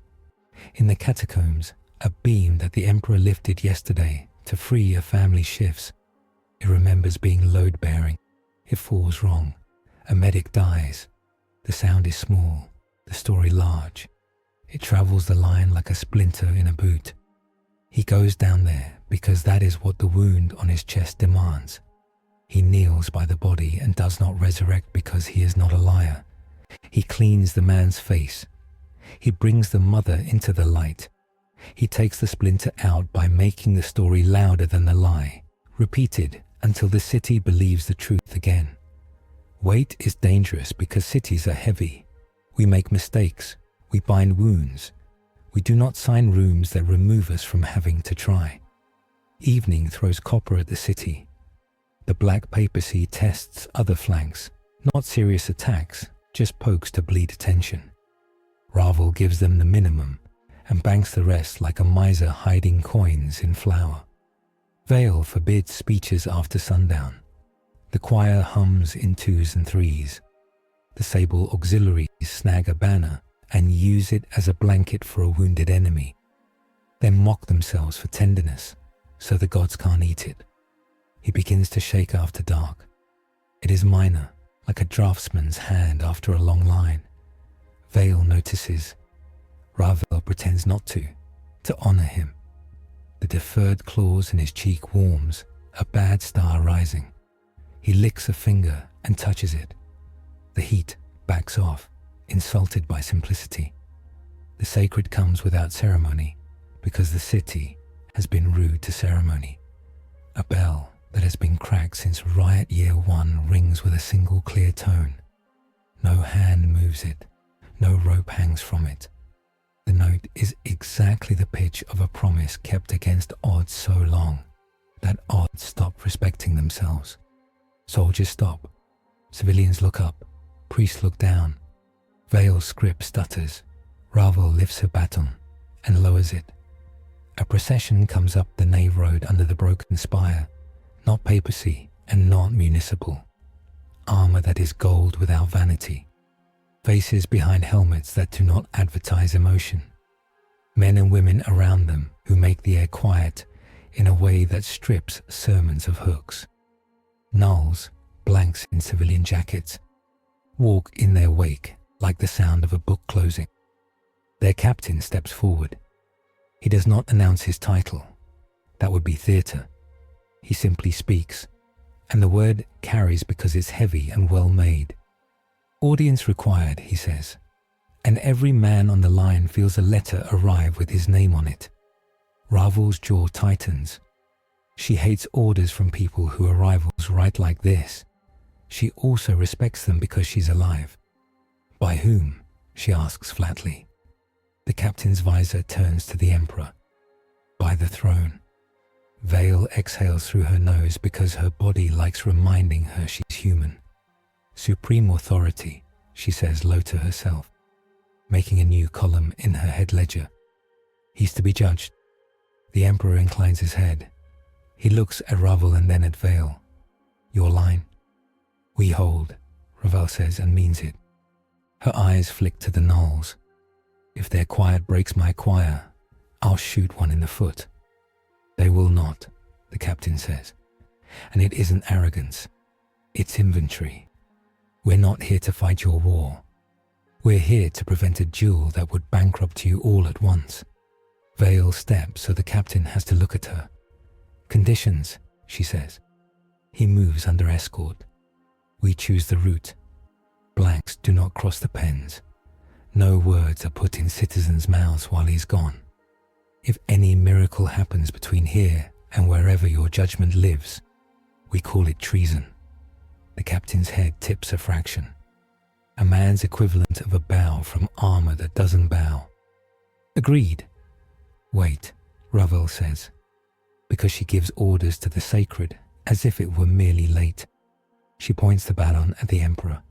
In the catacombs, a beam that the Emperor lifted yesterday to free a family shifts. It remembers being load-bearing. It falls wrong. A medic dies. The sound is small, the story large. It travels the line like a splinter in a boot. He goes down there because that is what the wound on his chest demands. He kneels by the body and does not resurrect because he is not a liar. He cleans the man's face. He brings the mother into the light. He takes the splinter out by making the story louder than the lie, repeated until the city believes the truth again. Weight is dangerous because cities are heavy. We make mistakes. We bind wounds. We do not sign rooms that remove us from having to try. Evening throws copper at the city. The black papacy tests other flanks, not serious attacks, just pokes to bleed attention. Ravel gives them the minimum and banks the rest like a miser hiding coins in flour. Vale forbids speeches after sundown. The choir hums in 2s and 3s. The sable auxiliaries snag a banner and use it as a blanket for a wounded enemy. Then mock themselves for tenderness, so the gods can't eat it. He begins to shake after dark. It is minor, like a draftsman's hand after a long line. Vale notices. Ravel pretends not to honor him. The deferred clause in his cheek warms, a bad star rising. He licks a finger and touches it. The heat backs off, insulted by simplicity. The sacred comes without ceremony, because the city has been rude to ceremony. A bell that has been cracked since riot year 1 rings with a single clear tone. No hand moves it, no rope hangs from it. The note is exactly the pitch of a promise kept against odds so long that odds stop respecting themselves. Soldiers stop. Civilians look up. Priests look down. Vale's script stutters. Ravel lifts her baton and lowers it. A procession comes up the nave road under the broken spire, not papacy and not municipal. Armor that is gold without vanity. Faces behind helmets that do not advertise emotion. Men and women around them who make the air quiet in a way that strips sermons of hooks. Nulls, blanks in civilian jackets, walk in their wake like the sound of a book closing. Their captain steps forward. He does not announce his title. That would be theatre. He simply speaks, and the word carries because it's heavy and well made. Audience required, he says, and every man on the line feels a letter arrive with his name on it. Ravel's jaw tightens. She hates orders from people who arrivals write like this. She also respects them because she's alive. By whom? She asks flatly. The captain's visor turns to the Emperor. By the throne. Vale exhales through her nose because her body likes reminding her she's human. Supreme authority, she says low to herself, making a new column in her head ledger. He's to be judged. The Emperor inclines his head. He looks at Ravel and then at Vale. Your line? We hold, Ravel says and means it. Her eyes flick to the gnolls. If their quiet breaks my choir, I'll shoot one in the foot. They will not, the captain says. And it isn't arrogance. It's inventory. We're not here to fight your war. We're here to prevent a duel that would bankrupt you all at once. Vale steps so the captain has to look at her. Conditions, she says. He moves under escort. We choose the route. Blanks do not cross the pens. No words are put in citizens' mouths while he's gone. If any miracle happens between here and wherever your judgment lives, we call it treason. The captain's head tips a fraction. A man's equivalent of a bow from armor that doesn't bow. Agreed. Wait, Ravel says, because she gives orders to the sacred as if it were merely late. She points the baton at the Emperor.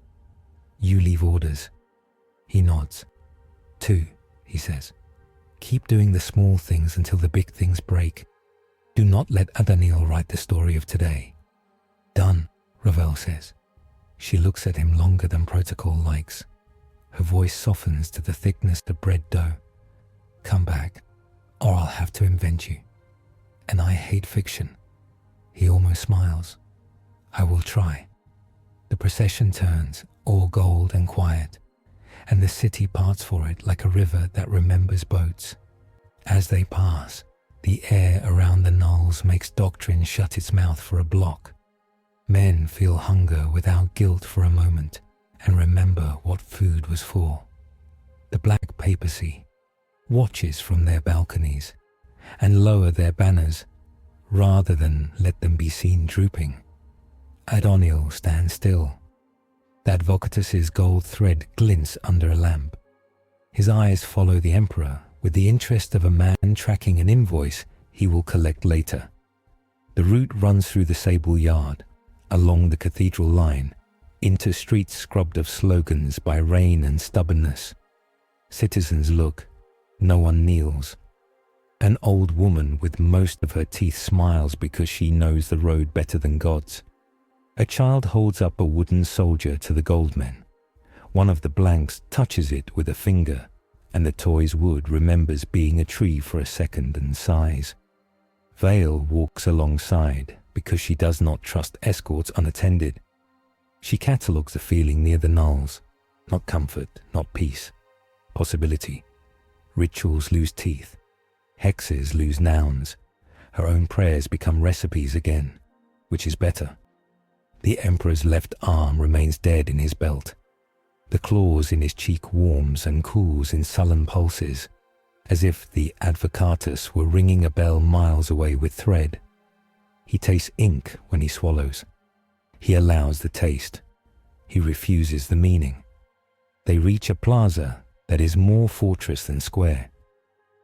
You leave orders. He nods. 2, he says. Keep doing the small things until the big things break. Do not let Adaniel write the story of today. Done, Ravel says. She looks at him longer than protocol likes. Her voice softens to the thickness of bread dough. Come back, or I'll have to invent you. And I hate fiction. He almost smiles. I will try. The procession turns, all gold and quiet, and the city parts for it like a river that remembers boats. As they pass, the air around the gnolls makes doctrine shut its mouth for a block. Men feel hunger without guilt for a moment and remember what food was for. The black papacy watches from their balconies and lower their banners rather than let them be seen drooping. Adoniel stands still. The Advocatus's gold thread glints under a lamp. His eyes follow the Emperor with the interest of a man tracking an invoice he will collect later. The route runs through the sable yard, along the cathedral line, into streets scrubbed of slogans by rain and stubbornness. Citizens look. No one kneels. An old woman with most of her teeth smiles because she knows the road better than gods. A child holds up a wooden soldier to the goldmen. One of the blanks touches it with a finger, and the toy's wood remembers being a tree for a second and sighs. Vale walks alongside because she does not trust escorts unattended. She catalogues the feeling near the gnolls. Not comfort, not peace. Possibility. Rituals lose teeth. Hexes lose nouns. Her own prayers become recipes again, which is better. The Emperor's left arm remains dead in his belt. The claws in his cheek warms and cools in sullen pulses, as if the Advocatus were ringing a bell miles away with thread. He tastes ink when he swallows. He allows the taste. He refuses the meaning. They reach a plaza that is more fortress than square.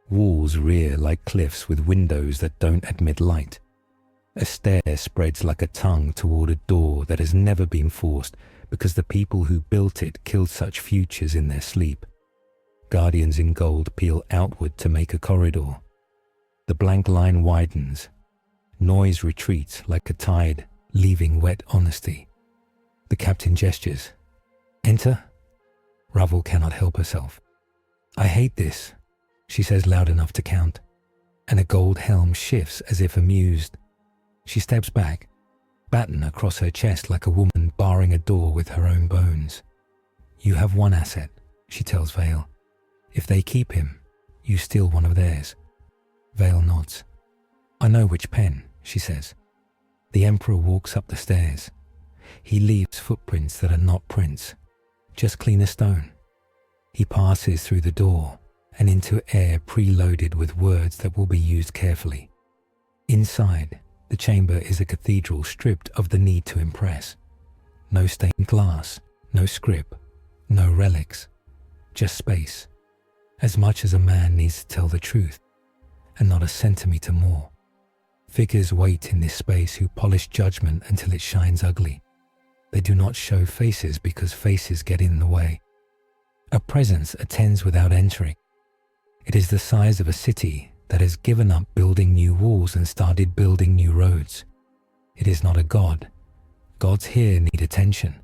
Walls rear like cliffs with windows that don't admit light. A stair spreads like a tongue toward a door that has never been forced because the people who built it killed such futures in their sleep. Guardians in gold peel outward to make a corridor. The blank line widens. Noise retreats like a tide, leaving wet honesty. The captain gestures. Enter? Ravel cannot help herself. I hate this, she says loud enough to count, and a gold helm shifts as if amused. She steps back, baton across her chest like a woman barring a door with her own bones. You have one asset, she tells Vale. If they keep him, you steal one of theirs. Vale nods. I know which pen, she says. The Emperor walks up the stairs. He leaves footprints that are not prints, just clean as stone. He passes through the door and into air preloaded with words that will be used carefully. Inside, the chamber is a cathedral stripped of the need to impress. No stained glass, no script, no relics, just space. As much as a man needs to tell the truth, and not a centimeter more. Figures wait in this space who polish judgment until it shines ugly. They do not show faces because faces get in the way. A presence attends without entering. It is the size of a city that has given up building new walls and started building new roads. It is not a god. Gods here need attention.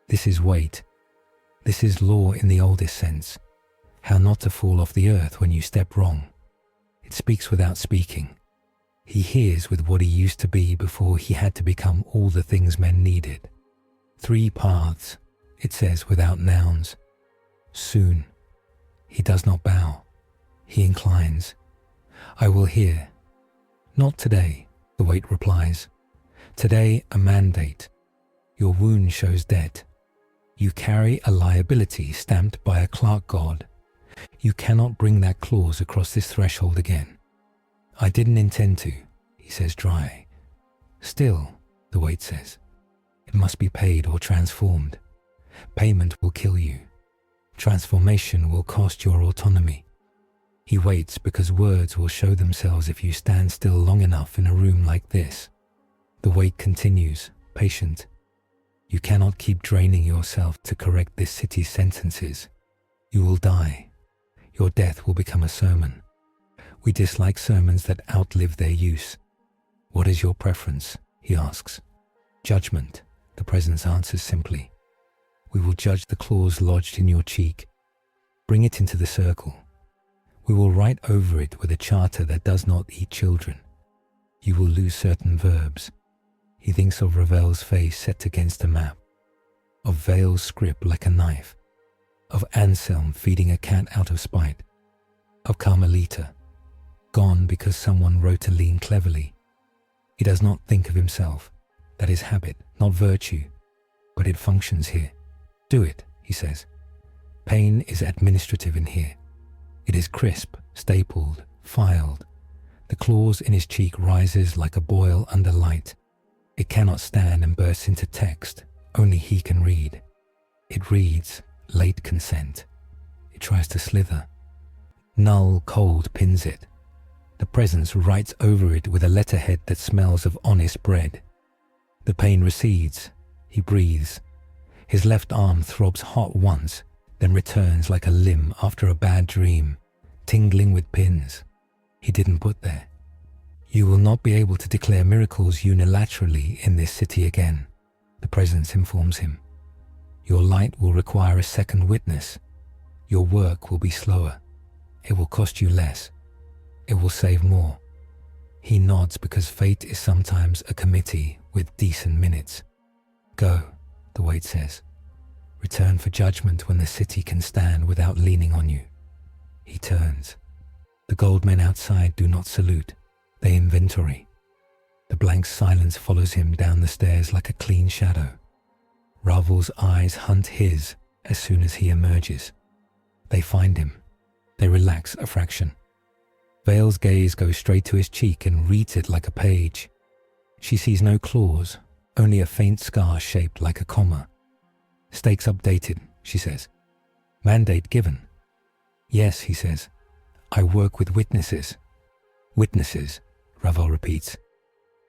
This is weight. This is law in the oldest sense. How not to fall off the earth when you step wrong. It speaks without speaking. He hears with what he used to be before he had to become all the things men needed. 3 paths, it says without nouns. Soon. He does not bow. He inclines. I will hear. Not today, the weight replies. Today a mandate. Your wound shows debt. You carry a liability stamped by a clerk god. You cannot bring that clause across this threshold again. I didn't intend to, he says dry. Still, the weight says, it must be paid or transformed. Payment will kill you. Transformation will cost your autonomy. He waits because words will show themselves if you stand still long enough in a room like this. The weight continues, patient. You cannot keep draining yourself to correct this city's sentences. You will die. Your death will become a sermon. We dislike sermons that outlive their use. What is your preference? He asks. Judgment, the presence answers simply. We will judge the clause lodged in your cheek. Bring it into the circle. We will write over it with a charter that does not eat children. You will lose certain verbs. He thinks of Ravel's face set against a map, of Vale's script like a knife, of Anselm feeding a cat out of spite, of Carmelita, gone because someone wrote a lean cleverly. He does not think of himself. That is habit, not virtue, but it functions here. Do it, he says. Pain is administrative in here. It is crisp, stapled, filed. The clause in his cheek rises like a boil under light. It cannot stand and bursts into text. Only he can read. It reads, late consent. It tries to slither. Null cold pins it. The presence writes over it with a letterhead that smells of honest bread. The pain recedes. He breathes. His left arm throbs hot once, then returns like a limb after a bad dream, tingling with pins. He didn't put there. You will not be able to declare miracles unilaterally in this city again, the presence informs him. Your light will require a second witness. Your work will be slower. It will cost you less. It will save more. He nods because fate is sometimes a committee with decent minutes. Go, the weight says. Return for judgment when the city can stand without leaning on you. He turns. The gold men outside do not salute. They inventory. The blank silence follows him down the stairs like a clean shadow. Ravel's eyes hunt his as soon as he emerges. They find him. They relax a fraction. Vale's gaze goes straight to his cheek and reads it like a page. She sees no clause, only a faint scar shaped like a comma. Stakes updated, she says. Mandate given. Yes, he says. I work with witnesses. Witnesses, Ravel repeats.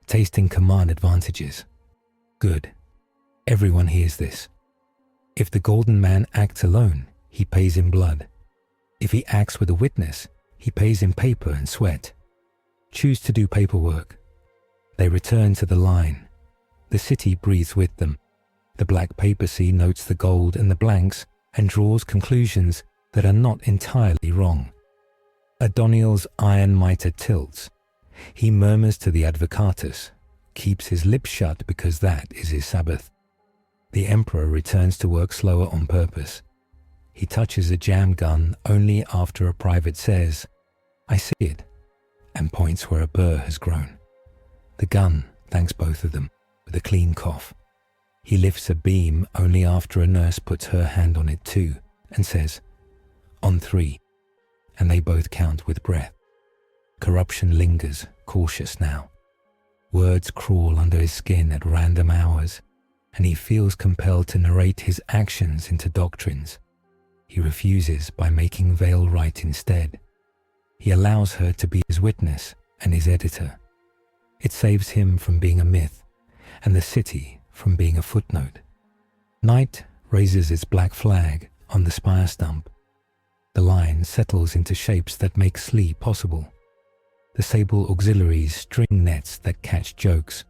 Tasting command advantages. Good. Everyone hears this. If the golden man acts alone, he pays in blood. If he acts with a witness, he pays in paper and sweat. Choose to do paperwork. They return to the line. The city breathes with them. The black papacy notes the gold and the blanks and draws conclusions that are not entirely wrong. Adoniel's iron mitre tilts. He murmurs to the advocatus, keeps his lips shut because that is his Sabbath. The emperor returns to work slower on purpose. He touches a jam gun only after a private says, I see it, and points where a burr has grown. The gun thanks both of them with a clean cough. He lifts a beam only after a nurse puts her hand on it too and says, on 3, and they both count with breath. Corruption lingers, cautious now. Words crawl under his skin at random hours, and he feels compelled to narrate his actions into doctrines. He refuses by making Vale write instead. He allows her to be his witness and his editor. It saves him from being a myth, and the city from being a footnote. Night raises its black flag on the spire stump. The line settles into shapes that make sleep possible. The sable auxiliaries string nets that catch jokes.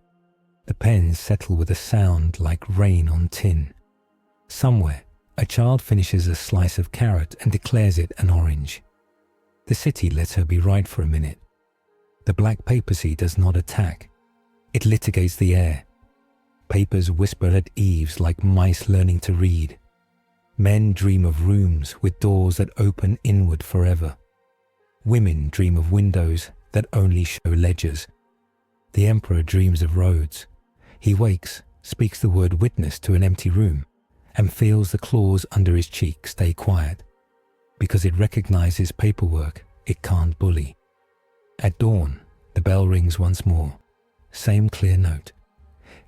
The pens settle with a sound like rain on tin. Somewhere, a child finishes a slice of carrot and declares it an orange. The city lets her be right for a minute. The black papacy does not attack. It litigates the air. Papers whisper at eaves like mice learning to read. Men dream of rooms with doors that open inward forever. Women dream of windows that only show ledgers. The emperor dreams of roads. He wakes, speaks the word witness to an empty room, and feels the claws under his cheek stay quiet. Because it recognizes paperwork it can't bully. At dawn, the bell rings once more. Same clear note.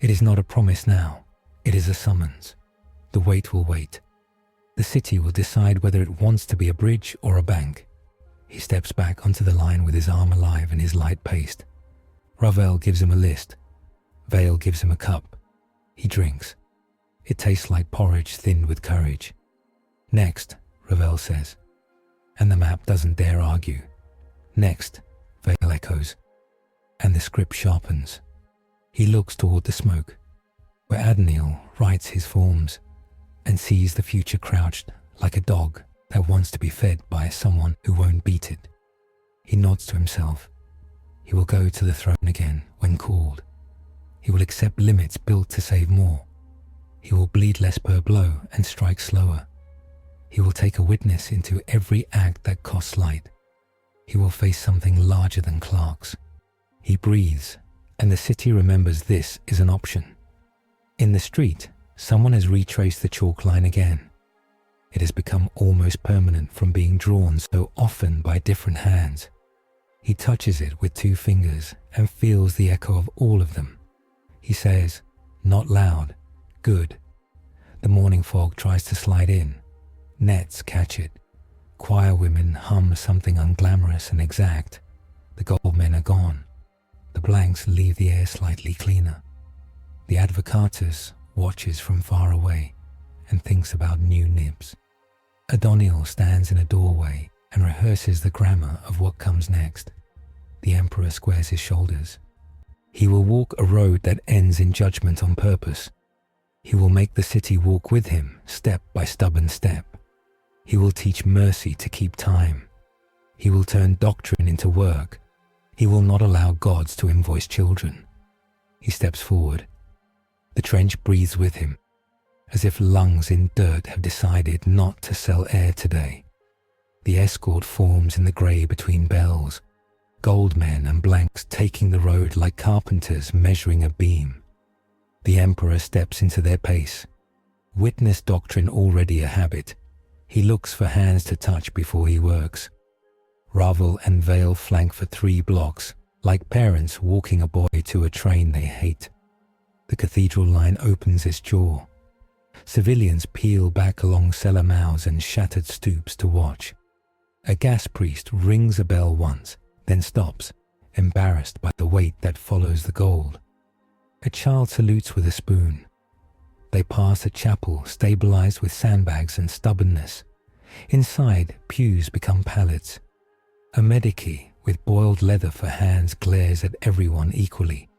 It is not a promise now. It is a summons. The wait will wait. The city will decide whether it wants to be a bridge or a bank. He steps back onto the line with his arm alive and his light paced. Ravel gives him a list. Vale gives him a cup. He drinks. It tastes like porridge thinned with courage. Next, Ravel says. And the map doesn't dare argue. Next, Vale echoes. And the script sharpens. He looks toward the smoke, where Adniel writes his forms, and sees the future crouched like a dog that wants to be fed by someone who won't beat it. He nods to himself. He will go to the throne again when called. He will accept limits built to save more. He will bleed less per blow and strike slower. He will take a witness into every act that costs light. He will face something larger than clerks. He breathes, and the city remembers this is an option. In the street, someone has retraced the chalk line again. It has become almost permanent from being drawn so often by different hands. He touches it with 2 fingers and feels the echo of all of them. He says, not loud, good. The morning fog tries to slide in. Nets catch it. Choir women hum something unglamorous and exact. The gold men are gone. The blanks leave the air slightly cleaner. The advocatus watches from far away and thinks about new nibs. Adoniel stands in a doorway and rehearses the grammar of what comes next. The emperor squares his shoulders. He will walk a road that ends in judgment on purpose. He will make the city walk with him, step by stubborn step. He will teach mercy to keep time. He will turn doctrine into work. He will not allow gods to invoice children. He steps forward. The trench breathes with him, as if lungs in dirt have decided not to sell air today. The escort forms in the grey between bells, gold men and blanks taking the road like carpenters measuring a beam. The emperor steps into their pace. Witness doctrine already a habit. He looks for hands to touch before he works. Ravel and Vale flank for 3 blocks, like parents walking a boy to a train they hate. The cathedral line opens its jaw. Civilians peel back along cellar mouths and shattered stoops to watch. A gas priest rings a bell once, then stops, embarrassed by the weight that follows the gold. A child salutes with a spoon. They pass a chapel stabilized with sandbags and stubbornness. Inside, pews become pallets. A medici with boiled leather for hands glares at everyone equally.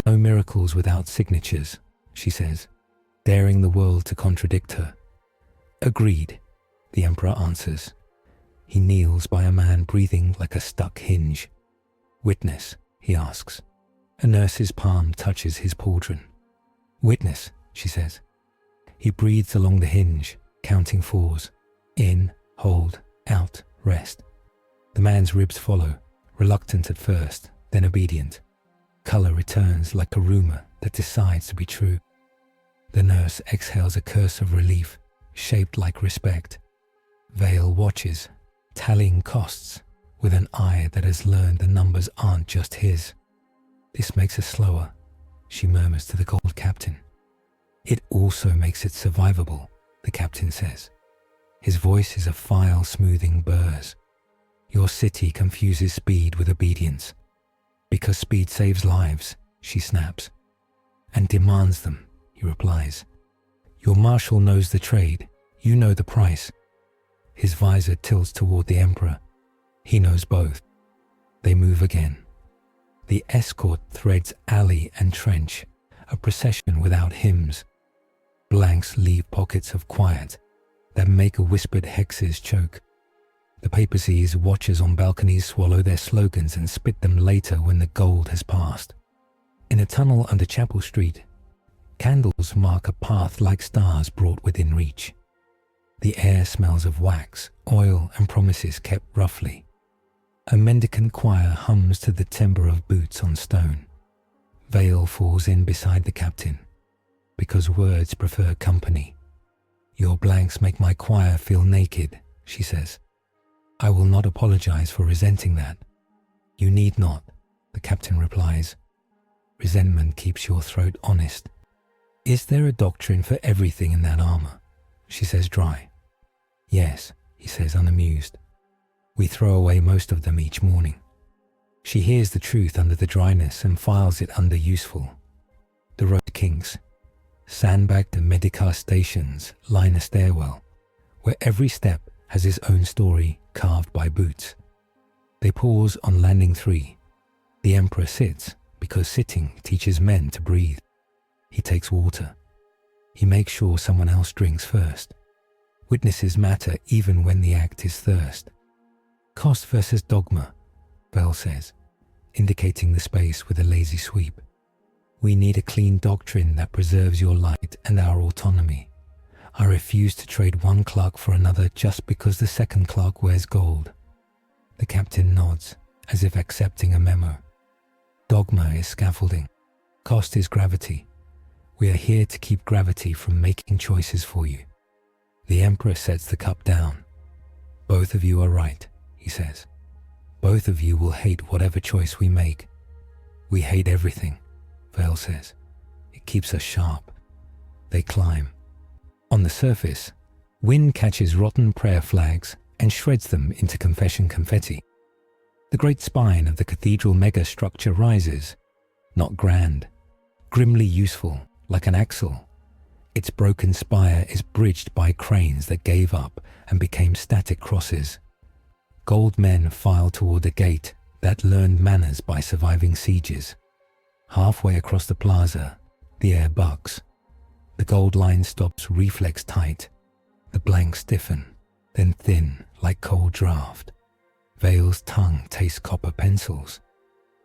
No miracles without signatures, she says, daring the world to contradict her. Agreed, the emperor answers. He kneels by a man breathing like a stuck hinge. Witness, he asks. A nurse's palm touches his pauldron. Witness, she says. He breathes along the hinge, counting 4s. In, hold, out, rest. The man's ribs follow, reluctant at first, then obedient. Colour returns like a rumour that decides to be true. The nurse exhales a curse of relief, shaped like respect. Vale watches, tallying costs, with an eye that has learned the numbers aren't just his. This makes us slower, she murmurs to the gold captain. It also makes it survivable, the captain says. His voice is a file-smoothing burrs. Your city confuses speed with obedience. Because speed saves lives, she snaps. And demands them, he replies. Your marshal knows the trade. You know the price. His visor tilts toward the Emperor. He knows both. They move again. The escort threads alley and trench, a procession without hymns. Blanks leave pockets of quiet that make a whispered hexes choke. The papacy's watchers on balconies swallow their slogans and spit them later when the gold has passed. In a tunnel under Chapel Street, candles mark a path like stars brought within reach. The air smells of wax, oil, and promises kept roughly. A mendicant choir hums to the timbre of boots on stone. Veil falls in beside the captain, because words prefer company. Your blanks make my choir feel naked, she says. I will not apologize for resenting that. You need not, the captain replies. Resentment keeps your throat honest. Is there a doctrine for everything in that armor? She says dry. Yes, he says unamused. We throw away most of them each morning. She hears the truth under the dryness and files it under useful. The road kinks. Sandbagged Medicar stations line a stairwell, where every step has its own story carved by boots. They pause on landing 3. The Emperor sits, because sitting teaches men to breathe. He takes water. He makes sure someone else drinks first. Witnesses matter even when the act is thirst. Cost versus dogma, Bell says, indicating the space with a lazy sweep. We need a clean doctrine that preserves your light and our autonomy. I refuse to trade one clerk for another just because the second clerk wears gold. The captain nods, as if accepting a memo. Dogma is scaffolding. Cost is gravity. We are here to keep gravity from making choices for you. The Emperor sets the cup down. Both of you are right, he says. Both of you will hate whatever choice we make. We hate everything, Vale says. It keeps us sharp. They climb. On the surface, wind catches rotten prayer flags and shreds them into confession confetti. The great spine of the cathedral mega-structure rises, not grand, grimly useful, like an axle. Its broken spire is bridged by cranes that gave up and became static crosses. Gold men file toward a gate that learned manners by surviving sieges. Halfway across the plaza, the air bucks. The gold line stops reflex tight. The blanks stiffen, then thin like cold draft. Vale's tongue tastes copper pencils.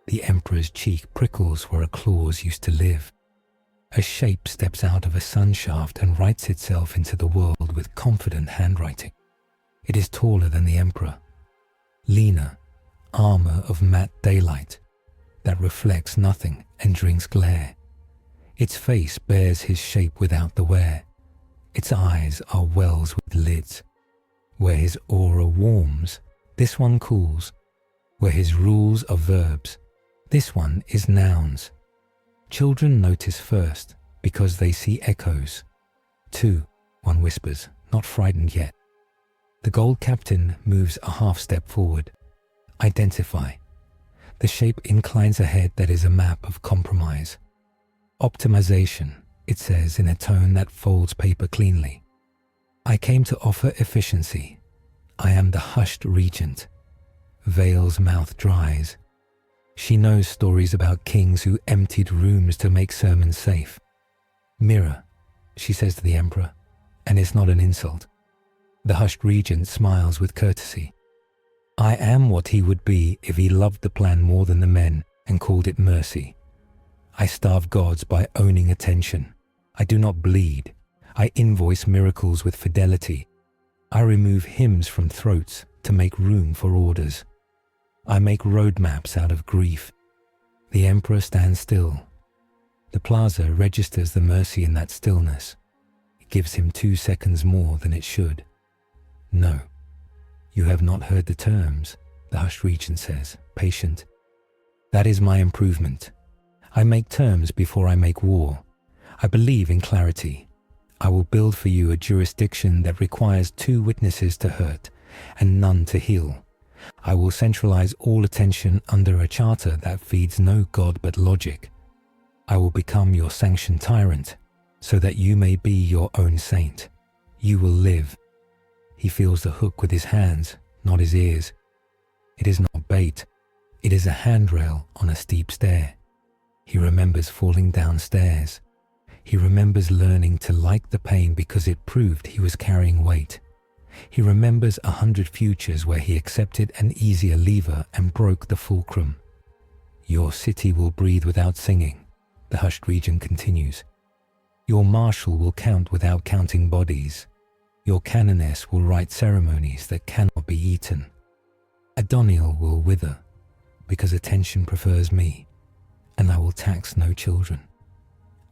The Emperor's cheek prickles where a claws used to live. A shape steps out of a sun shaft and writes itself into the world with confident handwriting. It is taller than the Emperor. Leaner, armor of matte daylight that reflects nothing and drinks glare. Its face bears his shape without the wear. Its eyes are wells with lids. Where his aura warms, this one cools. Where his rules are verbs, this one is nouns. Children notice first because they see echoes. 2, one whispers, not frightened yet. The gold captain moves a half step forward. Identify. The shape inclines a head that is a map of compromise. Optimization, it says in a tone that folds paper cleanly. I came to offer efficiency. I am the hushed regent. Vale's mouth dries. She knows stories about kings who emptied rooms to make sermons safe. Mirror, she says to the Emperor, and it's not an insult. The hushed regent smiles with courtesy. I am what he would be if he loved the plan more than the men and called it mercy. I starve gods by owning attention. I do not bleed. I invoice miracles with fidelity. I remove hymns from throats to make room for orders. I make roadmaps out of grief. The Emperor stands still. The plaza registers the mercy in that stillness. It gives him 2 seconds more than it should. No, you have not heard the terms, the hushed regent says, patient. That is my improvement. I make terms before I make war. I believe in clarity. I will build for you a jurisdiction that requires 2 witnesses to hurt and none to heal. I will centralize all attention under a charter that feeds no god but logic. I will become your sanctioned tyrant so that you may be your own saint. You will live. He feels the hook with his hands, not his ears. It is not bait. It is a handrail on a steep stair. He remembers falling downstairs. He remembers learning to like the pain because it proved he was carrying weight. He remembers 100 futures where he accepted an easier lever and broke the fulcrum. Your city will breathe without singing, the hushed regent continues. Your marshal will count without counting bodies. Your canoness will write ceremonies that cannot be eaten. Adoniel will wither, because attention prefers me, and I will tax no children.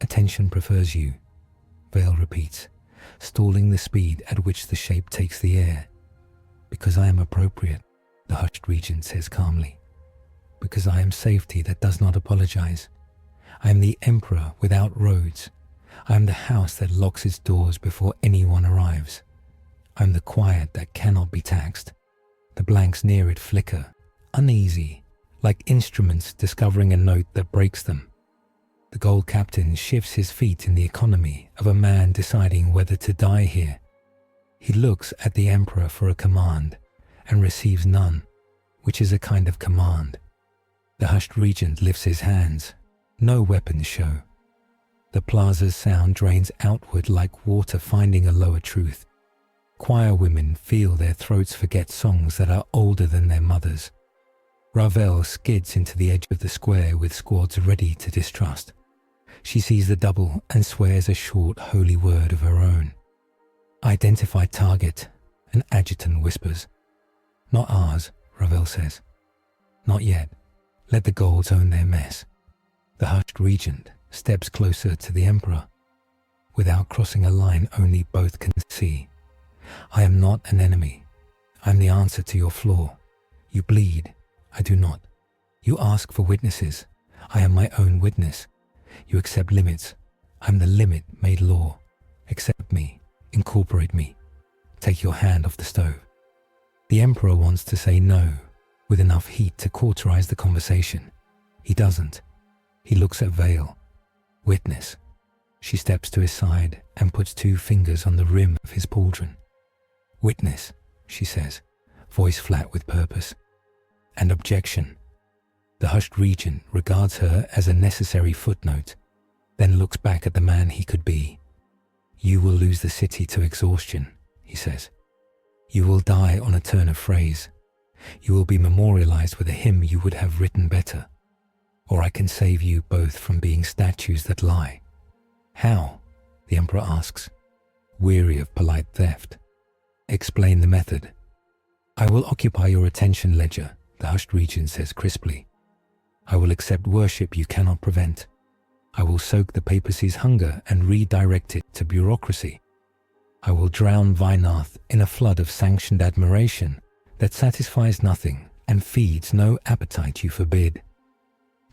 Attention prefers you, Vale repeats, stalling the speed at which the shape takes the air. Because I am appropriate, the hushed regent says calmly. Because I am safety that does not apologize. I am the emperor without roads. I am the house that locks its doors before anyone arrives. I am the quiet that cannot be taxed. The blanks near it flicker, uneasy, like instruments discovering a note that breaks them. The gold captain shifts his feet in the economy of a man deciding whether to die here. He looks at the emperor for a command and receives none, which is a kind of command. The hushed regent lifts his hands. No weapons show. The plaza's sound drains outward like water finding a lower truth. Choir women feel their throats forget songs that are older than their mothers. Ravel skids into the edge of the square with squads ready to distrust. She sees the double and swears a short holy word of her own. Identify target, an adjutant whispers. Not ours, Ravel says. Not yet. Let the Golds own their mess. The hushed regent steps closer to the emperor. Without crossing a line only both can see. I am not an enemy. I am the answer to your flaw. You bleed. I do not. You ask for witnesses. I am my own witness. You accept limits. I am the limit made law. Accept me. Incorporate me. Take your hand off the stove. The emperor wants to say no, with enough heat to cauterize the conversation. He doesn't. He looks at Vale. Witness. She steps to his side and puts 2 fingers on the rim of his pauldron. Witness, she says, voice flat with purpose. And objection. The hushed regent regards her as a necessary footnote, then looks back at the man he could be. You will lose the city to exhaustion, he says. You will die on a turn of phrase. You will be memorialized with a hymn you would have written better. Or I can save you both from being statues that lie. How? The emperor asks, weary of polite theft. Explain the method. I will occupy your attention ledger, the hushed regent says crisply. I will accept worship you cannot prevent. I will soak the papacy's hunger and redirect it to bureaucracy. I will drown Weihnacht in a flood of sanctioned admiration that satisfies nothing and feeds no appetite you forbid.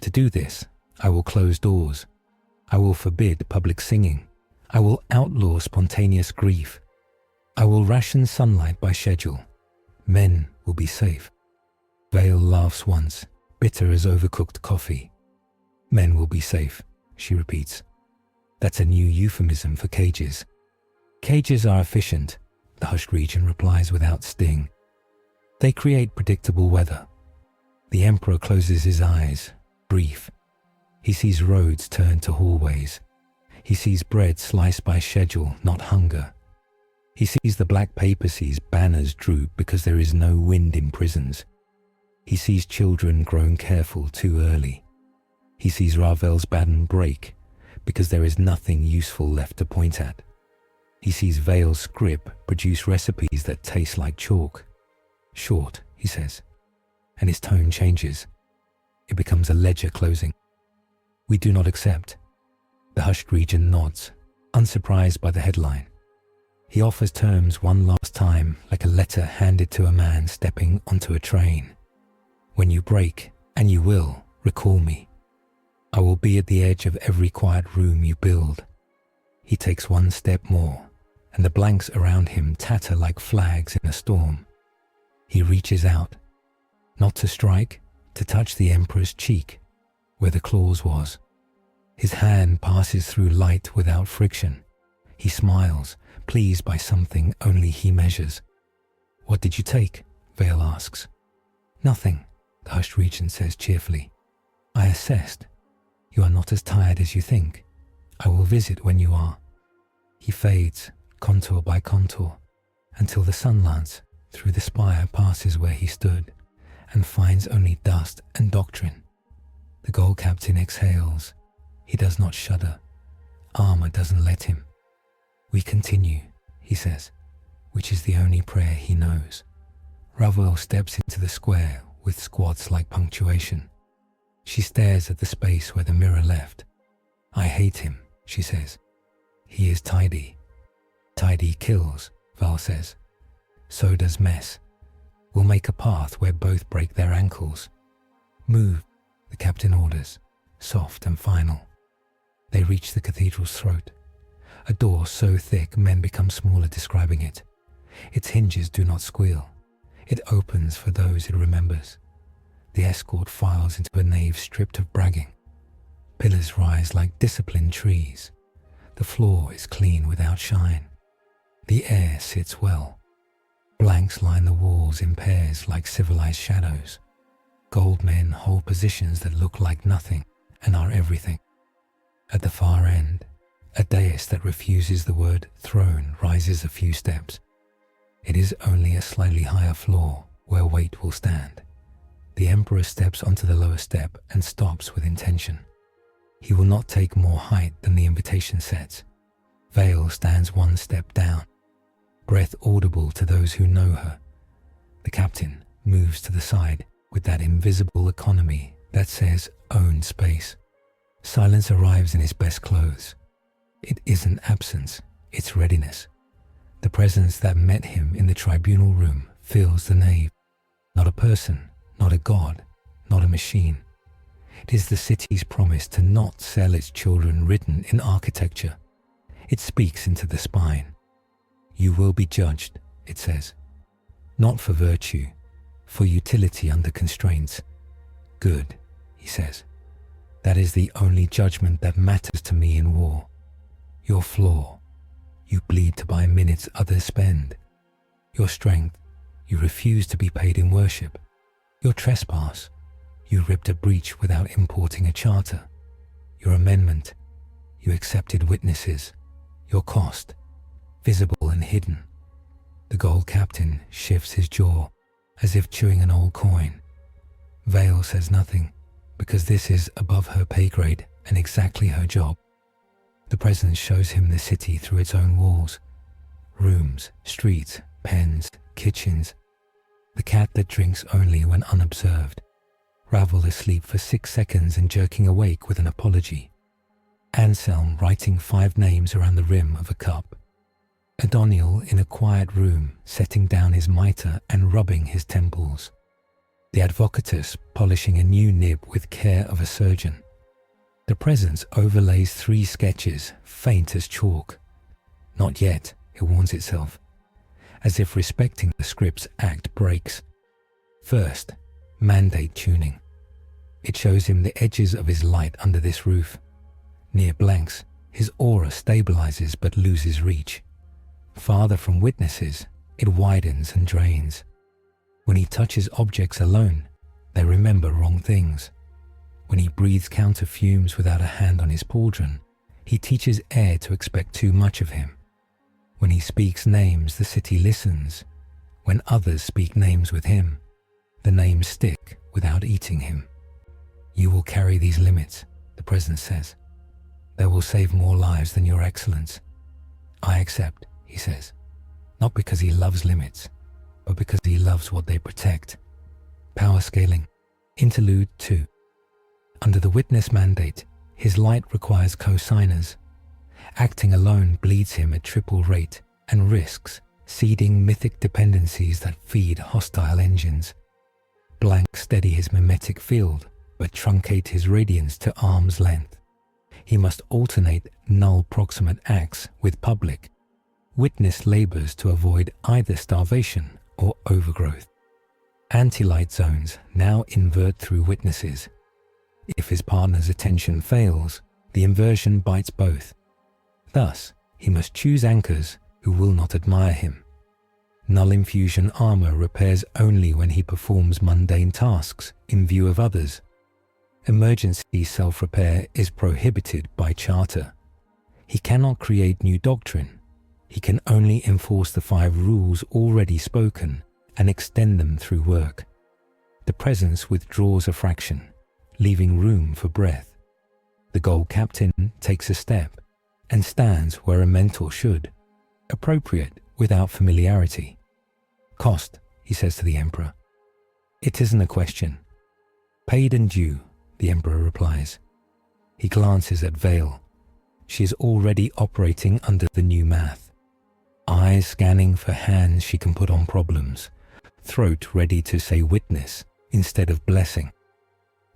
To do this, I will close doors. I will forbid public singing. I will outlaw spontaneous grief. I will ration sunlight by schedule. Men will be safe. Vale laughs once, bitter as overcooked coffee. Men will be safe, she repeats. That's a new euphemism for cages. Cages are efficient, the hushed regent replies without sting. They create predictable weather. The emperor closes his eyes, brief. He sees roads turn to hallways. He sees bread sliced by schedule, not hunger. He sees the black papacy's banners droop because there is no wind in prisons. He sees children grown careful too early. He sees Ravel's baton break because there is nothing useful left to point at. He sees Vale's script produce recipes that taste like chalk. Short, he says, and his tone changes. It becomes a ledger closing. We do not accept. The hushed regent nods, unsurprised by the headline. He offers terms one last time, like a letter handed to a man stepping onto a train. When you break, and you will, recall me. I will be at the edge of every quiet room you build. He takes one step more, and the blanks around him tatter like flags in a storm. He reaches out, not to strike, to touch the emperor's cheek, where the claws was. His hand passes through light without friction. He smiles, pleased by something only he measures. What did you take? Vale asks. Nothing, the hushed regent says cheerfully. I assessed. You are not as tired as you think. I will visit when you are. He fades, contour by contour, until the sun lance through the spire passes where he stood and finds only dust and doctrine. The gold captain exhales. He does not shudder. Armor doesn't let him. We continue, he says, which is the only prayer he knows. Ravel steps into the square with squats like punctuation. She stares at the space where the mirror left. I hate him, she says. He is tidy. Tidy kills, Val says. So does mess. We'll make a path where both break their ankles. Move, the captain orders, soft and final. They reach the cathedral's throat. A door so thick men become smaller describing it. Its hinges do not squeal. It opens for those it remembers. The escort files into a nave stripped of bragging. Pillars rise like disciplined trees. The floor is clean without shine. The air sits well. Blanks line the walls in pairs like civilized shadows. Gold men hold positions that look like nothing and are everything. At the far end, a dais that refuses the word throne rises a few steps. It is only a slightly higher floor where weight will stand. The emperor steps onto the lower step and stops with intention. He will not take more height than the invitation sets. Vale stands one step down, breath audible to those who know her. The captain moves to the side with that invisible economy that says own space. Silence arrives in his best clothes. It isn't absence, it's readiness. The presence that met him in the tribunal room fills the nave. Not a person, not a god, not a machine. It is the city's promise to not sell its children written in architecture. It speaks into the spine. You will be judged, it says. Not for virtue, for utility under constraints. Good, he says. That is the only judgment that matters to me in war. Your flaw, you bleed to buy minutes others spend. Your strength, you refuse to be paid in worship. Your trespass, you ripped a breach without importing a charter. Your amendment, you accepted witnesses. Your cost, visible and hidden. The gold captain shifts his jaw as if chewing an old coin. Vale says nothing because this is above her pay grade and exactly her job. The presence shows him the city through its own walls. Rooms, streets, pens, kitchens. The cat that drinks only when unobserved. Ravel asleep for 6 seconds and jerking awake with an apology. Anselm writing 5 names around the rim of a cup. Adoniel in a quiet room setting down his mitre and rubbing his temples. The advocatus polishing a new nib with care of a surgeon. The presence overlays 3 sketches, faint as chalk. Not yet, it warns itself, as if respecting the script's act breaks. First, mandate tuning. It shows him the edges of his light under this roof. Near blanks, his aura stabilizes but loses reach. Farther from witnesses, it widens and drains. When he touches objects alone, they remember wrong things. When he breathes counter fumes without a hand on his pauldron, he teaches air to expect too much of him. When he speaks names, the city listens. When others speak names with him, the names stick without eating him. You will carry these limits, the presence says. They will save more lives than your excellence. I accept, he says, not because he loves limits, but because he loves what they protect. Power scaling. Interlude 2. Under the witness mandate, his light requires co-signers. Acting alone bleeds him at triple rate and risks seeding mythic dependencies that feed hostile engines. Blank steady his mimetic field, but truncate his radiance to arm's length. He must alternate null proximate acts with public. Witness labors to avoid either starvation or overgrowth. Anti-light zones now invert through witnesses. If his partner's attention fails, the inversion bites both. Thus, he must choose anchors who will not admire him. Null infusion armor repairs only when he performs mundane tasks in view of others. Emergency self-repair is prohibited by charter. He cannot create new doctrine. He can only enforce the 5 rules already spoken and extend them through work. The presence withdraws a fraction, leaving room for breath. The gold captain takes a step and stands where a mentor should, appropriate without familiarity. Cost, he says to the Emperor. It isn't a question. Paid and due, the Emperor replies. He glances at Vale. She is already operating under the new math. Eyes scanning for hands she can put on problems. Throat ready to say witness instead of blessing.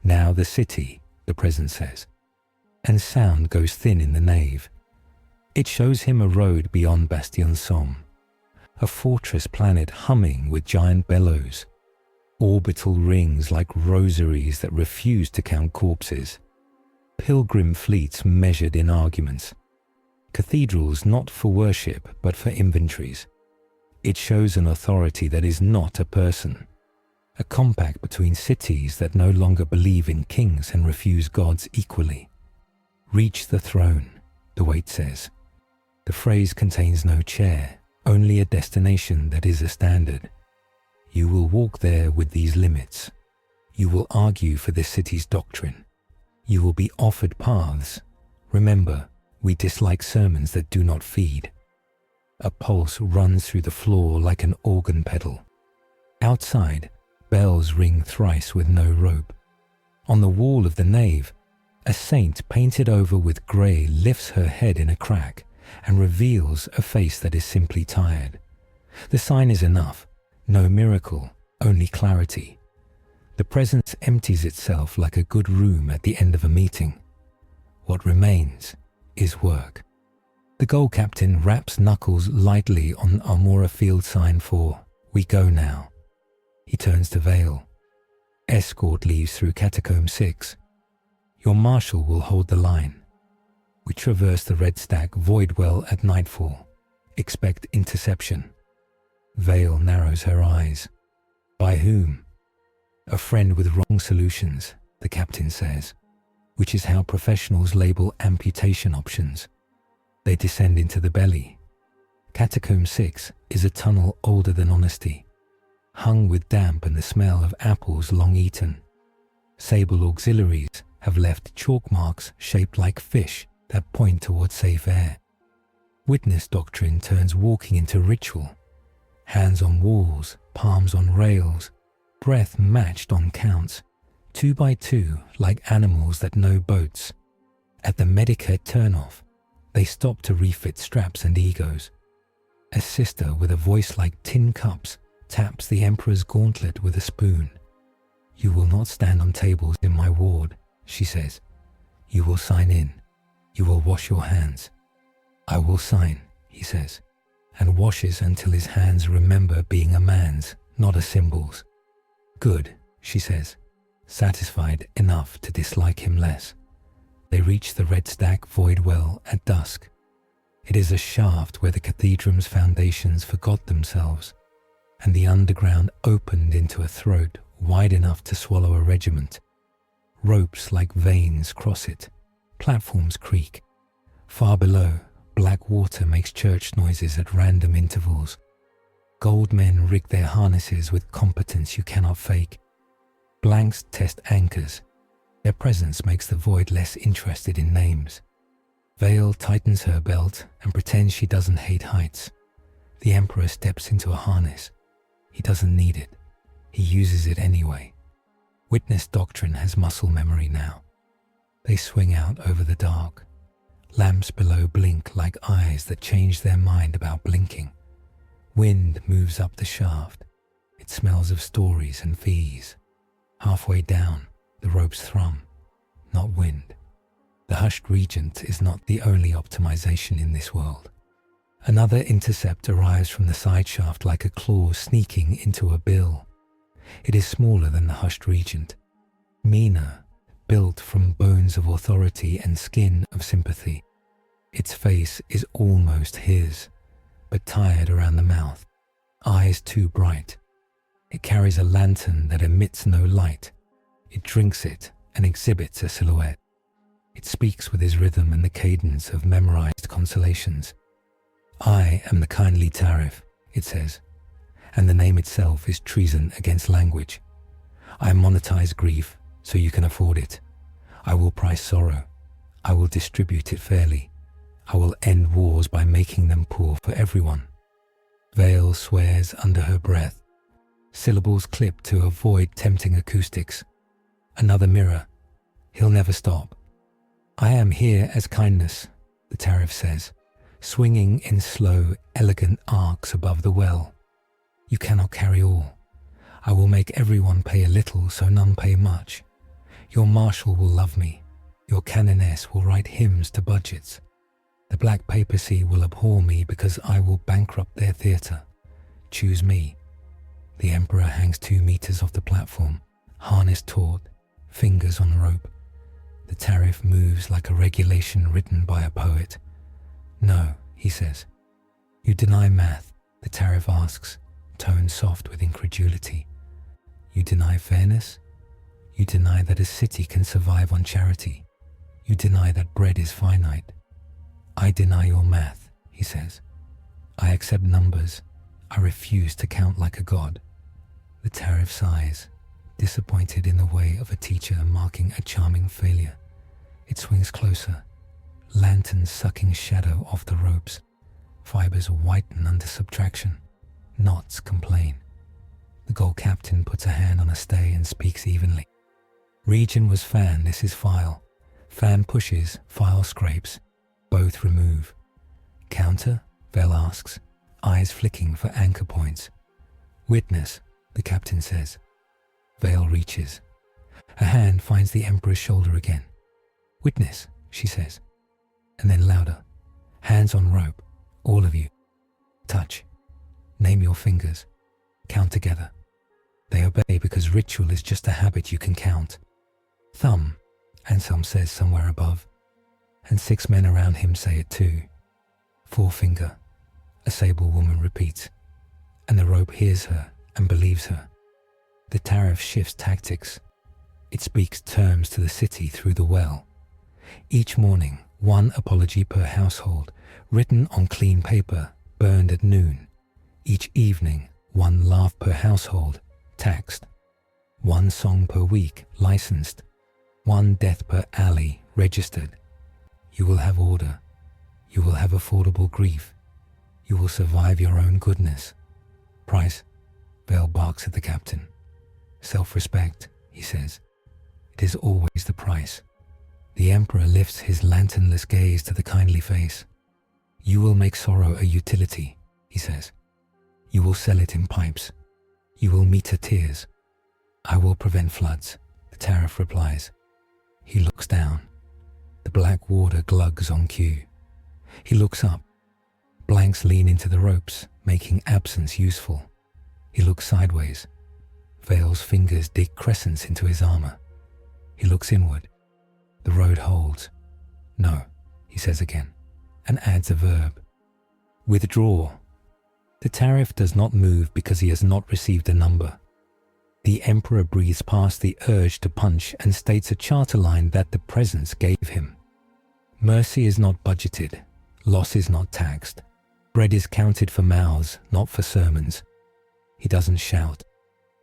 Now the city, the presence says. And sound goes thin in the nave. It shows him a road beyond Bastion Somme. A fortress planet humming with giant bellows. Orbital rings like rosaries that refuse to count corpses. Pilgrim fleets measured in arguments. Cathedrals not for worship but for inventories. It shows an authority that is not a person. A compact between cities that no longer believe in kings and refuse gods equally. Reach the throne, the weight says. The phrase contains no chair, only a destination that is a standard. You will walk there with these limits. You will argue for this city's doctrine. You will be offered paths. Remember, we dislike sermons that do not feed. A pulse runs through the floor like an organ pedal. Outside, bells ring thrice with no rope. On the wall of the nave, a saint painted over with grey lifts her head in a crack and reveals a face that is simply tired. The sign is enough. No miracle, only clarity. The presence empties itself like a good room at the end of a meeting. What remains is work. The gold captain raps knuckles lightly on Armora field sign for "We go now." He turns to Vale. Escort leaves through Catacomb 6. Your marshal will hold the line. We traverse the Red Stack Voidwell at nightfall. Expect interception. Vale narrows her eyes. By whom? A friend with wrong solutions, the captain says, which is how professionals label amputation options. They descend into the belly. Catacomb 6 is a tunnel older than honesty, hung with damp and the smell of apples long eaten. Sable auxiliaries have left chalk marks shaped like fish that point towards safe air. Witness doctrine turns walking into ritual. Hands on walls, palms on rails, breath matched on counts, 2 by 2 like animals that know boats. At the Medicare turnoff, they stop to refit straps and egos. A sister with a voice like tin cups taps the Emperor's gauntlet with a spoon. You will not stand on tables in my ward, she says. You will sign in. You will wash your hands. I will sign, he says, and washes until his hands remember being a man's, not a symbol's. Good, she says, satisfied enough to dislike him less. They reach the Red Stack Voidwell at dusk. It is a shaft where the cathedral's foundations forgot themselves, and the underground opened into a throat wide enough to swallow a regiment. Ropes like veins cross it. Platforms creak. Far below, black water makes church noises at random intervals. Gold men rig their harnesses with competence you cannot fake. Blanks test anchors. Their presence makes the void less interested in names. Vale tightens her belt and pretends she doesn't hate heights. The Emperor steps into a harness. He doesn't need it. He uses it anyway. Witness doctrine has muscle memory now. They swing out over the dark. Lamps below blink like eyes that change their mind about blinking. Wind moves up the shaft. It smells of stories and fees. Halfway down, the ropes thrum, not wind. The hushed regent is not the only optimization in this world. Another intercept arrives from the side shaft like a claw sneaking into a bill. It is smaller than the hushed regent, meaner, built from bones of authority and skin of sympathy. Its face is almost his, but tired around the mouth, eyes too bright. It carries a lantern that emits no light. It drinks it and exhibits a silhouette. It speaks with his rhythm and the cadence of memorized consolations. I am the kindly tariff, it says, and the name itself is treason against language. I monetize grief so you can afford it. I will price sorrow. I will distribute it fairly. I will end wars by making them poor for everyone. Vale swears under her breath. Syllables clip to avoid tempting acoustics. Another mirror. He'll never stop. I am here as kindness, the tariff says, swinging in slow, elegant arcs above the well. You cannot carry all. I will make everyone pay a little so none pay much. Your marshal will love me. Your canoness will write hymns to budgets. The black papacy will abhor me because I will bankrupt their theatre. Choose me. The emperor hangs 2 meters off the platform, harness taut, fingers on rope. The tariff moves like a regulation written by a poet. No, he says. You deny math, the tariff asks, tone soft with incredulity. You deny fairness? You deny that a city can survive on charity. You deny that bread is finite. I deny your math, he says. I accept numbers. I refuse to count like a god. The tariff sighs, disappointed in the way of a teacher marking a charming failure. It swings closer, lanterns sucking shadow off the ropes. Fibers whiten under subtraction. Knots complain. The gold captain puts a hand on a stay and speaks evenly. Region was fan, this is file. Fan pushes, file scrapes. Both remove. Counter? Vale asks, eyes flicking for anchor points. Witness, the captain says. Vale reaches. Her hand finds the emperor's shoulder again. Witness, she says. And then louder. Hands on rope, all of you. Touch. Name your fingers. Count together. They obey because ritual is just a habit you can count. Thumb, Anselm says somewhere above. And 6 men around him say it too. Forefinger, a sable woman repeats. And the rope hears her and believes her. The tariff shifts tactics. It speaks terms to the city through the well. Each morning, 1 apology per household, written on clean paper, burned at noon. Each evening, 1 laugh per household, taxed. 1 song per week, licensed. 1 death per alley, registered. You will have order. You will have affordable grief. You will survive your own goodness. Price, Vale barks at the captain. Self-respect, he says. It is always the price. The emperor lifts his lanternless gaze to the kindly face. You will make sorrow a utility, he says. You will sell it in pipes. You will meter tears. I will prevent floods, the tariff replies. He looks down. The black water glugs on cue. He looks up. Blanks lean into the ropes, making absence useful. He looks sideways. Vale's fingers dig crescents into his armor. He looks inward. The road holds. No, he says again, and adds a verb. Withdraw. The tariff does not move because he has not received a number. The emperor breathes past the urge to punch and states a charter line that the presence gave him. Mercy is not budgeted. Loss is not taxed. Bread is counted for mouths, not for sermons. He doesn't shout.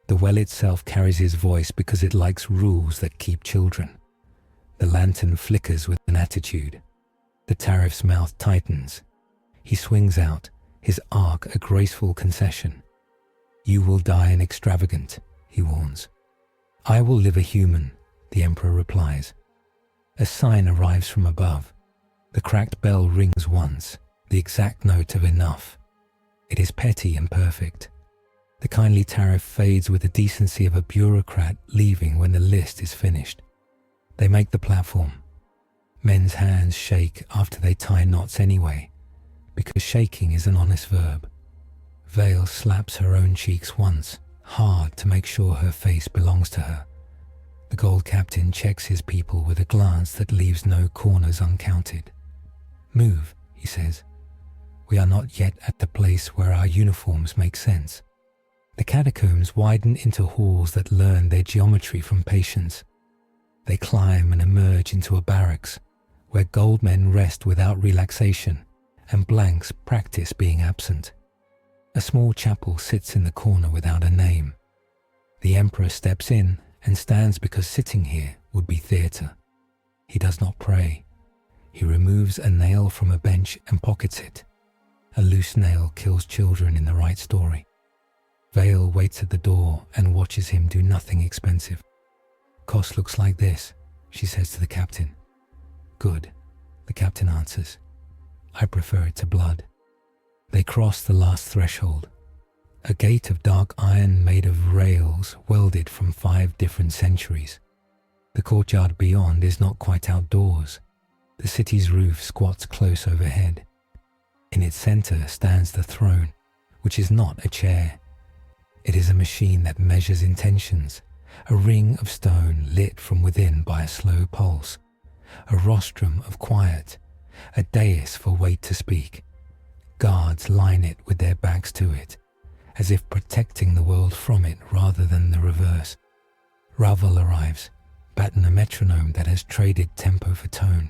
The well itself carries his voice because it likes rules that keep children. The lantern flickers with an attitude. The tariff's mouth tightens. He swings out, his arc a graceful concession. You will die an extravagant, he warns. I will live a human, the emperor replies. A sign arrives from above. The cracked bell rings once, the exact note of enough. It is petty and perfect. The kindly tariff fades with the decency of a bureaucrat leaving when the list is finished. They make the platform. Men's hands shake after they tie knots anyway, because shaking is an honest verb. Vale slaps her own cheeks once, hard to make sure her face belongs to her. The gold captain checks his people with a glance that leaves no corners uncounted. Move, he says. We are not yet at the place where our uniforms make sense. The catacombs widen into halls that learn their geometry from patience. They climb and emerge into a barracks where gold men rest without relaxation and blanks practice being absent. A small chapel sits in the corner without a name. The emperor steps in and stands because sitting here would be theatre. He does not pray. He removes a nail from a bench and pockets it. A loose nail kills children in the right story. Vale waits at the door and watches him do nothing expensive. "Cost looks like this," she says to the captain. "Good," the captain answers. "I prefer it to blood." They cross the last threshold, a gate of dark iron made of rails welded from 5 different centuries. The courtyard beyond is not quite outdoors. The city's roof squats close overhead. In its center stands the throne, which is not a chair. It is a machine that measures intentions, a ring of stone lit from within by a slow pulse, a rostrum of quiet, a dais for wait to speak. Guards line it with their backs to it, as if protecting the world from it rather than the reverse. Ravel arrives, batting a metronome that has traded tempo for tone.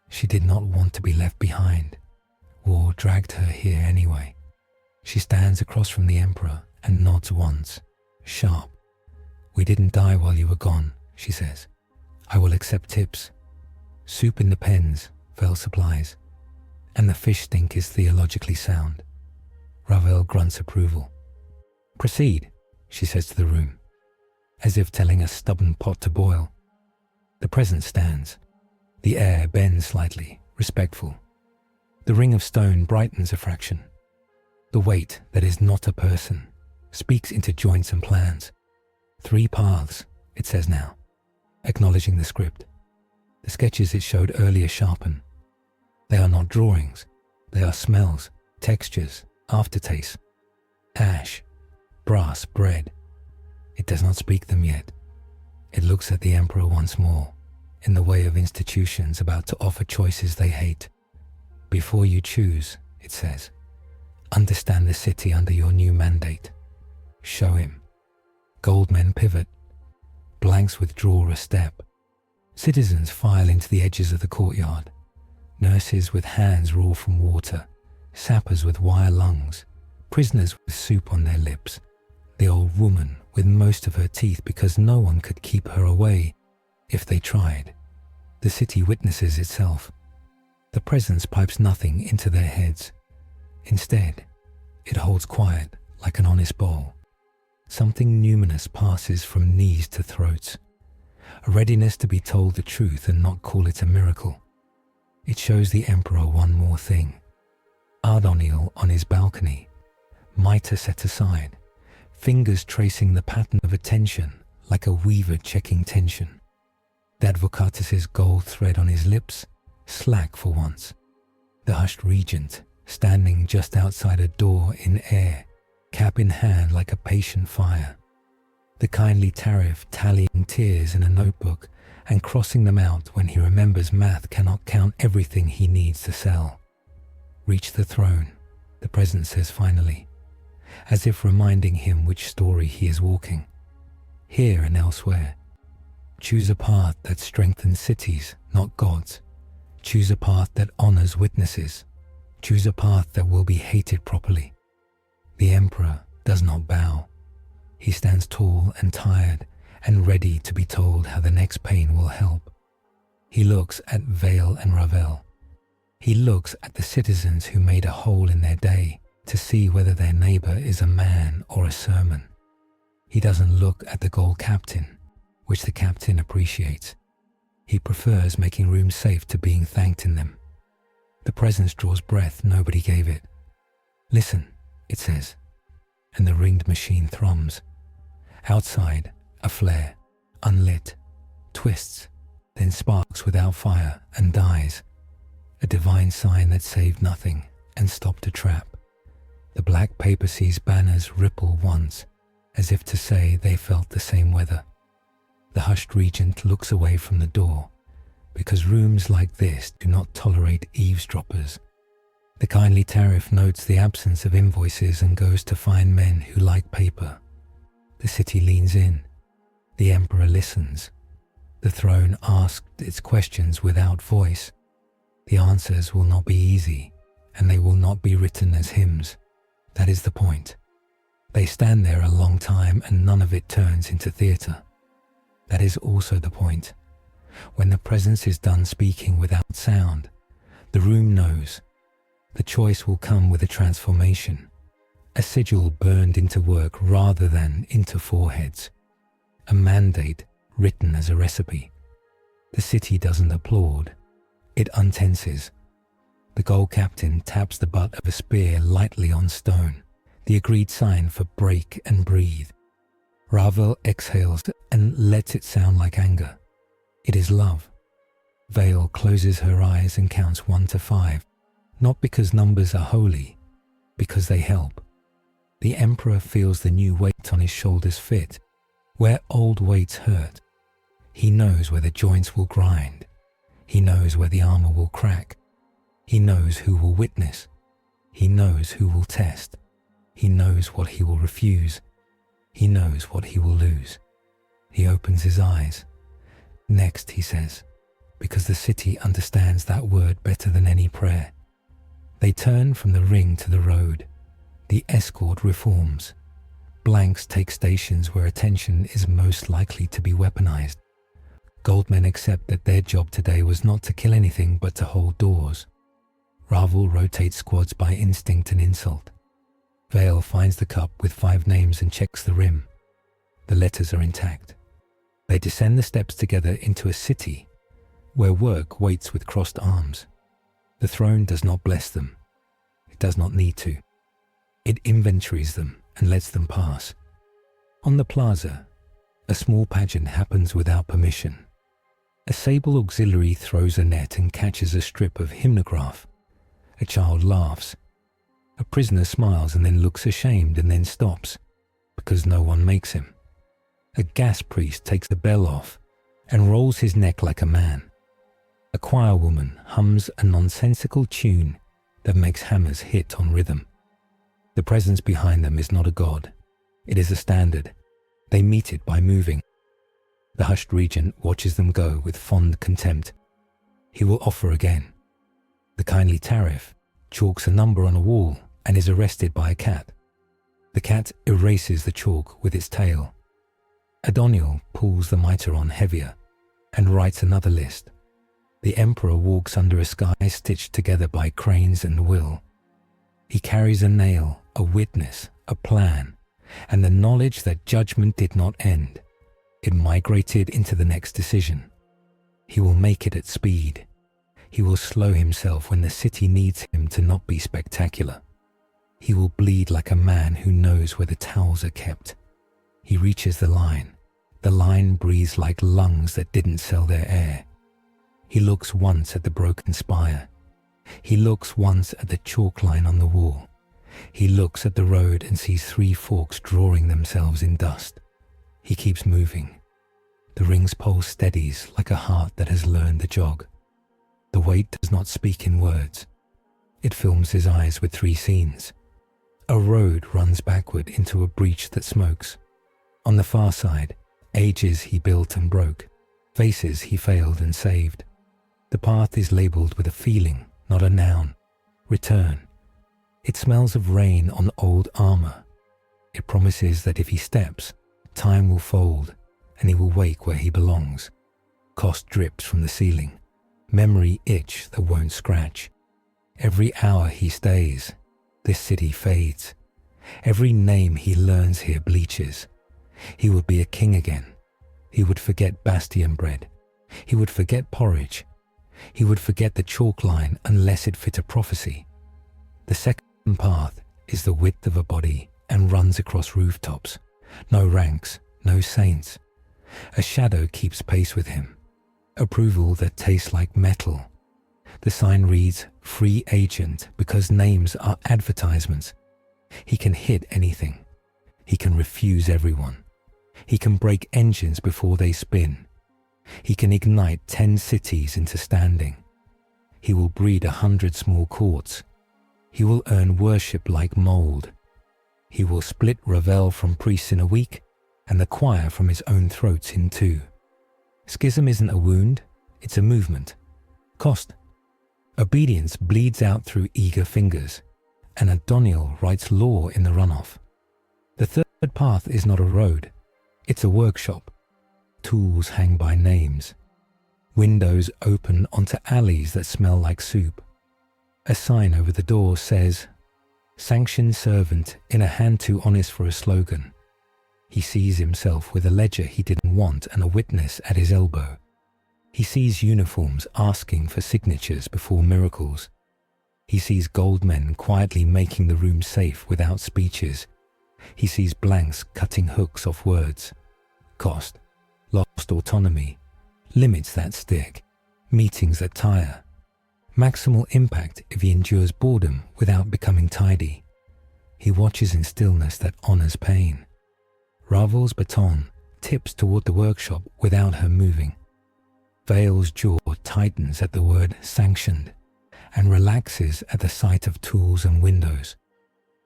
She did not want to be left behind. War dragged her here anyway. She stands across from the emperor and nods once, sharp. "We didn't die while you were gone," she says. "I will accept tips. Soup in the pens," Vel supplies. "And the fish stink is theologically sound." Ravel grunts approval. "Proceed," she says to the room, as if telling a stubborn pot to boil. The present stands. The air bends slightly, respectful. The ring of stone brightens a fraction. The weight that is not a person speaks into joints and plans. 3 paths, it says now, acknowledging the script. The sketches it showed earlier sharpen. They are not drawings. They are smells, textures, aftertastes. Ash, brass, bread. It does not speak them yet. It looks at the emperor once more, in the way of institutions about to offer choices they hate. "Before you choose," it says, "understand the city under your new mandate. Show him." Gold men pivot. Blanks withdraw a step. Citizens file into the edges of the courtyard. Nurses with hands raw from water. Sappers with wire lungs. Prisoners with soup on their lips. The old woman with most of her teeth because no one could keep her away if they tried. The city witnesses itself. The presence pipes nothing into their heads. Instead, it holds quiet like an honest bowl. Something numinous passes from knees to throats. A readiness to be told the truth and not call it a miracle. It shows the emperor one more thing. Ardoniel on his balcony, mitre set aside, fingers tracing the pattern of attention like a weaver checking tension. Advocatus's gold thread on his lips, slack for once. The hushed regent, standing just outside a door in air, cap in hand like a patient fire. The kindly tariff tallying tears in a notebook and crossing them out when he remembers math cannot count everything he needs to sell. "Reach the throne," the presence says finally, as if reminding him which story he is walking. Here and elsewhere. Choose a path that strengthens cities, not gods. Choose a path that honors witnesses. Choose a path that will be hated properly. The emperor does not bow. He stands tall and tired and ready to be told how the next pain will help. He looks at Vale and Ravel. He looks at the citizens who made a hole in their day to see whether their neighbor is a man or a sermon. He doesn't look at the gold captain, which the captain appreciates. He prefers making rooms safe to being thanked in them. The presence draws breath nobody gave it. "Listen," it says, and the ringed machine thrums. Outside, a flare, unlit, twists, then sparks without fire and dies. A divine sign that saved nothing and stopped a trap. The black papacy's banners ripple once, as if to say they felt the same weather. The hushed regent looks away from the door, because rooms like this do not tolerate eavesdroppers. The kindly tariff notes the absence of invoices and goes to find men who like paper. The city leans in. The emperor listens. The throne asked its questions without voice. The answers will not be easy, and they will not be written as hymns. That is the point. They stand there a long time and none of it turns into theatre. That is also the point. When the presence is done speaking without sound, the room knows. The choice will come with a transformation, a sigil burned into work rather than into foreheads, a mandate written as a recipe. The city doesn't applaud, it untenses. The gold captain taps the butt of a spear lightly on stone, the agreed sign for break and breathe. Ravel exhales and lets it sound like anger. It is love. Vale closes her eyes and counts 1 to 5, not because numbers are holy, because they help. The emperor feels the new weight on his shoulders fit, where old weights hurt. He knows where the joints will grind. He knows where the armor will crack. He knows who will witness. He knows who will test. He knows what he will refuse. He knows what he will lose. He opens his eyes. Next, he says, because the city understands that word better than any prayer. They turn from the ring to the road. The escort reforms. Blanks take stations where attention is most likely to be weaponized. Goldmen accept that their job today was not to kill anything but to hold doors. Ravel rotates squads by instinct and insult. Vale finds the cup with 5 names and checks the rim. The letters are intact. They descend the steps together into a city where work waits with crossed arms. The throne does not bless them. It does not need to. It inventories them and lets them pass. On the plaza, a small pageant happens without permission. A sable auxiliary throws a net and catches a strip of hymnograph. A child laughs. A prisoner smiles and then looks ashamed and then stops, because no one makes him. A gas priest takes the bell off and rolls his neck like a man. A choir woman hums a nonsensical tune that makes hammers hit on rhythm. The presence behind them is not a god. It is a standard. They meet it by moving. The hushed regent watches them go with fond contempt. He will offer again. The kindly tariff chalks a number on a wall and is arrested by a cat. The cat erases the chalk with its tail. Adoniel pulls the mitre on heavier and writes another list. The emperor walks under a sky stitched together by cranes and will. He carries a nail, a witness, a plan, and the knowledge that judgment did not end. It migrated into the next decision. He will make it at speed. He will slow himself when the city needs him to not be spectacular. He will bleed like a man who knows where the towels are kept. He reaches the line. The line breathes like lungs that didn't sell their air. He looks once at the broken spire. He looks once at the chalk line on the wall. He looks at the road and sees 3 forks drawing themselves in dust. He keeps moving. The ring's pulse steadies like a heart that has learned the jog. The weight does not speak in words. It films his eyes with 3 scenes. A road runs backward into a breach that smokes. On the far side, ages he built and broke, faces he failed and saved. The path is labelled with a feeling, not a noun. Return. It smells of rain on old armour. It promises that if he steps, time will fold and he will wake where he belongs. Cost drips from the ceiling. Memory itch that won't scratch. Every hour he stays, this city fades. Every name he learns here bleaches. He would be a king again. He would forget bastion bread. He would forget porridge. He would forget the chalk line unless it fit a prophecy. The second path is the width of a body and runs across rooftops. No ranks, no saints. A shadow keeps pace with him. Approval that tastes like metal. The sign reads, free agent, because names are advertisements. He can hit anything. He can refuse everyone. He can break engines before they spin. He can ignite 10 cities into standing. He will breed 100 small courts. He will earn worship like mold. He will split Ravel from priests in a week and the choir from his own throats in 2. Schism isn't a wound, it's a movement. Cost. Obedience bleeds out through eager fingers, and Adoniel writes law in the runoff. The third path is not a road, it's a workshop. Tools hang by names. Windows open onto alleys that smell like soup. A sign over the door says, "Sanctioned servant," in a hand too honest for a slogan. He sees himself with a ledger he didn't want and a witness at his elbow. He sees uniforms asking for signatures before miracles. He sees goldmen quietly making the room safe without speeches. He sees blanks cutting hooks off words. Cost, lost autonomy, limits that stick, meetings that tire. Maximal impact if he endures boredom without becoming tidy. He watches in stillness that honors pain. Ravel's baton tips toward the workshop without her moving. Vale's jaw tightens at the word sanctioned and relaxes at the sight of tools and windows.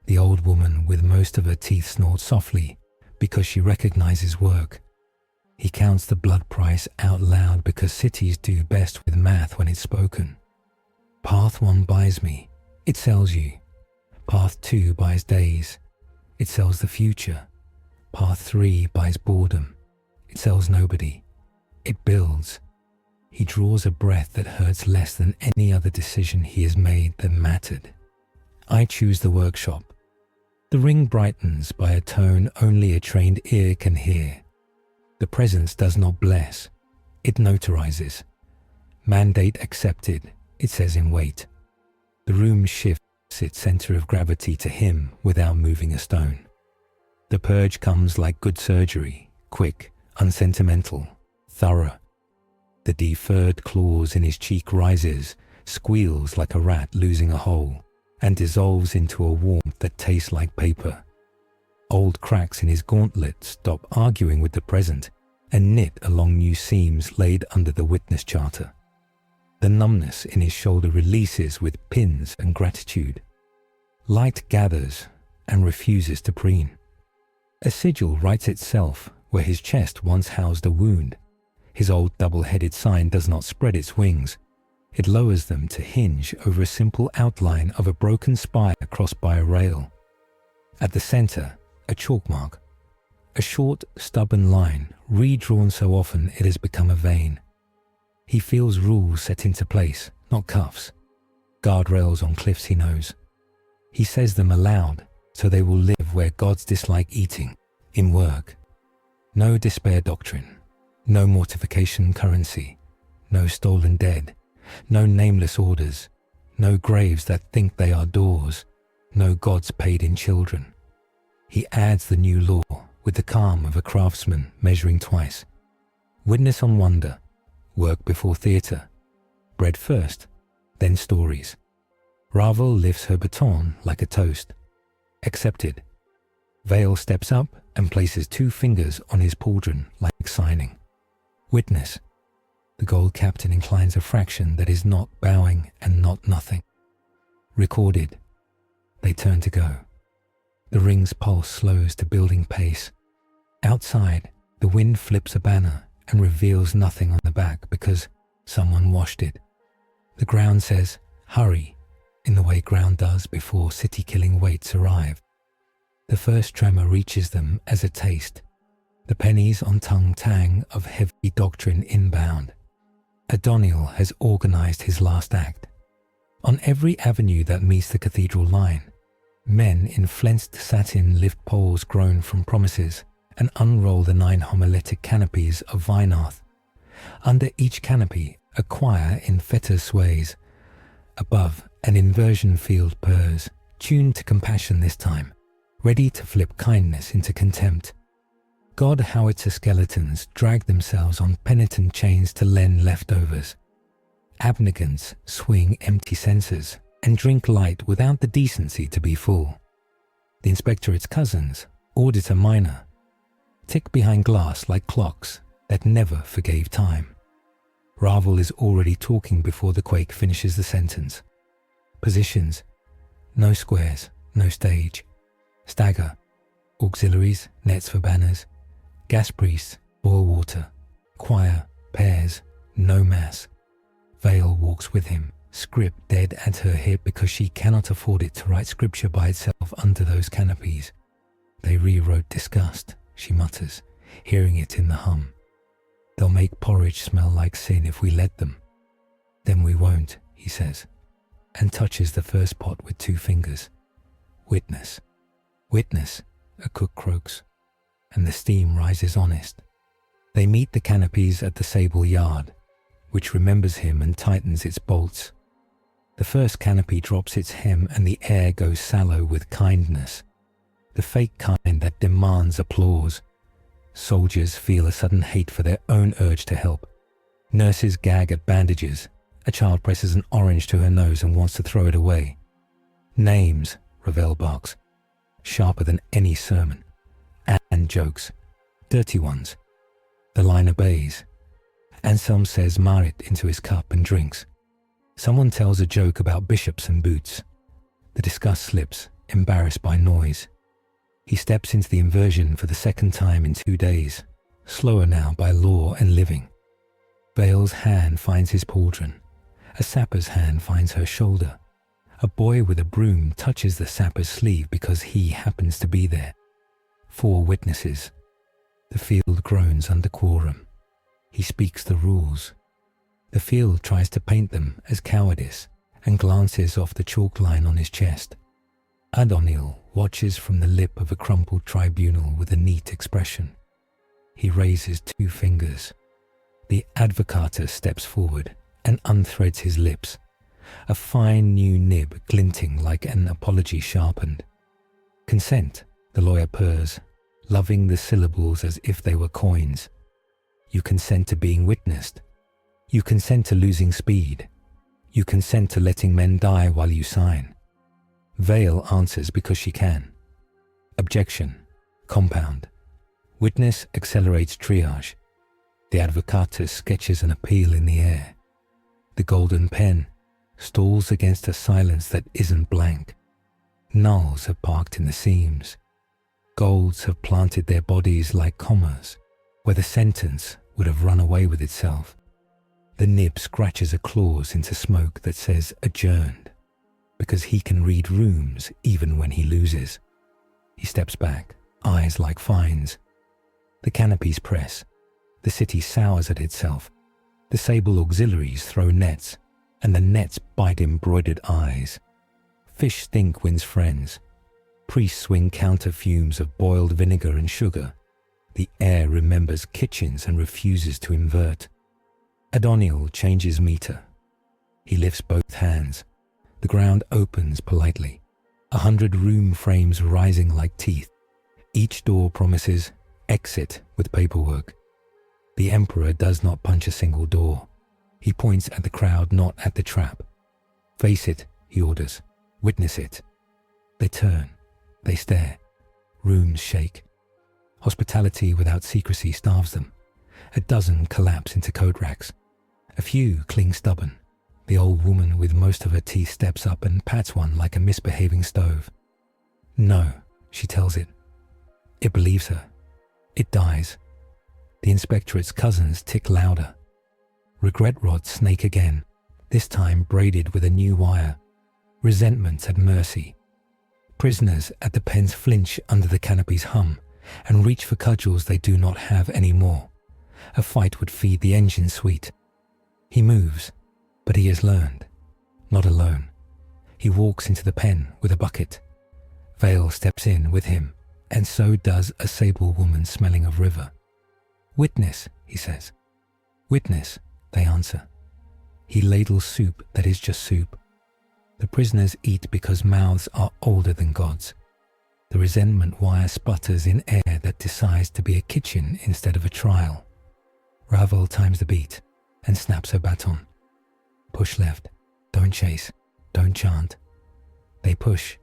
The old woman with most of her teeth snorts softly because she recognizes work. He counts the blood price out loud because cities do best with math when it's spoken. Path 1 buys me, it sells you. Path 2 buys days, it sells the future. Path 3 buys boredom, it sells nobody. It builds. He draws a breath that hurts less than any other decision he has made that mattered. I choose the workshop. The ring brightens by a tone only a trained ear can hear. The presence does not bless, it notarizes. Mandate accepted, it says in weight. The room shifts its center of gravity to him without moving a stone. The purge comes like good surgery, quick, unsentimental, thorough. The deferred claws in his cheek rises, squeals like a rat losing a hole, and dissolves into a warmth that tastes like paper. Old cracks in his gauntlet stop arguing with the present and knit along new seams laid under the witness charter. The numbness in his shoulder releases with pins and gratitude. Light gathers and refuses to preen. A sigil writes itself where his chest once housed a wound. His old double-headed sign does not spread its wings. It lowers them to hinge over a simple outline of a broken spire crossed by a rail. At the center, a chalk mark. A short, stubborn line, redrawn so often it has become a vein. He feels rules set into place, not cuffs. Guardrails on cliffs he knows. He says them aloud, so they will live where gods dislike eating, in work. No despair doctrine. No mortification currency, no stolen dead, no nameless orders, no graves that think they are doors, no gods paid in children. He adds the new law with the calm of a craftsman measuring twice. Witness on wonder, work before theatre, bread first, then stories. Ravel lifts her baton like a toast. Accepted. Vale steps up and places 2 fingers on his pauldron like signing. Witness. The gold captain inclines a fraction that is not bowing and not nothing. Recorded. They turn to go. The ring's pulse slows to building pace. Outside, the wind flips a banner and reveals nothing on the back because someone washed it. The ground says, hurry, in the way ground does before city-killing weights arrive. The first tremor reaches them as a taste. The pennies on tongue tang of heavy doctrine inbound. Adoniel has organized his last act. On every avenue that meets the cathedral line, men in flensed satin lift poles grown from promises and unroll the 9 homiletic canopies of vine earth. Under each canopy, a choir in fetters sways. Above, an inversion field purrs, tuned to compassion this time, ready to flip kindness into contempt. God howitzer skeletons drag themselves on penitent chains to lend leftovers. Abnegants swing empty censers and drink light without the decency to be full. The inspectorate's cousins, auditor minor, tick behind glass like clocks that never forgave time. Ravel is already talking before the quake finishes the sentence. Positions. No squares, no stage. Stagger, auxiliaries, nets for banners, gas priests, boil water, choir, pairs, no mass. Vale walks with him, script dead at her hip because she cannot afford it to write scripture by itself under those canopies. They rewrote disgust, she mutters, hearing it in the hum. They'll make porridge smell like sin if we let them. Then we won't, he says, and touches the first pot with 2 fingers. Witness. Witness, a cook croaks, and the steam rises honest. They meet the canopies at the sable yard, which remembers him and tightens its bolts. The first canopy drops its hem and the air goes sallow with kindness, the fake kind that demands applause. Soldiers feel a sudden hate for their own urge to help. Nurses gag at bandages. A child presses an orange to her nose and wants to throw it away. Names, Ravel barks, sharper than any sermon. And jokes, dirty ones. The line obeys. Anselm says Marit into his cup and drinks. Someone tells a joke about bishops and boots. The disgust slips, embarrassed by noise. He steps into the inversion for the second time in 2 days, slower now by law and living. Vale's hand finds his pauldron. A sapper's hand finds her shoulder. A boy with a broom touches the sapper's sleeve because he happens to be there. 4 witnesses. The field groans under quorum. He speaks the rules. The field tries to paint them as cowardice and glances off the chalk line on his chest. Adonil watches from the lip of a crumpled tribunal with a neat expression. He raises 2 fingers. The advocatus steps forward and unthreads his lips, a fine new nib glinting like an apology sharpened. Consent, the lawyer purrs, loving the syllables as if they were coins. You consent to being witnessed. You consent to losing speed. You consent to letting men die while you sign. Vale answers because she can. Objection. Compound. Witness accelerates triage. The advocatus sketches an appeal in the air. The golden pen stalls against a silence that isn't blank. Nulls have parked in the seams. Golds have planted their bodies like commas, where the sentence would have run away with itself. The nib scratches a clause into smoke that says adjourned, because he can read rooms even when he loses. He steps back, eyes like fines. The canopies press. The city sours at itself. The sable auxiliaries throw nets, and the nets bite embroidered eyes. Fish stink wins friends. Priests swing counter fumes of boiled vinegar and sugar. The air remembers kitchens and refuses to invert. Adoniel changes meter. He lifts both hands. The ground opens politely. 100 room frames rising like teeth. Each door promises exit with paperwork. The emperor does not punch a single door. He points at the crowd, not at the trap. Face it, he orders. Witness it. They turn. They stare. Rooms shake. Hospitality without secrecy starves them. A dozen collapse into coat racks. A few cling stubborn. The old woman with most of her teeth steps up and pats one like a misbehaving stove. No, she tells it. It believes her. It dies. The inspectorate's cousins tick louder. Regret rods snake again, this time braided with a new wire. Resentment at mercy. Prisoners at the pens flinch under the canopy's hum and reach for cudgels they do not have any more. A fight would feed the engine sweet. He moves, but he has learned. Not alone. He walks into the pen with a bucket. Vale steps in with him, and so does a sable woman smelling of river. Witness, he says. Witness, they answer. He ladles soup that is just soup. The prisoners eat because mouths are older than God's. The resentment wire sputters in air that decides to be a kitchen instead of a trial. Ravel times the beat and snaps her baton. Push left, don't chase, don't chant. They push,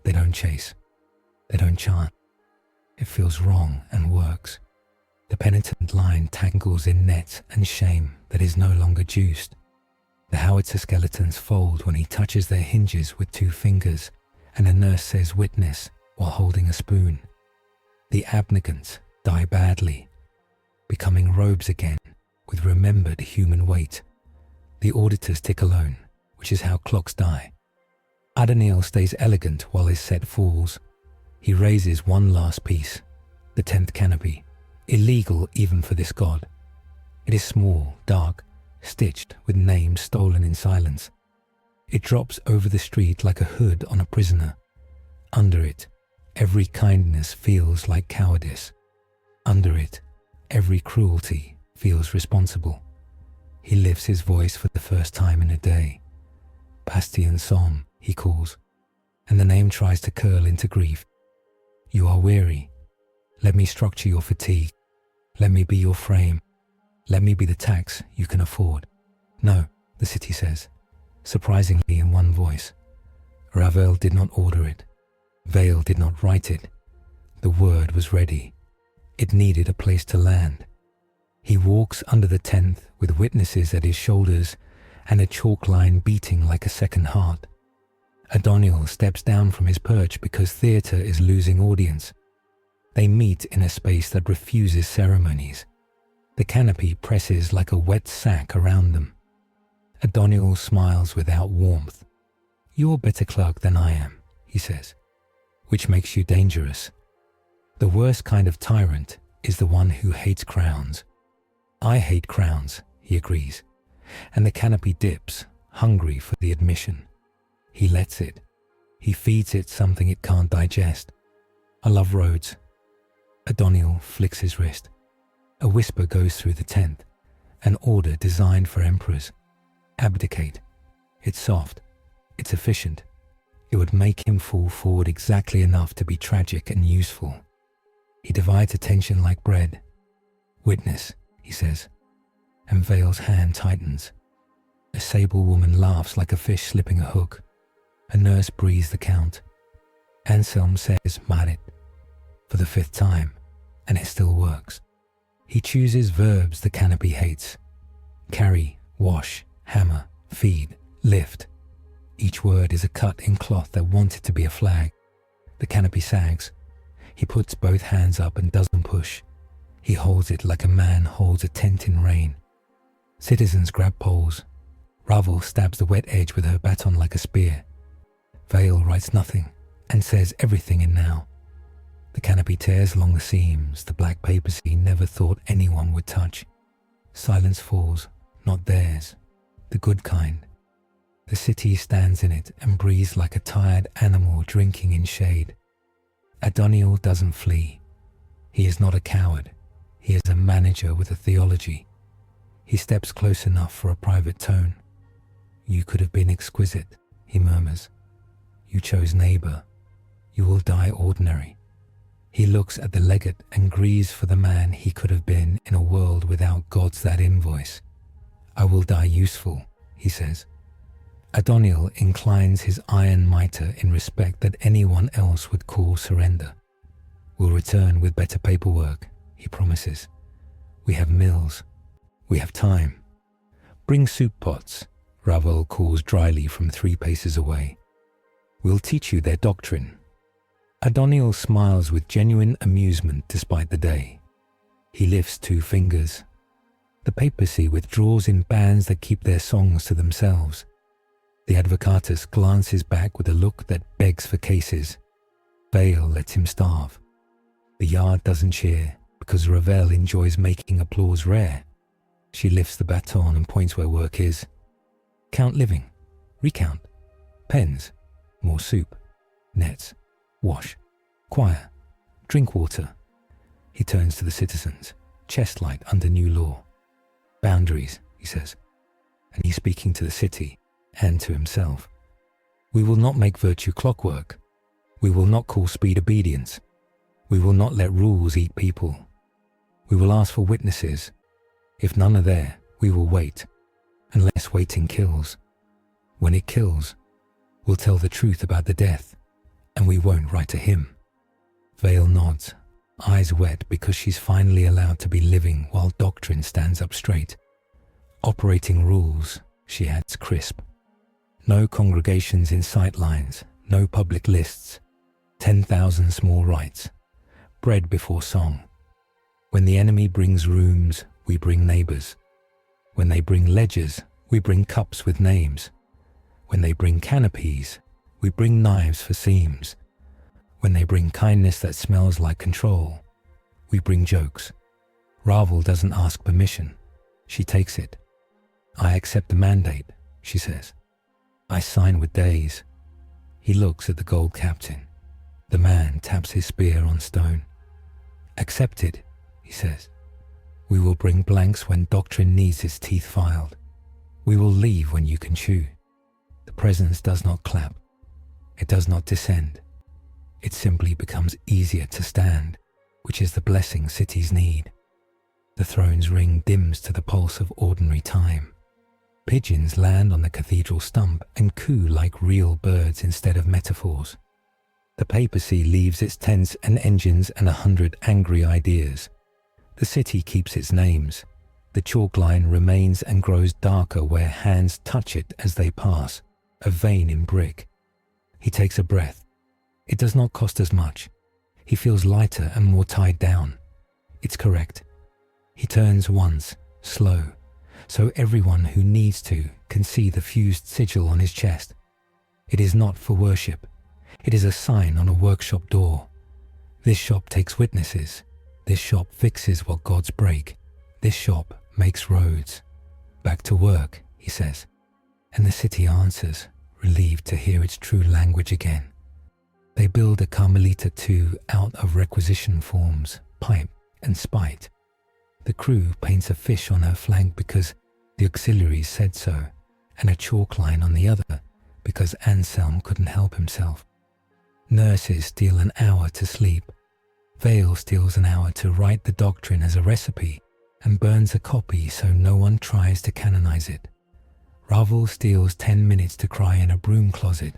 they don't chase, they don't chant. It feels wrong and works. The penitent line tangles in net and shame that is no longer juiced. The howitzer skeletons fold when he touches their hinges with 2 fingers, and a nurse says witness while holding a spoon. The abnegants die badly, becoming robes again with remembered human weight. The auditors tick alone, which is how clocks die. Adoniel stays elegant while his set falls. He raises one last piece, the 10th canopy, illegal even for this god. It is small, dark, stitched with names stolen in silence. It drops over the street like a hood on a prisoner. Under it, every kindness feels like cowardice. Under it, every cruelty feels responsible. He lifts his voice for the first time in a day. Bastion Som, he calls, and the name tries to curl into grief. You are weary. Let me structure your fatigue. Let me be your frame. Let me be the tax you can afford. No, the city says, surprisingly in one voice. Ravel did not order it. Vale did not write it. The word was ready. It needed a place to land. He walks under the 10th with witnesses at his shoulders and a chalk line beating like a second heart. Adoniel steps down from his perch because theatre is losing audience. They meet in a space that refuses ceremonies. The canopy presses like a wet sack around them. Adoniel smiles without warmth. You're a better clerk than I am, he says, which makes you dangerous. The worst kind of tyrant is the one who hates crowns. I hate crowns, he agrees, and the canopy dips, hungry for the admission. He lets it. He feeds it something it can't digest. I love roads. Adoniel flicks his wrist. A whisper goes through the 10th, an order designed for emperors. Abdicate. It's soft. It's efficient. It would make him fall forward exactly enough to be tragic and useful. He divides attention like bread. Witness, he says, and Vale's hand tightens. A sable woman laughs like a fish slipping a hook. A nurse breathes the count. Anselm says marit for the 5th time, and it still works. He chooses verbs the canopy hates. Carry, wash, hammer, feed, lift. Each word is a cut in cloth that wanted to be a flag. The canopy sags. He puts both hands up and doesn't push. He holds it like a man holds a tent in rain. Citizens grab poles. Ravel stabs the wet edge with her baton like a spear. Vale writes nothing and says everything in now. The canopy tears along the seams, the black papers he never thought anyone would touch. Silence falls, not theirs, the good kind. The city stands in it and breathes like a tired animal drinking in shade. Adoniel doesn't flee. He is not a coward. He is a manager with a theology. He steps close enough for a private tone. You could have been exquisite, he murmurs. You chose neighbor. You will die ordinary. He looks at the legate and grieves for the man he could have been in a world without gods that invoice. I will die useful, he says. Adoniel inclines his iron mitre in respect that anyone else would call surrender. We'll return with better paperwork, he promises. We have mills. We have time. Bring soup pots, Ravel calls dryly from 3 paces away. We'll teach you their doctrine. Adoniel smiles with genuine amusement despite the day. He lifts 2 fingers. The papacy withdraws in bands that keep their songs to themselves. The advocatus glances back with a look that begs for cases. Vale lets him starve. The yard doesn't cheer because Ravel enjoys making applause rare. She lifts the baton and points where work is. Count living. Recount. Pens. More soup. Nets. Wash. Choir. Drink water. He turns to the citizens. Chest light under new law. Boundaries, he says. And he's speaking to the city and to himself. We will not make virtue clockwork. We will not call speed obedience. We will not let rules eat people. We will ask for witnesses. If none are there, we will wait, unless waiting kills. When it kills, we'll tell the truth about the death, and we won't write a hymn. Vale nods, eyes wet because she's finally allowed to be living while doctrine stands up straight. Operating rules, she adds crisp. No congregations in sight lines, no public lists, 10,000 small rites, bread before song. When the enemy brings rooms, we bring neighbors. When they bring ledgers, we bring cups with names. When they bring canopies, we bring knives for seams. When they bring kindness that smells like control, we bring jokes. Ravel doesn't ask permission. She takes it. I accept the mandate, she says. I sign with days. He looks at the gold captain. The man taps his spear on stone. Accepted, he says. We will bring blanks when doctrine needs its teeth filed. We will leave when you can chew. The presence does not clap. It does not descend. It simply becomes easier to stand, which is the blessing cities need. The throne's ring dims to the pulse of ordinary time. Pigeons land on the cathedral stump and coo like real birds instead of metaphors. The papacy leaves its tents and engines and 100 angry ideas. The city keeps its names. The chalk line remains and grows darker where hands touch it as they pass, a vein in brick. He takes a breath. It does not cost as much. He feels lighter and more tied down. It's correct. He turns once, slow, so everyone who needs to can see the fused sigil on his chest. It is not for worship. It is a sign on a workshop door. This shop takes witnesses. This shop fixes what gods break. This shop makes roads. Back to work, he says. And the city answers, relieved to hear its true language again. They build a Carmelita too out of requisition forms, pipe and spite. The crew paints a fish on her flank because the auxiliaries said so, and a chalk line on the other because Anselm couldn't help himself. Nurses steal an hour to sleep. Vale steals an hour to write the doctrine as a recipe and burns a copy so no one tries to canonize it. Ravel steals 10 minutes to cry in a broom closet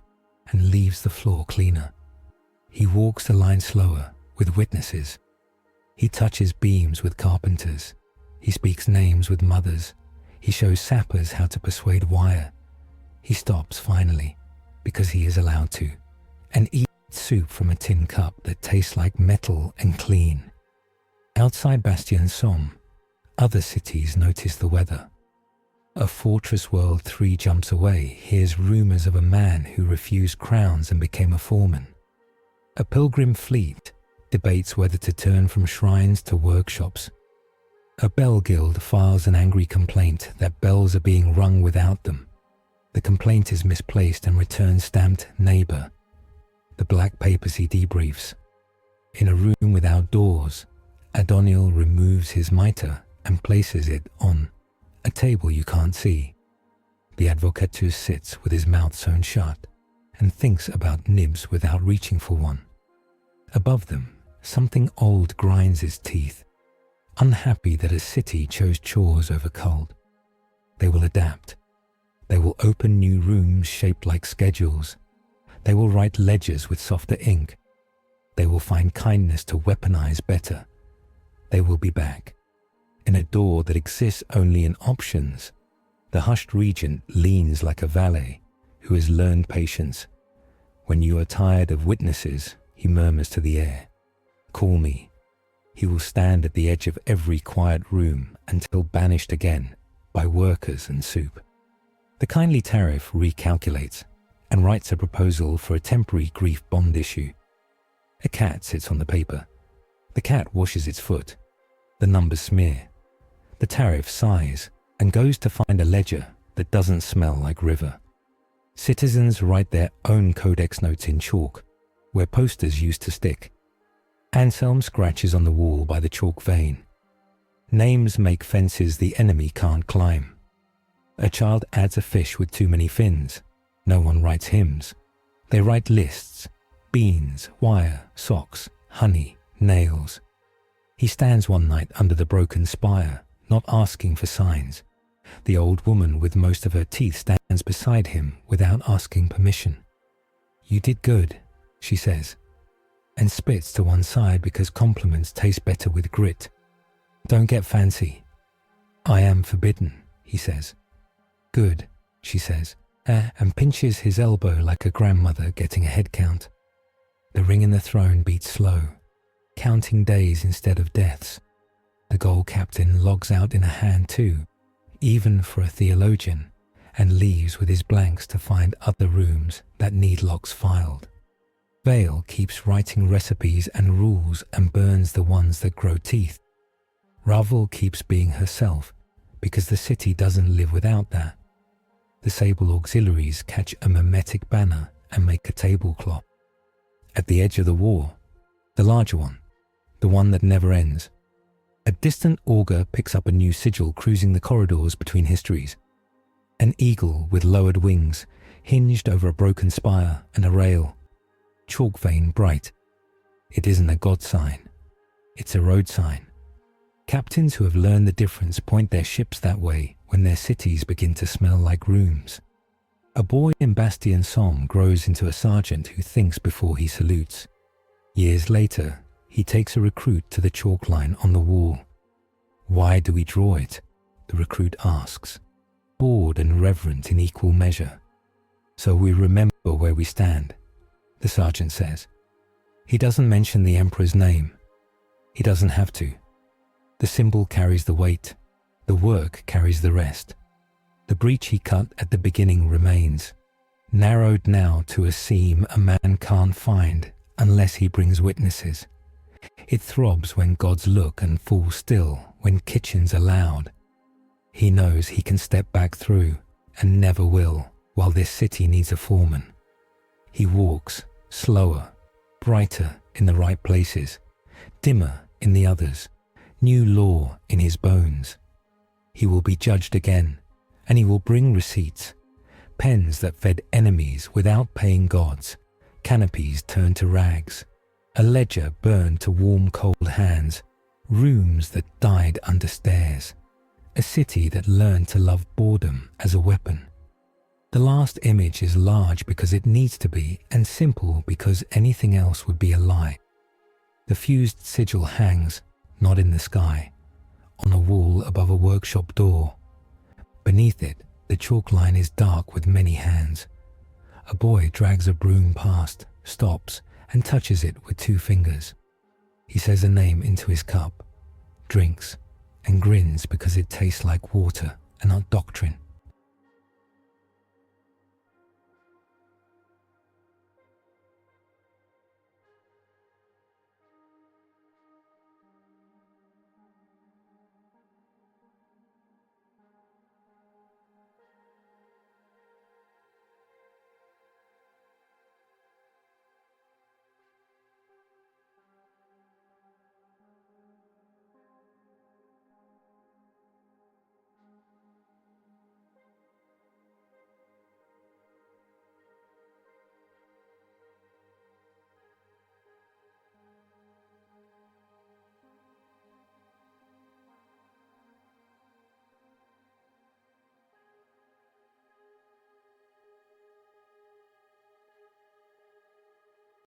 and leaves the floor cleaner. He walks the line slower with witnesses. He touches beams with carpenters. He speaks names with mothers. He shows sappers how to persuade wire. He stops finally because he is allowed to and eats soup from a tin cup that tastes like metal and clean. Outside Bastion Somme, other cities notice the weather. A fortress world 3 jumps away hears rumors of a man who refused crowns and became a foreman. A pilgrim fleet debates whether to turn from shrines to workshops. A bell guild files an angry complaint that bells are being rung without them. The complaint is misplaced and returns stamped neighbor. The black papacy debriefs. In a room without doors, Adoniel removes his mitre and places it on a table you can't see. The advocatus sits with his mouth sewn shut and thinks about nibs without reaching for one. Above them, something old grinds its teeth, unhappy that a city chose chores over cult. They will adapt. They will open new rooms shaped like schedules. They will write ledgers with softer ink. They will find kindness to weaponize better. They will be back. In a door that exists only in options, the hushed regent leans like a valet who has learned patience. When you are tired of witnesses, he murmurs to the air, "Call me." He will stand at the edge of every quiet room until banished again by workers and soup. The kindly tariff recalculates and writes a proposal for a temporary grief bond issue. A cat sits on the paper. The cat washes its foot. The numbers smear. The tariff sighs and goes to find a ledger that doesn't smell like river. Citizens write their own codex notes in chalk, where posters used to stick. Anselm scratches on the wall by the chalk vein. Names make fences the enemy can't climb. A child adds a fish with too many fins. No one writes hymns. They write lists: beans, wire, socks, honey, nails. He stands one night under the broken spire, not asking for signs. The old woman with most of her teeth stands beside him without asking permission. "You did good," she says, and spits to one side because compliments taste better with grit. "Don't get fancy." "I am forbidden," he says. "Good," she says, and pinches his elbow like a grandmother getting a head count. The ring in the throne beats slow, counting days instead of deaths. The gold captain logs out in a hand too, even for a theologian, and leaves with his blanks to find other rooms that need locks filed. Vale keeps writing recipes and rules and burns the ones that grow teeth. Ravel keeps being herself, because the city doesn't live without that. The sable auxiliaries catch a mimetic banner and make a tablecloth. At the edge of the war, the larger one, the one that never ends, a distant augur picks up a new sigil cruising the corridors between histories. An eagle with lowered wings, hinged over a broken spire and a rail, chalk vein bright. It isn't a god sign, it's a road sign. Captains who have learned the difference point their ships that way when their cities begin to smell like rooms. A boy in Bastien Somme grows into a sergeant who thinks before he salutes. Years later, he takes a recruit to the chalk line on the wall. Why do we draw it? The recruit asks, bored and reverent in equal measure. So we remember where we stand, the sergeant says. He doesn't mention the emperor's name. He doesn't have to. The symbol carries the weight. The work carries the rest. The breach he cut at the beginning remains, narrowed now to a seam a man can't find unless he brings witnesses. It throbs when gods look and fall still when kitchens are loud. He knows he can step back through and never will while this city needs a foreman. He walks, slower, brighter in the right places, dimmer in the others, new law in his bones. He will be judged again, and he will bring receipts, pens that fed enemies without paying gods, canopies turned to rags, a ledger burned to warm cold hands, rooms that died under stairs, a city that learned to love boredom as a weapon. The last image is large because it needs to be, and simple because anything else would be a lie. The fused sigil hangs, not in the sky, on a wall above a workshop door. Beneath it, the chalk line is dark with many hands. A boy drags a broom past, stops, and touches it with 2 fingers. He says a name into his cup, drinks, and grins because it tastes like water and not doctrine.